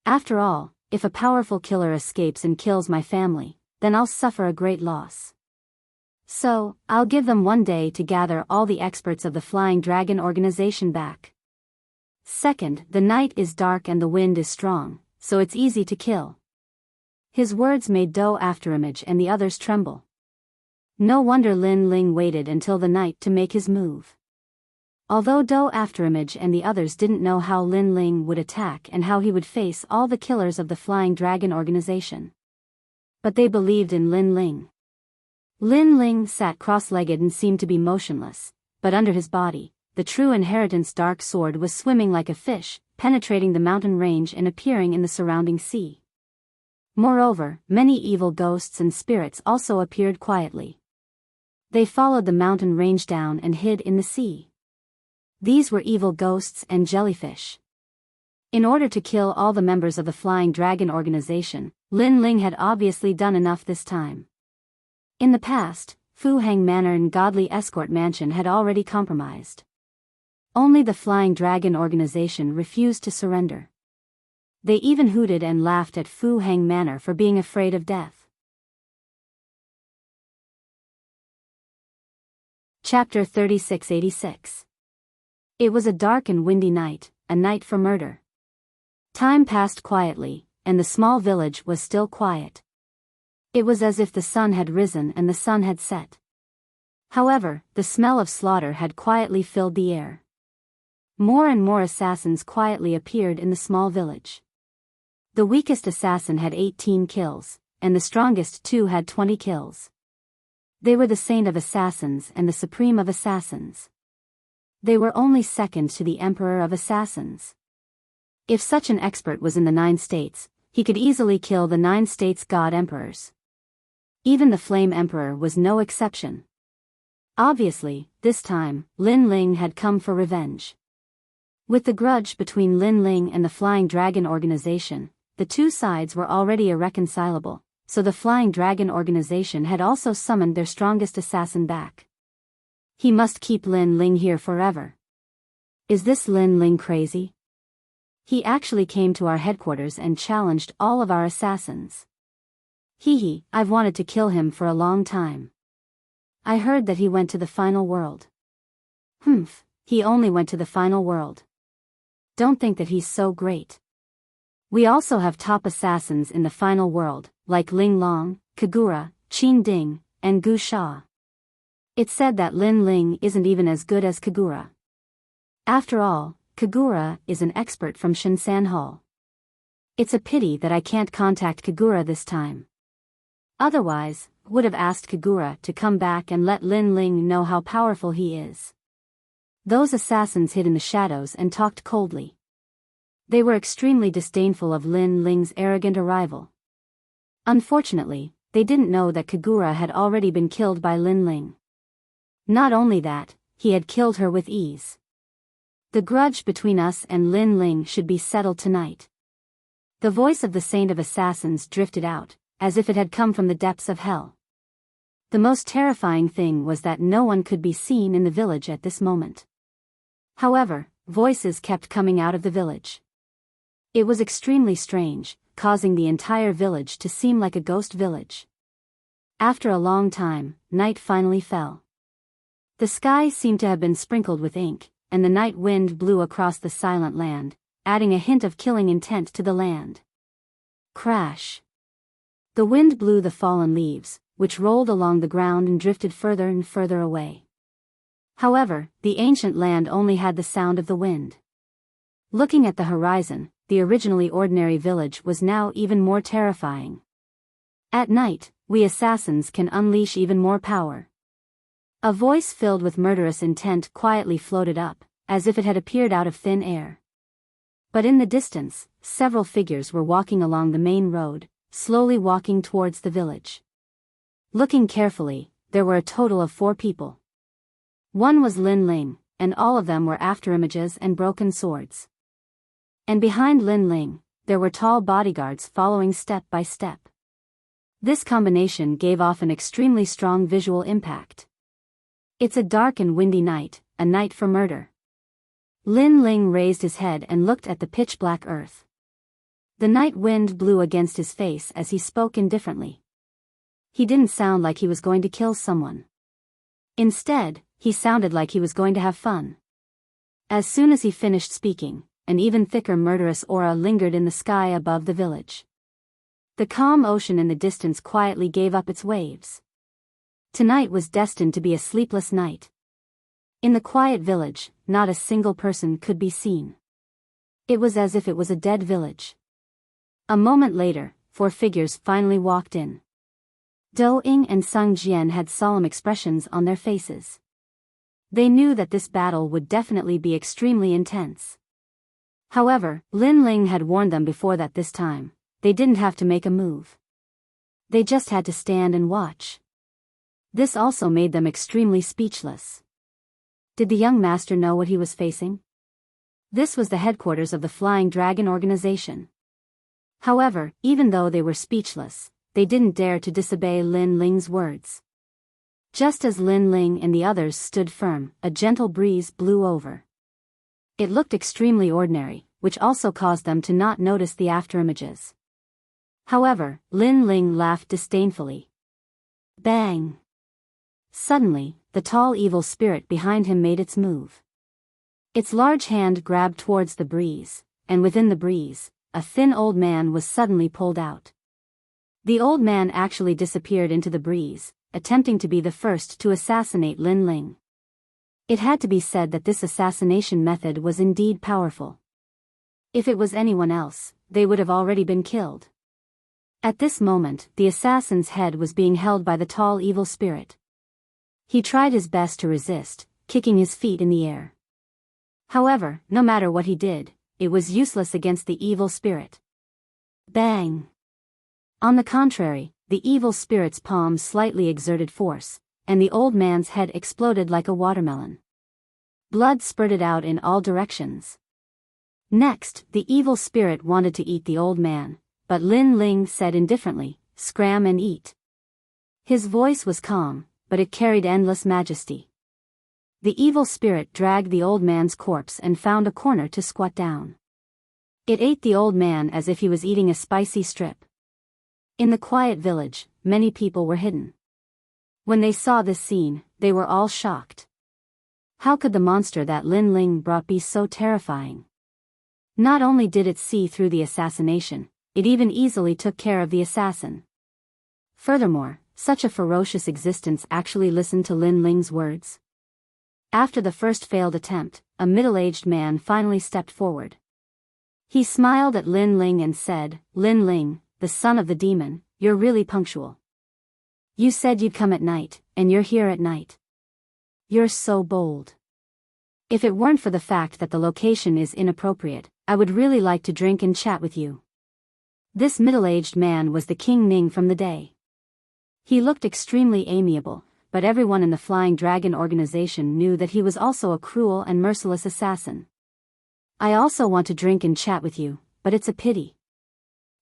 After all, if a powerful killer escapes and kills my family, then I'll suffer a great loss. So, I'll give them one day to gather all the experts of the Flying Dragon organization back. Second, the night is dark and the wind is strong, so it's easy to kill. His words made Do Afterimage and the others tremble. No wonder Lin Ling waited until the night to make his move. Although Do Afterimage and the others didn't know how Lin Ling would attack and how he would face all the killers of the Flying Dragon organization. But they believed in Lin Ling. Lin Ling sat cross-legged and seemed to be motionless, but under his body, the true inheritance dark sword was swimming like a fish, penetrating the mountain range and appearing in the surrounding sea. Moreover, many evil ghosts and spirits also appeared quietly. They followed the mountain range down and hid in the sea. These were evil ghosts and jellyfish. In order to kill all the members of the Flying Dragon organization, Lin Ling had obviously done enough this time. In the past, Fu Hang Manor and Godly Escort Mansion had already compromised. Only the Flying Dragon organization refused to surrender. They even hooted and laughed at Fu Hang Manor for being afraid of death. Chapter 3686. It was a dark and windy night, a night for murder. Time passed quietly, and the small village was still quiet. It was as if the sun had risen and the sun had set. However, the smell of slaughter had quietly filled the air. More and more assassins quietly appeared in the small village. The weakest assassin had 18 kills, and the strongest 2 had 20 kills. They were the saint of assassins and the supreme of assassins. They were only second to the emperor of assassins. If such an expert was in the 9 states, he could easily kill the 9 states' god emperors. Even the Flame Emperor was no exception. Obviously, this time, Lin Ling had come for revenge. With the grudge between Lin Ling and the Flying Dragon organization, the two sides were already irreconcilable, so the Flying Dragon organization had also summoned their strongest assassin back. He must keep Lin Ling here forever. Is this Lin Ling crazy? He actually came to our headquarters and challenged all of our assassins. I've wanted to kill him for a long time. I heard that he went to the final world. He only went to the final world. Don't think that he's so great. We also have top assassins in the final world, like Ling Long, Kagura, Qin Ding, and Gu Sha. It's said that Lin Ling isn't even as good as Kagura. After all, Kagura is an expert from Shinsan Hall. It's a pity that I can't contact Kagura this time. Otherwise, would have asked Kagura to come back and let Lin Ling know how powerful he is. Those assassins hid in the shadows and talked coldly. They were extremely disdainful of Lin Ling's arrogant arrival. Unfortunately, they didn't know that Kagura had already been killed by Lin Ling. Not only that, he had killed her with ease. The grudge between us and Lin Ling should be settled tonight. The voice of the Saint of Assassins drifted out, as if it had come from the depths of hell. The most terrifying thing was that no one could be seen in the village at this moment. However, voices kept coming out of the village. It was extremely strange, causing the entire village to seem like a ghost village. After a long time, night finally fell. The sky seemed to have been sprinkled with ink, and the night wind blew across the silent land, adding a hint of killing intent to the land. Crash! The wind blew the fallen leaves, which rolled along the ground and drifted further and further away. However, the ancient land only had the sound of the wind. Looking at the horizon, the originally ordinary village was now even more terrifying. At night, we assassins can unleash even more power. A voice filled with murderous intent quietly floated up, as if it had appeared out of thin air. But in the distance, several figures were walking along the main road, slowly walking towards the village. Looking carefully, there were a total of 4 people. One was Lin Ling, and all of them were afterimages and broken swords. And behind Lin Ling, there were tall bodyguards following step by step. This combination gave off an extremely strong visual impact. It's a dark and windy night, a night for murder. Lin Ling raised his head and looked at the pitch-black earth. The night wind blew against his face as he spoke indifferently. He didn't sound like he was going to kill someone. Instead, he sounded like he was going to have fun. As soon as he finished speaking, an even thicker murderous aura lingered in the sky above the village. The calm ocean in the distance quietly gave up its waves. Tonight was destined to be a sleepless night. In the quiet village, not a single person could be seen. It was as if it was a dead village. A moment later, 4 figures finally walked in. Do Ying and Sung Jian had solemn expressions on their faces. They knew that this battle would definitely be extremely intense. However, Lin Ling had warned them before that this time, they didn't have to make a move. They just had to stand and watch. This also made them extremely speechless. Did the young master know what he was facing? This was the headquarters of the Flying Dragon organization. However, even though they were speechless, they didn't dare to disobey Lin Ling's words. Just as Lin Ling and the others stood firm, a gentle breeze blew over. It looked extremely ordinary, which also caused them to not notice the afterimages. However, Lin Ling laughed disdainfully. Bang! Suddenly, the tall evil spirit behind him made its move. Its large hand grabbed towards the breeze, and within the breeze, a thin old man was suddenly pulled out. The old man actually disappeared into the breeze, attempting to be the first to assassinate Lin Ling. It had to be said that this assassination method was indeed powerful. If it was anyone else, they would have already been killed. At this moment, the assassin's head was being held by the tall evil spirit. He tried his best to resist, kicking his feet in the air. However, no matter what he did, it was useless against the evil spirit. Bang! On the contrary, the evil spirit's palm slightly exerted force, and the old man's head exploded like a watermelon. Blood spurted out in all directions. Next, the evil spirit wanted to eat the old man, but Lin Ling said indifferently, "Scram and eat." His voice was calm, but it carried endless majesty. The evil spirit dragged the old man's corpse and found a corner to squat down. It ate the old man as if he was eating a spicy strip. In the quiet village, many people were hidden. When they saw this scene, they were all shocked. How could the monster that Lin Ling brought be so terrifying? Not only did it see through the assassination, it even easily took care of the assassin. Furthermore, such a ferocious existence actually listened to Lin Ling's words. After the first failed attempt, a middle-aged man finally stepped forward. He smiled at Lin Ling and said, "Lin Ling, the son of the demon, you're really punctual. You said you'd come at night, and you're here at night. You're so bold. If it weren't for the fact that the location is inappropriate, I would really like to drink and chat with you." This middle-aged man was the King Ning from the day. He looked extremely amiable, but everyone in the Flying Dragon organization knew that he was also a cruel and merciless assassin. "I also want to drink and chat with you, but it's a pity."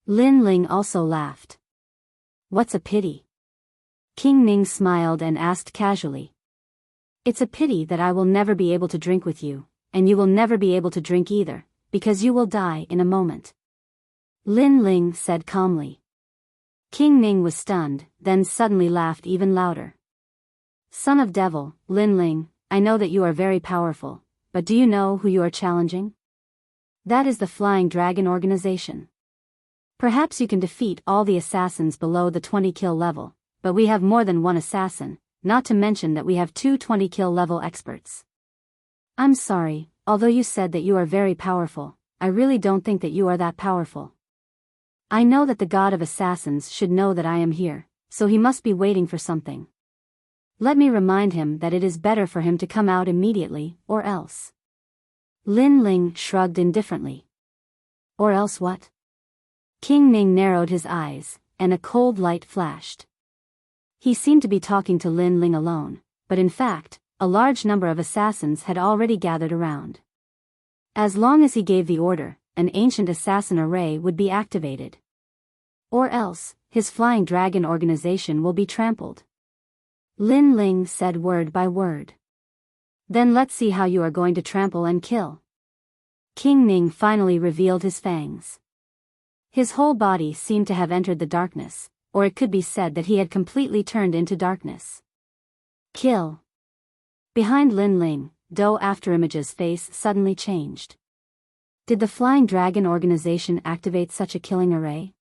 Lin Ling also laughed. "What's a pity?" King Ning smiled and asked casually. "It's a pity that I will never be able to drink with you, and you will never be able to drink either, because you will die in a moment." Lin Ling said calmly. King Ning was stunned, then suddenly laughed even louder. "Son of Devil, Lin Ling, I know that you are very powerful, but do you know who you are challenging? That is the Flying Dragon organization. Perhaps you can defeat all the assassins below the 20-kill level, but we have more than one assassin, not to mention that we have 2 20-kill level experts. I'm sorry, although you said that you are very powerful, I really don't think that you are that powerful. I know that the god of assassins should know that I am here, so he must be waiting for something. Let me remind him that it is better for him to come out immediately, or else." Lin Ling shrugged indifferently. "Or else what?" King Ning narrowed his eyes, and a cold light flashed. He seemed to be talking to Lin Ling alone, but in fact, a large number of assassins had already gathered around. As long as he gave the order, an ancient assassin array would be activated. Or else, his Flying Dragon organization will be trampled. Lin Ling said word by word. "Then let's see how you are going to trample and kill." King Ning finally revealed his fangs. His whole body seemed to have entered the darkness, or it could be said that he had completely turned into darkness. Kill. Behind Lin Ling, Do Afterimage's face suddenly changed. Did the Flying Dragon organization activate such a killing array?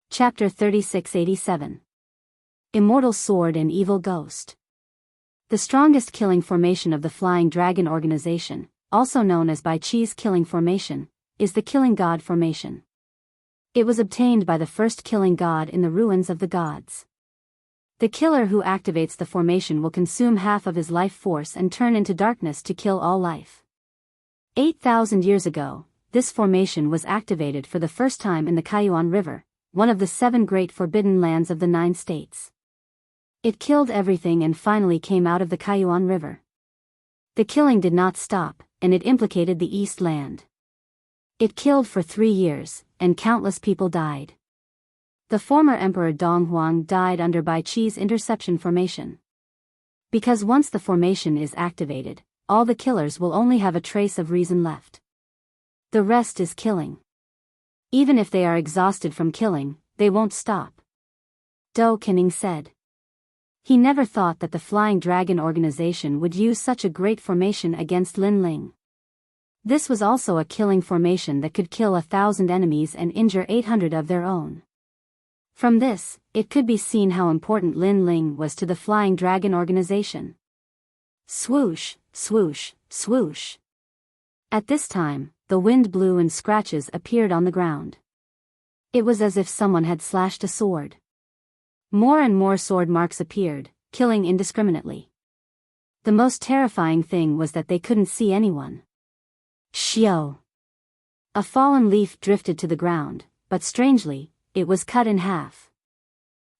Chapter 3687. Immortal Sword and Evil Ghost. The strongest killing formation of the Flying Dragon organization, also known as Bai Chi's killing formation, is the Killing God formation. It was obtained by the first killing god in the ruins of the gods. The killer who activates the formation will consume half of his life force and turn into darkness to kill all life. 8,000 years ago, this formation was activated for the first time in the Kaiyuan River, one of the 7 great forbidden lands of the 9 states. It killed everything and finally came out of the Kaiyuan River. The killing did not stop, and it implicated the East Land. It killed for 3 years, and countless people died. The former Emperor Dong Huang died under Bai Chi's interception formation. Because once the formation is activated, all the killers will only have a trace of reason left. The rest is killing. Even if they are exhausted from killing, they won't stop. Do Kening said. He never thought that the Flying Dragon organization would use such a great formation against Lin Ling. This was also a killing formation that could kill 1,000 enemies and injure 800 of their own. From this, it could be seen how important Lin Ling was to the Flying Dragon organization. Swoosh, swoosh, swoosh. At this time, the wind blew and scratches appeared on the ground. It was as if someone had slashed a sword. More and more sword marks appeared, killing indiscriminately. The most terrifying thing was that they couldn't see anyone. Xiao. A fallen leaf drifted to the ground, but strangely, it was cut in half.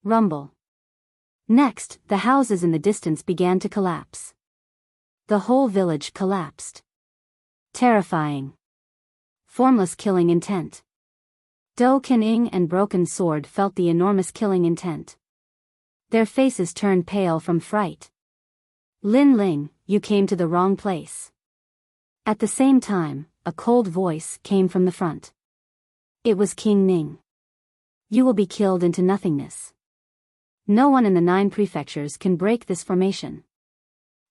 Rumble. Next, the houses in the distance began to collapse. The whole village collapsed. Terrifying. Formless killing intent. Do Kening and Broken Sword felt the enormous killing intent. Their faces turned pale from fright. Lin Ling, you came to the wrong place. At the same time, a cold voice came from the front. It was King Ning. You will be killed into nothingness. No one in the 9 prefectures can break this formation.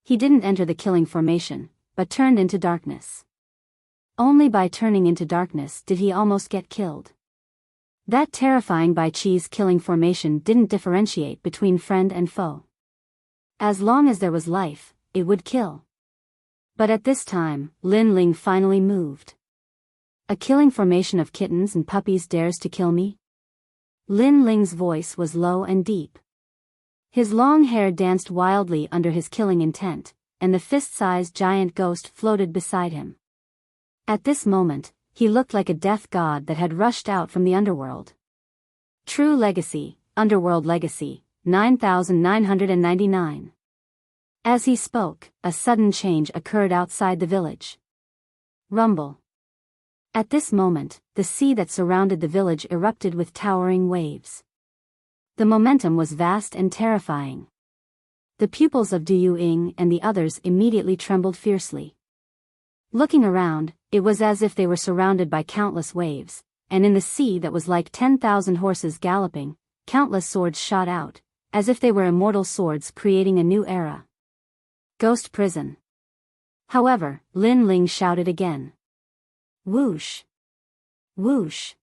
He didn't enter the killing formation, but turned into darkness. Only by turning into darkness did he almost get killed. That terrifying Bai Chi's killing formation didn't differentiate between friend and foe. As long as there was life, it would kill. But at this time, Lin Ling finally moved. A killing formation of kittens and puppies dares to kill me? Lin Ling's voice was low and deep. His long hair danced wildly under his killing intent, and the fist-sized giant ghost floated beside him. At this moment, he looked like a death god that had rushed out from the underworld. True Legacy, Underworld Legacy, 9999. As he spoke, a sudden change occurred outside the village. Rumble. At this moment, the sea that surrounded the village erupted with towering waves. The momentum was vast and terrifying. The pupils of Du Ying and the others immediately trembled fiercely. Looking around, it was as if they were surrounded by countless waves, and in the sea that was like 10,000 horses galloping, countless swords shot out, as if they were immortal swords creating a new era. Ghost prison. However, Lin Ling shouted again. Whoosh! Whoosh!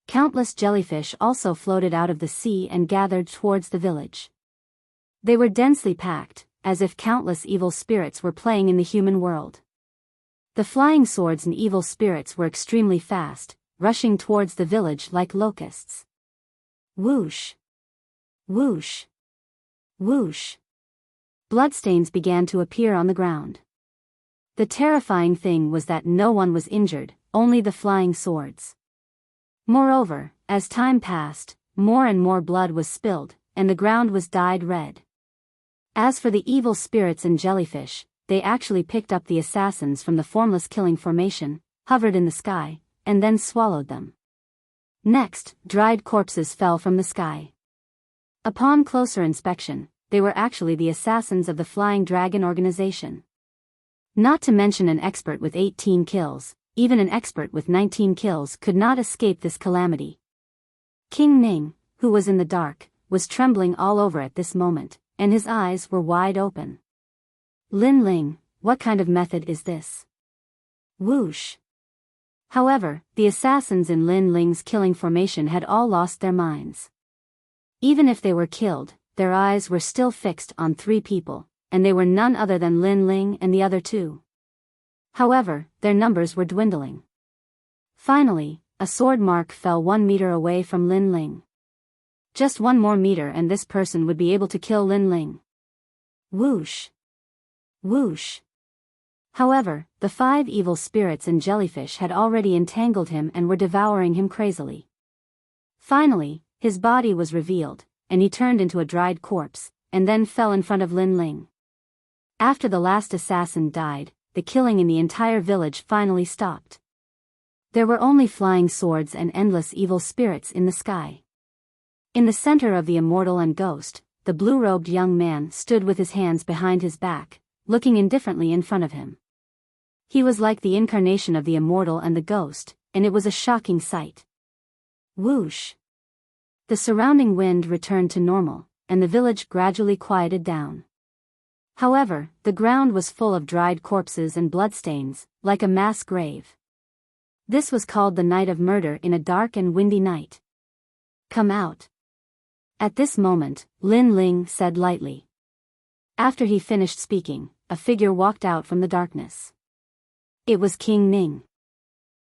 Countless jellyfish also floated out of the sea and gathered towards the village. They were densely packed, as if countless evil spirits were playing in the human world. The flying swords and evil spirits were extremely fast, rushing towards the village like locusts. Whoosh! Whoosh! Whoosh! Bloodstains began to appear on the ground. The terrifying thing was that no one was injured, only the flying swords. Moreover, as time passed, more and more blood was spilled, and the ground was dyed red. As for the evil spirits and jellyfish, they actually picked up the assassins from the formless killing formation, hovered in the sky, and then swallowed them. Next, dried corpses fell from the sky. Upon closer inspection, they were actually the assassins of the Flying Dragon organization. Not to mention an expert with 18 kills, even an expert with 19 kills could not escape this calamity. King Ning, who was in the dark, was trembling all over at this moment, and his eyes were wide open. Lin Ling, what kind of method is this? Whoosh! However, the assassins in Lin Ling's killing formation had all lost their minds. Even if they were killed, their eyes were still fixed on 3 people, and they were none other than Lin Ling and the other 2. However, their numbers were dwindling. Finally, a sword mark fell 1 meter away from Lin Ling. Just 1 more meter and this person would be able to kill Lin Ling. Whoosh! Whoosh! However, the 5 evil spirits and jellyfish had already entangled him and were devouring him crazily. Finally, his body was revealed, and he turned into a dried corpse, and then fell in front of Lin Ling. After the last assassin died, the killing in the entire village finally stopped. There were only flying swords and endless evil spirits in the sky. In the center of the immortal and ghost, the blue-robed young man stood with his hands behind his back, looking indifferently in front of him. He was like the incarnation of the immortal and the ghost, and it was a shocking sight. Whoosh! The surrounding wind returned to normal, and the village gradually quieted down. However, the ground was full of dried corpses and bloodstains, like a mass grave. This was called the night of murder in a dark and windy night. Come out. At this moment, Lin Ling said lightly. After he finished speaking, a figure walked out from the darkness. It was King Ning.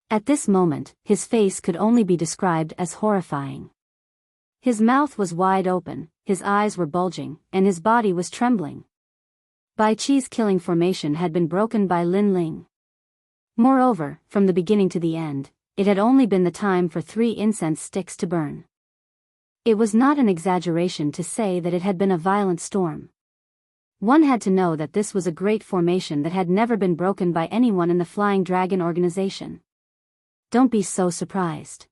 At this moment, his face could only be described as horrifying. His mouth was wide open, his eyes were bulging, and his body was trembling. Bai Chi's killing formation had been broken by Lin Ling. Moreover, from the beginning to the end, it had only been the time for 3 incense sticks to burn. It was not an exaggeration to say that it had been a violent storm. One had to know that this was a great formation that had never been broken by anyone in the Flying Dragon organization. Don't be so surprised.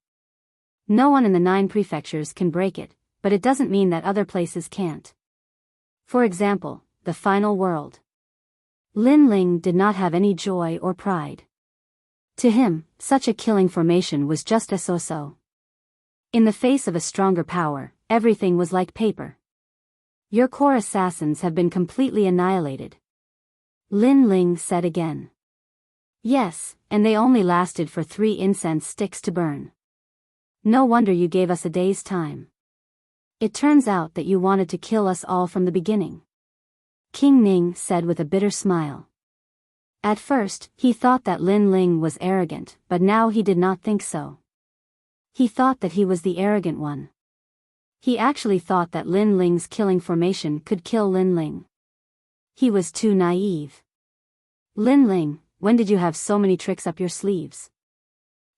No one in the 9 prefectures can break it, but it doesn't mean that other places can't. For example, the final world. Lin Ling did not have any joy or pride. To him, such a killing formation was just a so-so. In the face of a stronger power, everything was like paper. Your core assassins have been completely annihilated. Lin Ling said again. Yes, and they only lasted for 3 incense sticks to burn. No wonder you gave us a day's time. It turns out that you wanted to kill us all from the beginning. King Ning said with a bitter smile. At first, he thought that Lin Ling was arrogant, but now he did not think so. He thought that he was the arrogant one. He actually thought that Lin Ling's killing formation could kill Lin Ling. He was too naive. Lin Ling, when did you have so many tricks up your sleeves?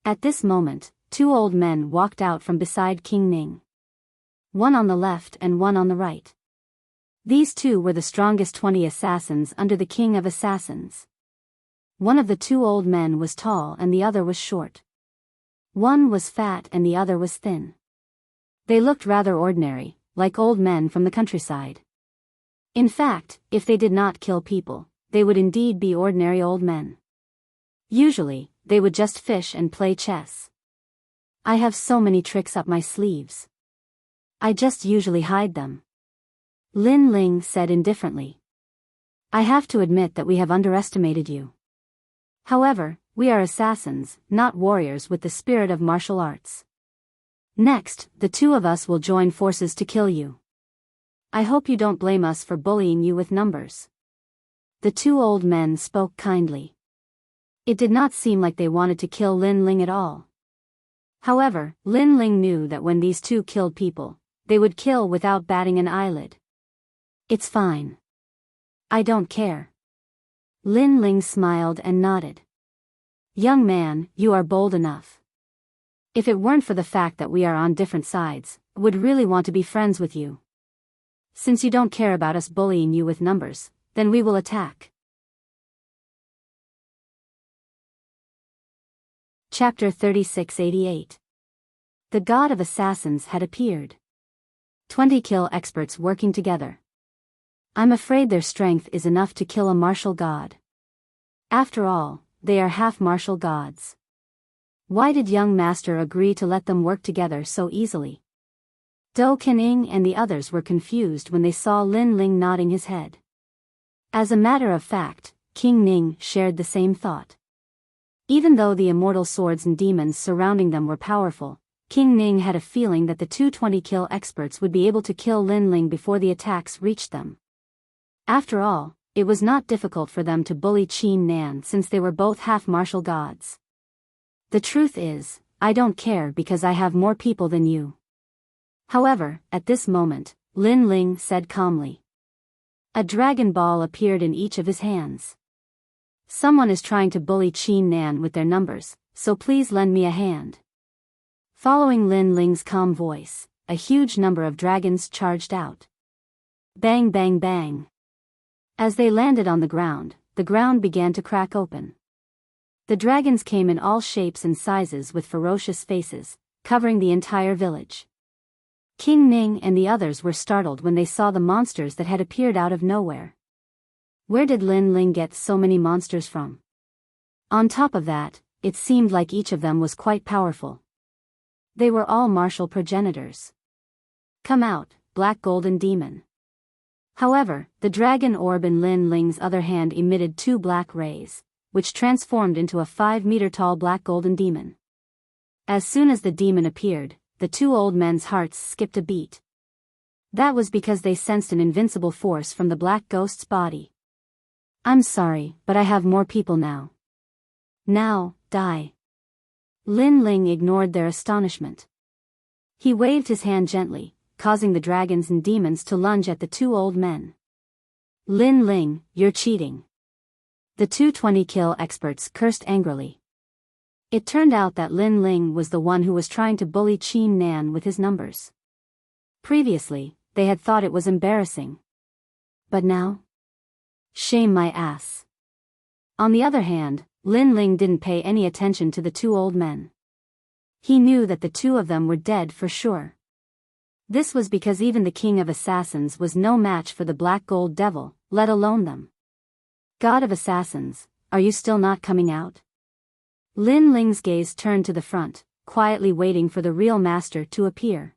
At this moment, 2 old men walked out from beside King Ning. One on the left and one on the right. These 2 were the strongest 20 assassins under the King of Assassins. One of the 2 old men was tall and the other was short. One was fat and the other was thin. They looked rather ordinary, like old men from the countryside. In fact, if they did not kill people, they would indeed be ordinary old men. Usually, they would just fish and play chess. I have so many tricks up my sleeves. I just usually hide them. Lin Ling said indifferently. I have to admit that we have underestimated you. However, we are assassins, not warriors with the spirit of martial arts. Next, the 2 of us will join forces to kill you. I hope you don't blame us for bullying you with numbers. The 2 old men spoke kindly. It did not seem like they wanted to kill Lin Ling at all. However, Lin Ling knew that when these 2 killed people, they would kill without batting an eyelid. It's fine. I don't care. Lin Ling smiled and nodded. Young man, you are bold enough. If it weren't for the fact that we are on different sides, I would really want to be friends with you. Since you don't care about us bullying you with numbers, then we will attack. Chapter 3688. The God of Assassins had appeared. 20 kill experts working together. I'm afraid their strength is enough to kill a martial god. After all, they are half martial gods. Why did young master agree to let them work together so easily? Do Kening and the others were confused when they saw Lin Ling nodding his head. As a matter of fact, King Ning shared the same thought. Even though the immortal swords and demons surrounding them were powerful, King Ning had a feeling that the 220 kill experts would be able to kill Lin Ling before the attacks reached them. After all, it was not difficult for them to bully Qin Nan since they were both half martial gods. The truth is, I don't care because I have more people than you. However, at this moment, Lin Ling said calmly. A dragon ball appeared in each of his hands. Someone is trying to bully Qin Nan with their numbers, so please lend me a hand. Following Lin Ling's calm voice, a huge number of dragons charged out. Bang bang bang. As they landed on the ground began to crack open. The dragons came in all shapes and sizes with ferocious faces, covering the entire village. King Ning and the others were startled when they saw the monsters that had appeared out of nowhere. Where did Lin Ling get so many monsters from? On top of that, it seemed like each of them was quite powerful. They were all martial progenitors. Come out, black golden demon. However, the dragon orb in Lin Ling's other hand emitted 2 black rays, which transformed into a 5-meter-tall black golden demon. As soon as the demon appeared, the 2 old men's hearts skipped a beat. That was because they sensed an invincible force from the black ghost's body. I'm sorry, but I have more people now. Now, die. Lin Ling ignored their astonishment. He waved his hand gently, causing the dragons and demons to lunge at the 2 old men. Lin Ling, you're cheating. The 220 kill experts cursed angrily. It turned out that Lin Ling was the one who was trying to bully Qin Nan with his numbers. Previously, they had thought it was embarrassing. But now? Shame my ass. On the other hand, Lin Ling didn't pay any attention to the 2 old men. He knew that the 2 of them were dead for sure. This was because even the king of assassins was no match for the black gold devil, let alone them. God of assassins, are you still not coming out? Lin Ling's gaze turned to the front, quietly waiting for the real master to appear.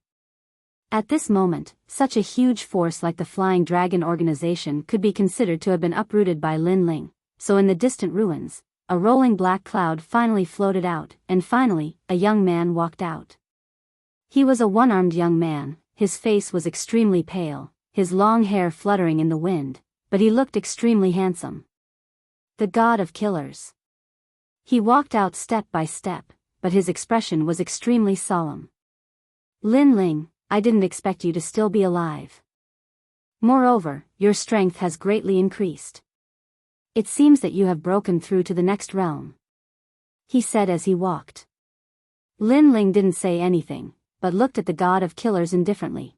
At this moment, such a huge force like the Flying Dragon organization could be considered to have been uprooted by Lin Ling, so in the distant ruins, a rolling black cloud finally floated out, and finally, a young man walked out. He was a one-armed young man, his face was extremely pale, his long hair fluttering in the wind, but he looked extremely handsome. The god of killers. He walked out step by step, but his expression was extremely solemn. Lin Ling, I didn't expect you to still be alive. Moreover, your strength has greatly increased. It seems that you have broken through to the next realm. He said as he walked. Lin Ling didn't say anything, but looked at the god of killers indifferently.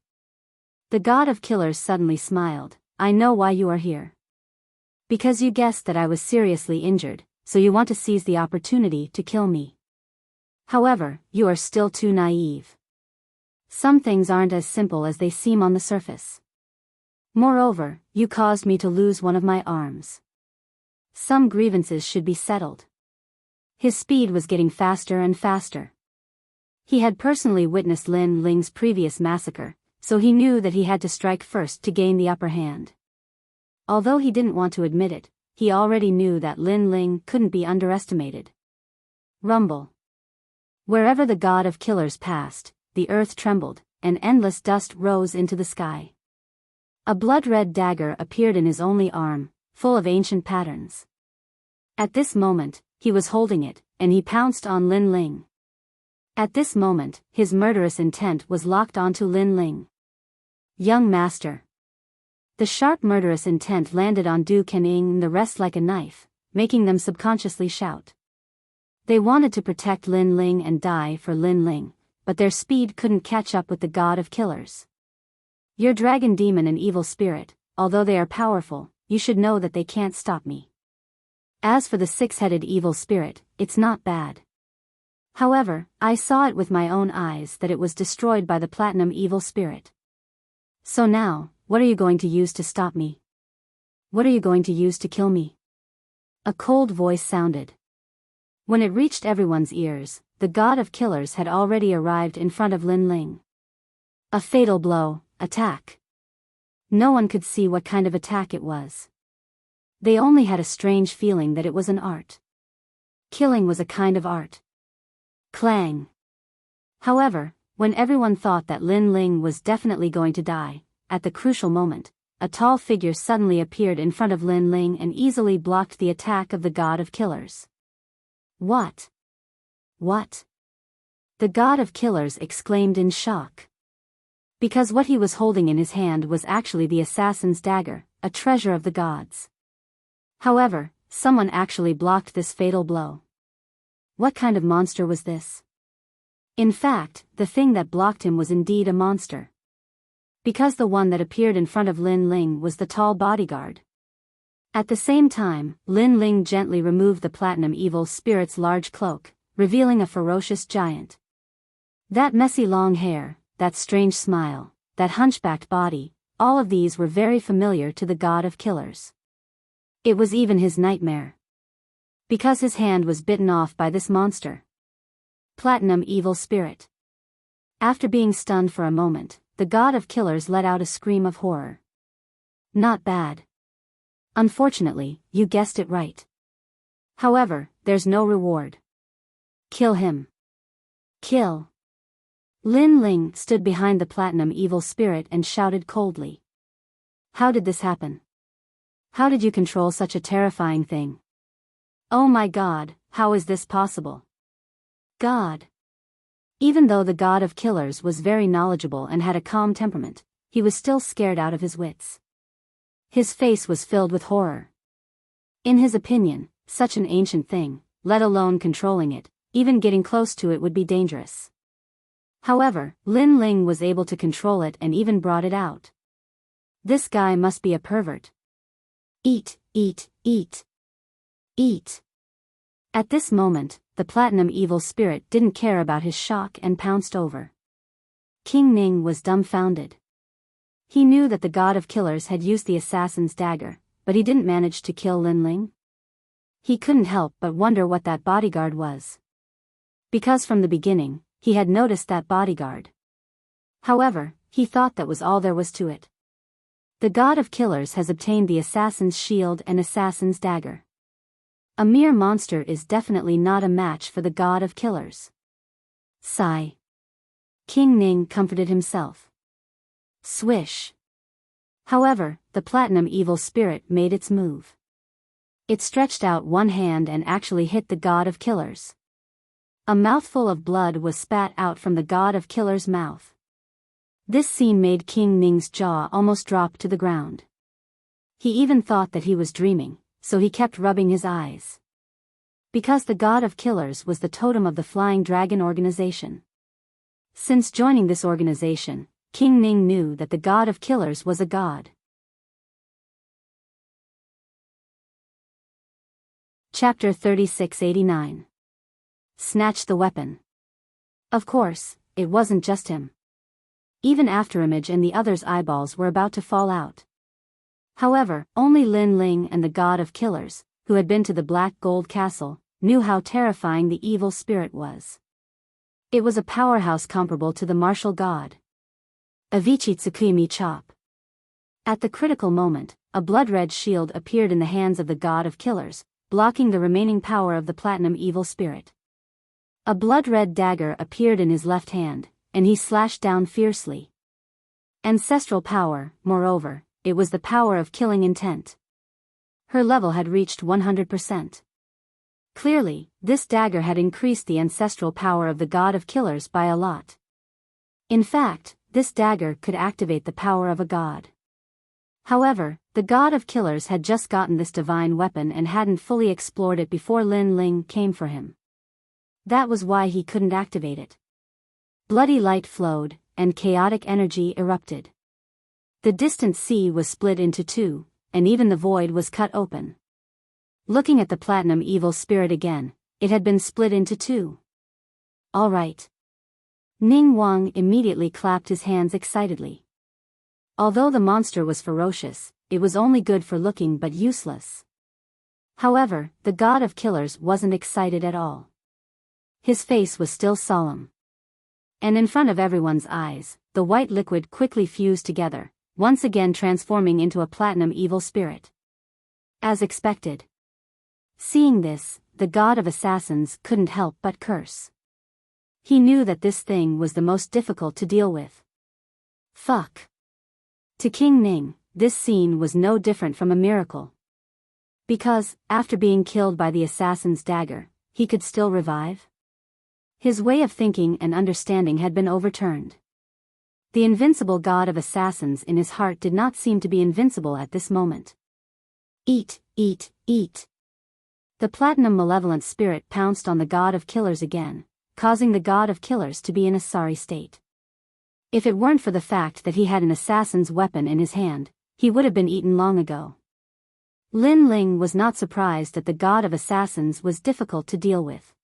The god of killers suddenly smiled. I know why you are here. Because you guessed that I was seriously injured, so you want to seize the opportunity to kill me. However, you are still too naive. Some things aren't as simple as they seem on the surface. Moreover, you caused me to lose one of my arms. Some grievances should be settled. His speed was getting faster and faster. He had personally witnessed Lin Ling's previous massacre, so he knew that he had to strike first to gain the upper hand. Although he didn't want to admit it, he already knew that Lin Ling couldn't be underestimated. Rumble. Wherever the god of killers passed, the earth trembled, and endless dust rose into the sky. A blood-red dagger appeared in his only arm, full of ancient patterns. At this moment, he was holding it, and he pounced on Lin Ling. At this moment, his murderous intent was locked onto Lin Ling. Young master. The sharp murderous intent landed on Du Kening and the rest like a knife, making them subconsciously shout. They wanted to protect Lin Ling and die for Lin Ling, but their speed couldn't catch up with the god of killers. Your dragon demon and evil spirit, although they are powerful, you should know that they can't stop me. As for the 6-headed evil spirit, it's not bad. However, I saw it with my own eyes that it was destroyed by the platinum evil spirit. So now, what are you going to use to stop me? What are you going to use to kill me? A cold voice sounded. When it reached everyone's ears, the god of killers had already arrived in front of Lin Ling. A fatal blow, attack. No one could see what kind of attack it was. They only had a strange feeling that it was an art. Killing was a kind of art. Clang. However, when everyone thought that Lin Ling was definitely going to die, at the crucial moment, a tall figure suddenly appeared in front of Lin Ling and easily blocked the attack of the god of killers. What? What? The god of killers exclaimed in shock. Because what he was holding in his hand was actually the assassin's dagger, a treasure of the gods. However, someone actually blocked this fatal blow. What kind of monster was this? In fact, the thing that blocked him was indeed a monster. Because the one that appeared in front of Lin Ling was the tall bodyguard. At the same time, Lin Ling gently removed the platinum evil spirit's large cloak, revealing a ferocious giant. That messy long hair, that strange smile, that hunchbacked body, all of these were very familiar to the god of killers. It was even his nightmare. Because his hand was bitten off by this monster. Platinum evil spirit. After being stunned for a moment, the god of killers let out a scream of horror. Not bad. Unfortunately, you guessed it right. However, there's no reward. Kill him. Kill. Lin Ling stood behind the platinum evil spirit and shouted coldly. How did this happen? How did you control such a terrifying thing? Oh my god, how is this possible? God. Even though the god of killers was very knowledgeable and had a calm temperament, he was still scared out of his wits. His face was filled with horror. In his opinion, such an ancient thing, let alone controlling it, even getting close to it would be dangerous. However, Lin Ling was able to control it and even brought it out. This guy must be a pervert. Eat, eat, eat. Eat. At this moment, the platinum evil spirit didn't care about his shock and pounced over. King Ning was dumbfounded. He knew that the god of killers had used the assassin's dagger, but he didn't manage to kill Lin Ling. He couldn't help but wonder what that bodyguard was. Because from the beginning, he had noticed that bodyguard. However, he thought that was all there was to it. The god of killers has obtained the assassin's shield and assassin's dagger. A mere monster is definitely not a match for the god of killers. Sigh. King Ning comforted himself. Swish. However, the platinum evil spirit made its move. It stretched out one hand and actually hit the god of killers. A mouthful of blood was spat out from the god of killers' mouth. This scene made King Ning's jaw almost drop to the ground. He even thought that he was dreaming, so he kept rubbing his eyes. Because the god of killers was the totem of the Flying Dragon organization. Since joining this organization, King Ning knew that the god of killers was a god. Chapter 3689. Snatch the weapon. Of course, it wasn't just him. Even Afterimage and the others' eyeballs were about to fall out. However, only Lin Ling and the god of killers, who had been to the Black Gold Castle, knew how terrifying the evil spirit was. It was a powerhouse comparable to the martial god. Avicii Tsukimi Chop. At the critical moment, a blood-red shield appeared in the hands of the god of killers, blocking the remaining power of the platinum evil spirit. A blood-red dagger appeared in his left hand, and he slashed down fiercely. Ancestral power, moreover, it was the power of killing intent. Her level had reached 100%. Clearly, this dagger had increased the ancestral power of the god of killers by a lot. In fact, this dagger could activate the power of a god. However, the god of killers had just gotten this divine weapon and hadn't fully explored it before Lin Ling came for him. That was why he couldn't activate it. Bloody light flowed, and chaotic energy erupted. The distant sea was split into two, and even the void was cut open. Looking at the platinum evil spirit again, it had been split into two. All right. Ning Wang immediately clapped his hands excitedly. Although the monster was ferocious, it was only good for looking but useless. However, the god of killers wasn't excited at all. His face was still solemn. And in front of everyone's eyes, the white liquid quickly fused together, once again transforming into a platinum evil spirit. As expected. Seeing this, the god of assassins couldn't help but curse. He knew that this thing was the most difficult to deal with. Fuck. To King Ning, this scene was no different from a miracle. Because, after being killed by the assassin's dagger, he could still revive? His way of thinking and understanding had been overturned. The invincible god of assassins in his heart did not seem to be invincible at this moment. Eat, eat, eat. The platinum malevolent spirit pounced on the god of killers again, causing the god of killers to be in a sorry state. If it weren't for the fact that he had an assassin's weapon in his hand, he would have been eaten long ago. Lin Ling was not surprised that the god of assassins was difficult to deal with.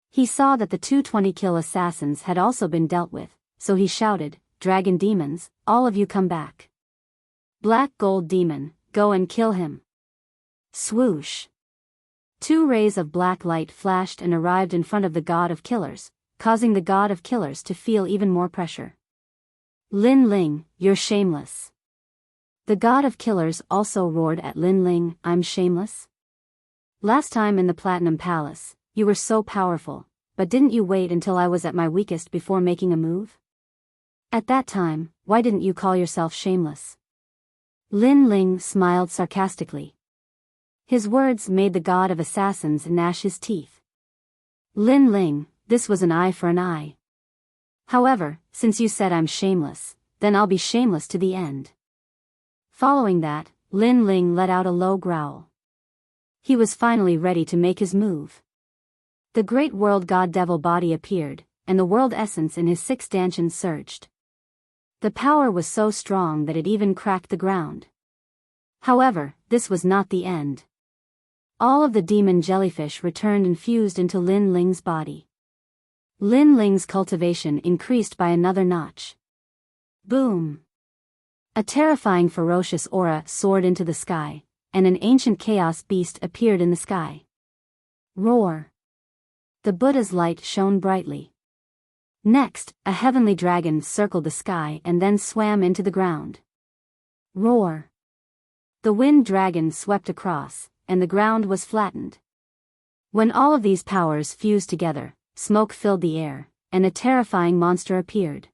He saw that the 220-kill assassins had also been dealt with, so he shouted, "Dragon demons, all of you come back. Black gold demon, go and kill him." Swoosh. 2 rays of black light flashed and arrived in front of the god of killers, causing the god of killers to feel even more pressure. "Lin Ling, you're shameless." The god of killers also roared at Lin Ling, "I'm shameless? Last time in the Platinum Palace, you were so powerful, but didn't you wait until I was at my weakest before making a move? At that time, why didn't you call yourself shameless?" Lin Ling smiled sarcastically. His words made the god of assassins gnash his teeth. "Lin Ling, this was an eye for an eye. However, since you said I'm shameless, then I'll be shameless to the end." Following that, Lin Ling let out a low growl. He was finally ready to make his move. The great world god devil body appeared, and the world essence in his 6 dantians surged. The power was so strong that it even cracked the ground. However, this was not the end. All of the demon jellyfish returned and fused into Lin Ling's body. Lin Ling's cultivation increased by another notch. Boom! A terrifying ferocious aura soared into the sky, and an ancient chaos beast appeared in the sky. Roar! The Buddha's light shone brightly. Next, a heavenly dragon circled the sky and then swam into the ground. Roar! The wind dragon swept across, and the ground was flattened. When all of these powers fused together, smoke filled the air, and a terrifying monster appeared.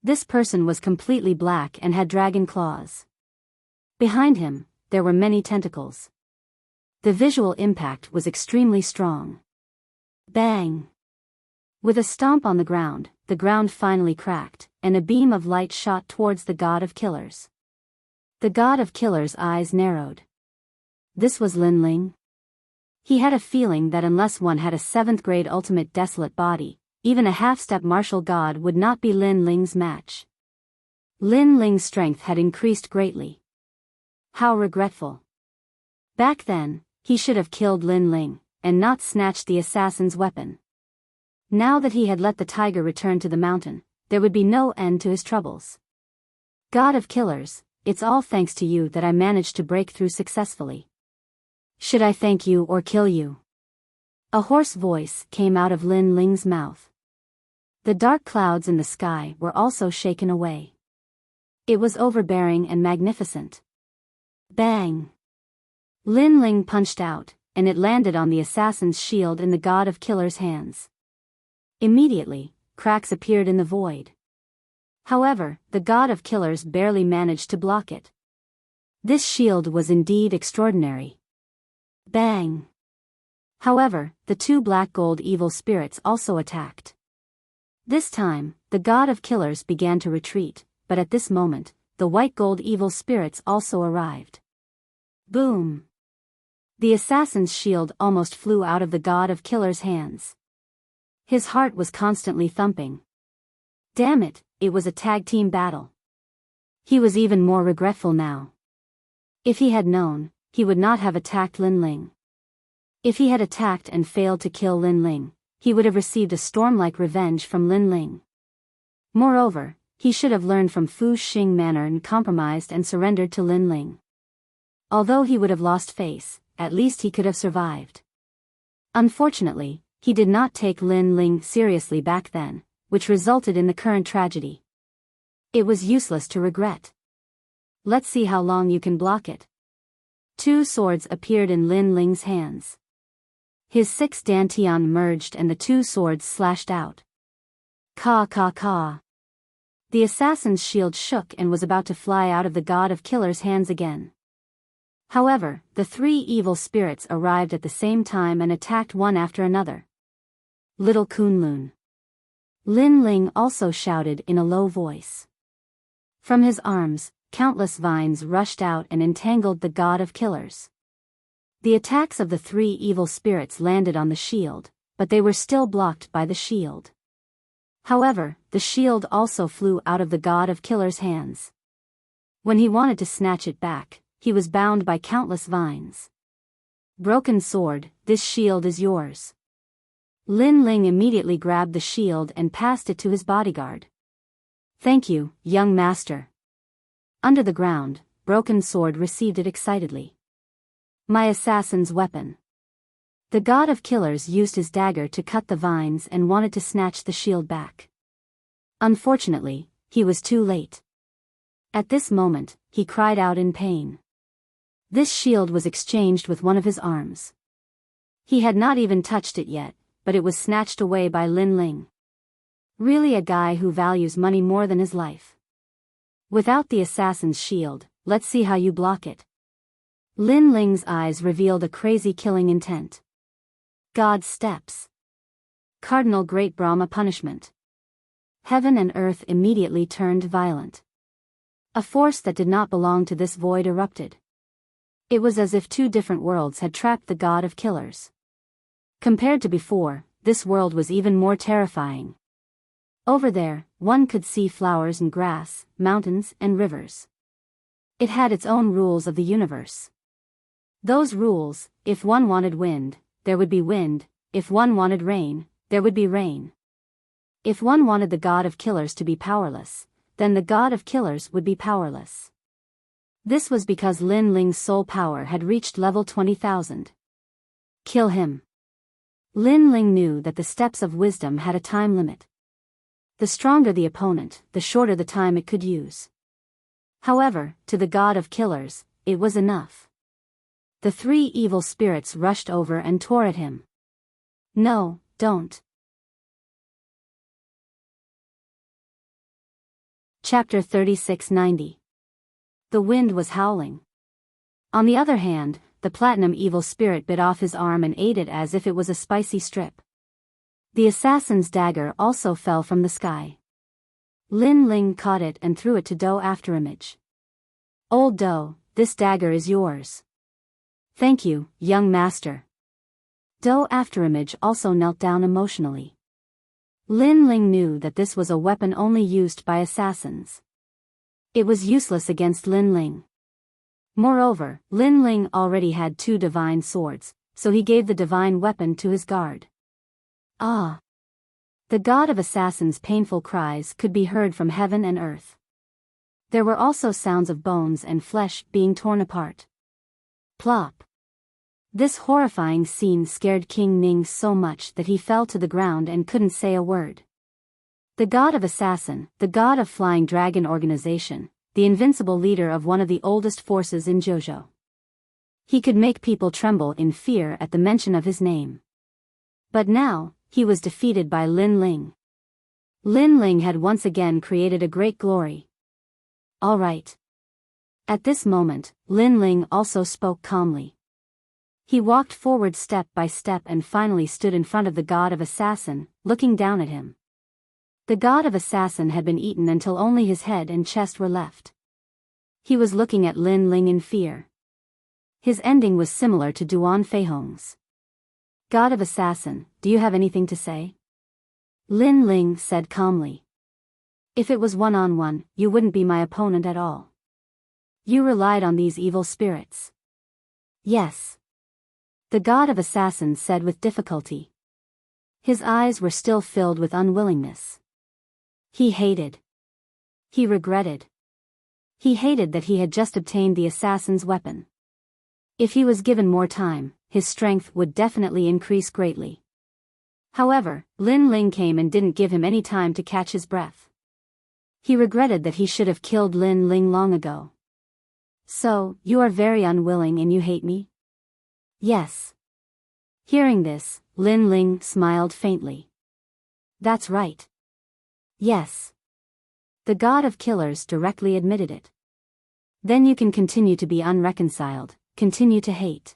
This person was completely black and had dragon claws. Behind him, there were many tentacles. The visual impact was extremely strong. Bang! With a stomp on the ground finally cracked, and a beam of light shot towards the god of killers. The god of killers' eyes narrowed. This was Lin Ling? He had a feeling that unless one had a 7th-grade ultimate desolate body, even a half-step martial god would not be Lin Ling's match. Lin Ling's strength had increased greatly. How regretful. Back then, he should have killed Lin Ling, and not snatched the assassin's weapon. Now that he had let the tiger return to the mountain, there would be no end to his troubles. God of killers, it's all thanks to you that I managed to break through successfully. Should I thank you or kill you? A hoarse voice came out of Lin Ling's mouth. The dark clouds in the sky were also shaken away. It was overbearing and magnificent. Bang! Lin Ling punched out, and it landed on the assassin's shield in the god of killers' hands. Immediately, cracks appeared in the void. However, the god of killers barely managed to block it. This shield was indeed extraordinary. Bang! However, the 2 black gold evil spirits also attacked. This time, the god of killers began to retreat, but at this moment, the white gold evil spirits also arrived. Boom! The assassin's shield almost flew out of the god of killers' hands. His heart was constantly thumping. Damn it, it was a tag team battle. He was even more regretful now. If he had known, he would not have attacked Lin Ling. If he had attacked and failed to kill Lin Ling, he would have received a storm-like revenge from Lin Ling. Moreover, he should have learned from Fu Xing manner and compromised and surrendered to Lin Ling. Although he would have lost face, at least he could have survived. Unfortunately, he did not take Lin Ling seriously back then, which resulted in the current tragedy. It was useless to regret. Let's see how long you can block it. 2 swords appeared in Lin Ling's hands. His 6 dantian merged and the 2 swords slashed out. Ka ka ka. The assassin's shield shook and was about to fly out of the god of killers' hands again. However, the 3 evil spirits arrived at the same time and attacked one after another. Little Kunlun. Lin Ling also shouted in a low voice. From his arms, countless vines rushed out and entangled the god of killers. The attacks of the 3 evil spirits landed on the shield, but they were still blocked by the shield. However, the shield also flew out of the god of killers' hands. When he wanted to snatch it back, he was bound by countless vines. Broken sword, this shield is yours. Lin Ling immediately grabbed the shield and passed it to his bodyguard. Thank you, young master. Under the ground, Broken Sword received it excitedly. My assassin's weapon. The god of killers used his dagger to cut the vines and wanted to snatch the shield back. Unfortunately, he was too late. At this moment, he cried out in pain. This shield was exchanged with one of his arms. He had not even touched it yet, but it was snatched away by Lin Ling. Really a guy who values money more than his life. Without the assassin's shield, let's see how you block it. Lin Ling's eyes revealed a crazy killing intent. God steps. Cardinal Great Brahma punishment. Heaven and earth immediately turned violent. A force that did not belong to this void erupted. It was as if 2 different worlds had trapped the god of killers. Compared to before, this world was even more terrifying. Over there, one could see flowers and grass, mountains and rivers. It had its own rules of the universe. Those rules, if one wanted wind, there would be wind, if one wanted rain, there would be rain. If one wanted the god of killers to be powerless, then the god of killers would be powerless. This was because Lin Ling's soul power had reached level 20,000. Kill him. Lin Ling knew that the steps of wisdom had a time limit. The stronger the opponent, the shorter the time it could use. However, to the god of killers, it was enough. The 3 evil spirits rushed over and tore at him. No, don't. Chapter 3690. The wind was howling. On the other hand, the platinum evil spirit bit off his arm and ate it as if it was a spicy strip. The assassin's dagger also fell from the sky. Lin Ling caught it and threw it to Do Afterimage. Old Do, this dagger is yours. Thank you, young master. Do Afterimage also knelt down emotionally. Lin Ling knew that this was a weapon only used by assassins. It was useless against Lin Ling. Moreover, Lin Ling already had 2 divine swords, so he gave the divine weapon to his guard. Ah! The god of assassins' painful cries could be heard from heaven and earth. There were also sounds of bones and flesh being torn apart. Plop! This horrifying scene scared King Ning so much that he fell to the ground and couldn't say a word. The god of assassin, the god of flying dragon organization, the invincible leader of one of the oldest forces in Jojo. He could make people tremble in fear at the mention of his name. But now, he was defeated by Lin Ling. Lin Ling had once again created a great glory. All right. At this moment, Lin Ling also spoke calmly. He walked forward step by step and finally stood in front of the god of assassin, looking down at him. The god of assassin had been eaten until only his head and chest were left. He was looking at Lin Ling in fear. His ending was similar to Duan Feihong's. God of assassin, do you have anything to say? Lin Ling said calmly. If it was one-on-one, you wouldn't be my opponent at all. You relied on these evil spirits. Yes. The god of assassins said with difficulty. His eyes were still filled with unwillingness. He hated. He regretted. He hated that he had just obtained the assassin's weapon. If he was given more time, his strength would definitely increase greatly. However, Lin Ling came and didn't give him any time to catch his breath. He regretted that he should have killed Lin Ling long ago. So, you are very unwilling and you hate me? Yes. Hearing this, Lin Ling smiled faintly. That's right. Yes. The god of killers directly admitted it. Then you can continue to be unreconciled, continue to hate.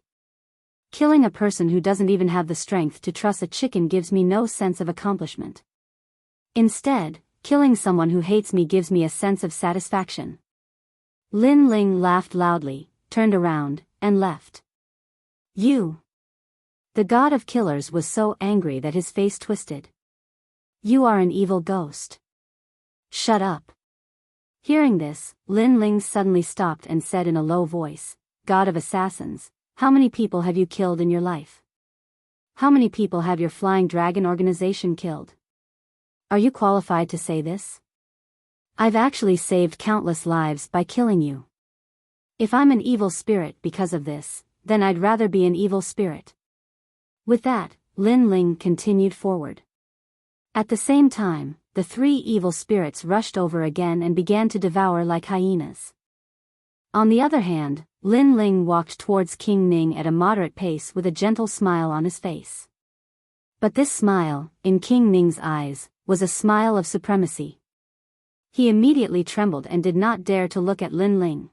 Killing a person who doesn't even have the strength to truss a chicken gives me no sense of accomplishment. Instead, killing someone who hates me gives me a sense of satisfaction. Lin Ling laughed loudly, turned around, and left. You. The god of killers was so angry that his face twisted. You are an evil ghost. Shut up. Hearing this, Lin Ling suddenly stopped and said in a low voice, God of assassins, how many people have you killed in your life? How many people have your flying dragon organization killed? Are you qualified to say this? I've actually saved countless lives by killing you. If I'm an evil spirit because of this, then I'd rather be an evil spirit. With that, Lin Ling continued forward. At the same time, the three evil spirits rushed over again and began to devour like hyenas. On the other hand, Lin Ling walked towards King Ning at a moderate pace with a gentle smile on his face. But this smile, in King Ning's eyes, was a smile of supremacy. He immediately trembled and did not dare to look at Lin Ling.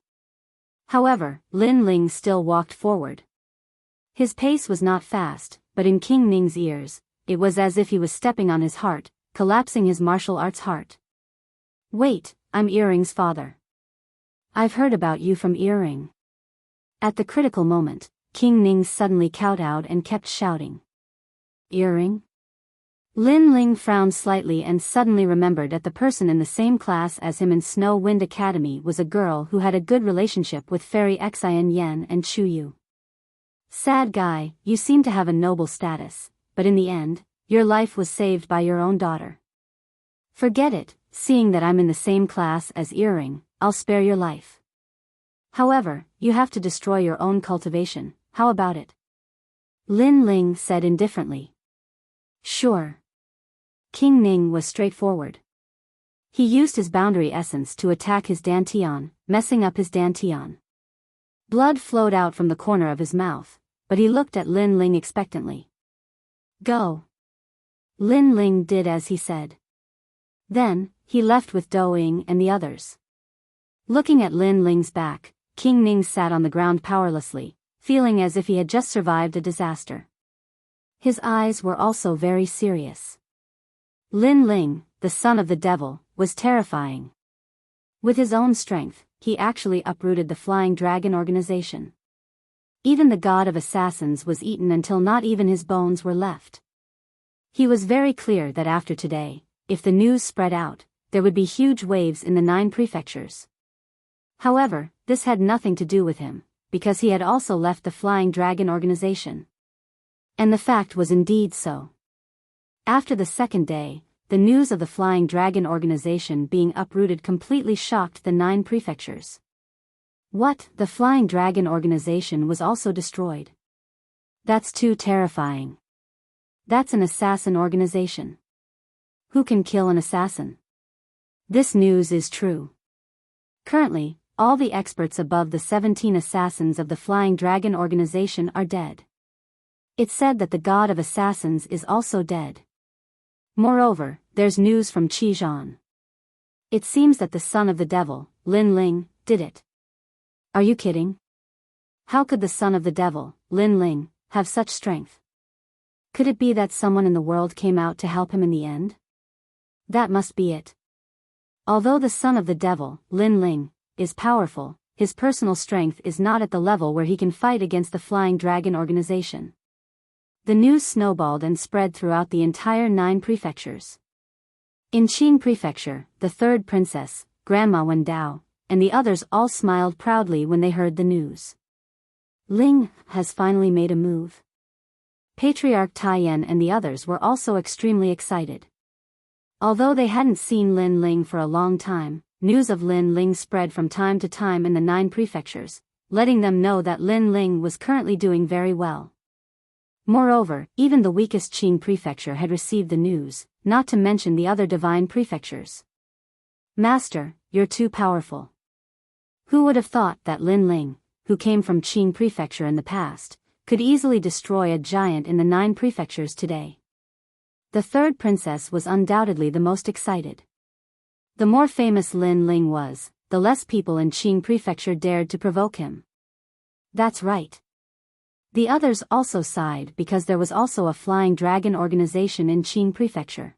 However, Lin Ling still walked forward. His pace was not fast, but in King Ning's ears, it was as if he was stepping on his heart, collapsing his martial arts heart. Wait, I'm Earring's father. I've heard about you from Earring. At the critical moment, King Ning suddenly kowtowed and kept shouting. Earring? Lin Ling frowned slightly and suddenly remembered that the person in the same class as him in Snow Wind Academy was a girl who had a good relationship with Fairy Xian Yan and Chu Yu. Sad guy, you seem to have a noble status, but in the end, your life was saved by your own daughter. Forget it, seeing that I'm in the same class as Earring, I'll spare your life. However, you have to destroy your own cultivation, how about it? Lin Ling said indifferently. Sure. King Ning was straightforward. He used his boundary essence to attack his Dantian, messing up his Dantian. Blood flowed out from the corner of his mouth, but he looked at Lin Ling expectantly. Go. Lin Ling did as he said. Then, he left with Doing and the others. Looking at Lin Ling's back, King Ning sat on the ground powerlessly, feeling as if he had just survived a disaster. His eyes were also very serious. Lin Ling, the son of the devil, was terrifying. With his own strength, he actually uprooted the Flying Dragon organization. Even the god of assassins was eaten until not even his bones were left. He was very clear that after today, if the news spread out, there would be huge waves in the 9 prefectures. However, this had nothing to do with him, because he had also left the Flying Dragon organization. And the fact was indeed so. After the second day, the news of the Flying Dragon organization being uprooted completely shocked the 9 prefectures. What? The Flying Dragon organization was also destroyed? That's too terrifying. That's an assassin organization. Who can kill an assassin? This news is true. Currently, all the experts above the 17 assassins of the Flying Dragon organization are dead. It's said that the god of assassins is also dead. Moreover, there's news from Qizhan. It seems that the son of the devil, Lin Ling, did it. Are you kidding? How could the son of the devil, Lin Ling, have such strength? Could it be that someone in the world came out to help him in the end? That must be it. Although the son of the devil, Lin Ling, is powerful, his personal strength is not at the level where he can fight against the Flying Dragon organization. The news snowballed and spread throughout the entire 9 prefectures. In Qing Prefecture, the third princess, Grandma Wendao, and the others all smiled proudly when they heard the news. Ling has finally made a move. Patriarch Taiyan and the others were also extremely excited. Although they hadn't seen Lin Ling for a long time, news of Lin Ling spread from time to time in the 9 prefectures, letting them know that Lin Ling was currently doing very well. Moreover, even the weakest Qing prefecture had received the news, not to mention the other divine prefectures. Master, you're too powerful. Who would have thought that Lin Ling, who came from Qing prefecture in the past, could easily destroy a giant in the 9 prefectures today? The third princess was undoubtedly the most excited. The more famous Lin Ling was, the less people in Qing prefecture dared to provoke him. That's right. The others also sighed because there was also a flying dragon organization in Qing prefecture.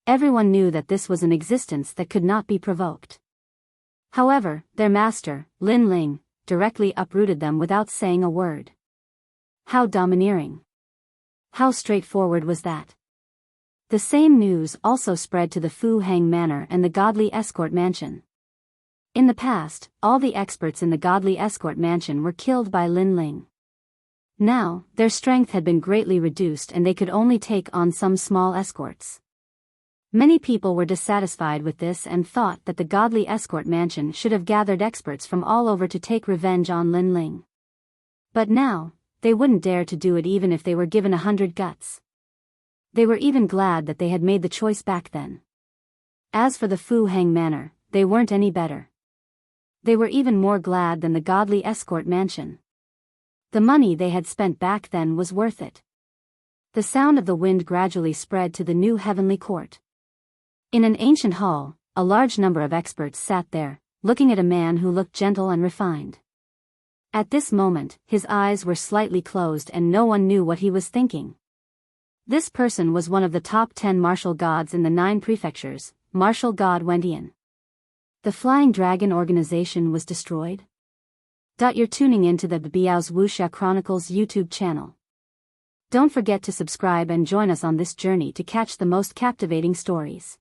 Everyone knew that this was an existence that could not be provoked. However, their master, Lin Ling, directly uprooted them without saying a word. How domineering. How straightforward was that? The same news also spread to the Fu Hang Manor and the Godly Escort Mansion. In the past, all the experts in the Godly Escort Mansion were killed by Lin Ling. Now, their strength had been greatly reduced and they could only take on some small escorts. Many people were dissatisfied with this and thought that the Godly Escort Mansion should have gathered experts from all over to take revenge on Lin Ling. But now, they wouldn't dare to do it even if they were given 100 guts. They were even glad that they had made the choice back then. As for the Fu Hang Manor, they weren't any better. They were even more glad than the Godly Escort Mansion. The money they had spent back then was worth it. The sound of the wind gradually spread to the new heavenly court. In an ancient hall, a large number of experts sat there, looking at a man who looked gentle and refined. At this moment, his eyes were slightly closed and no one knew what he was thinking. This person was one of the top 10 martial gods in the 9 prefectures, martial god Wendian. The Flying Dragon organization was destroyed? You're tuning into the Biyao's Wuxia Chronicles YouTube channel. Don't forget to subscribe and join us on this journey to catch the most captivating stories.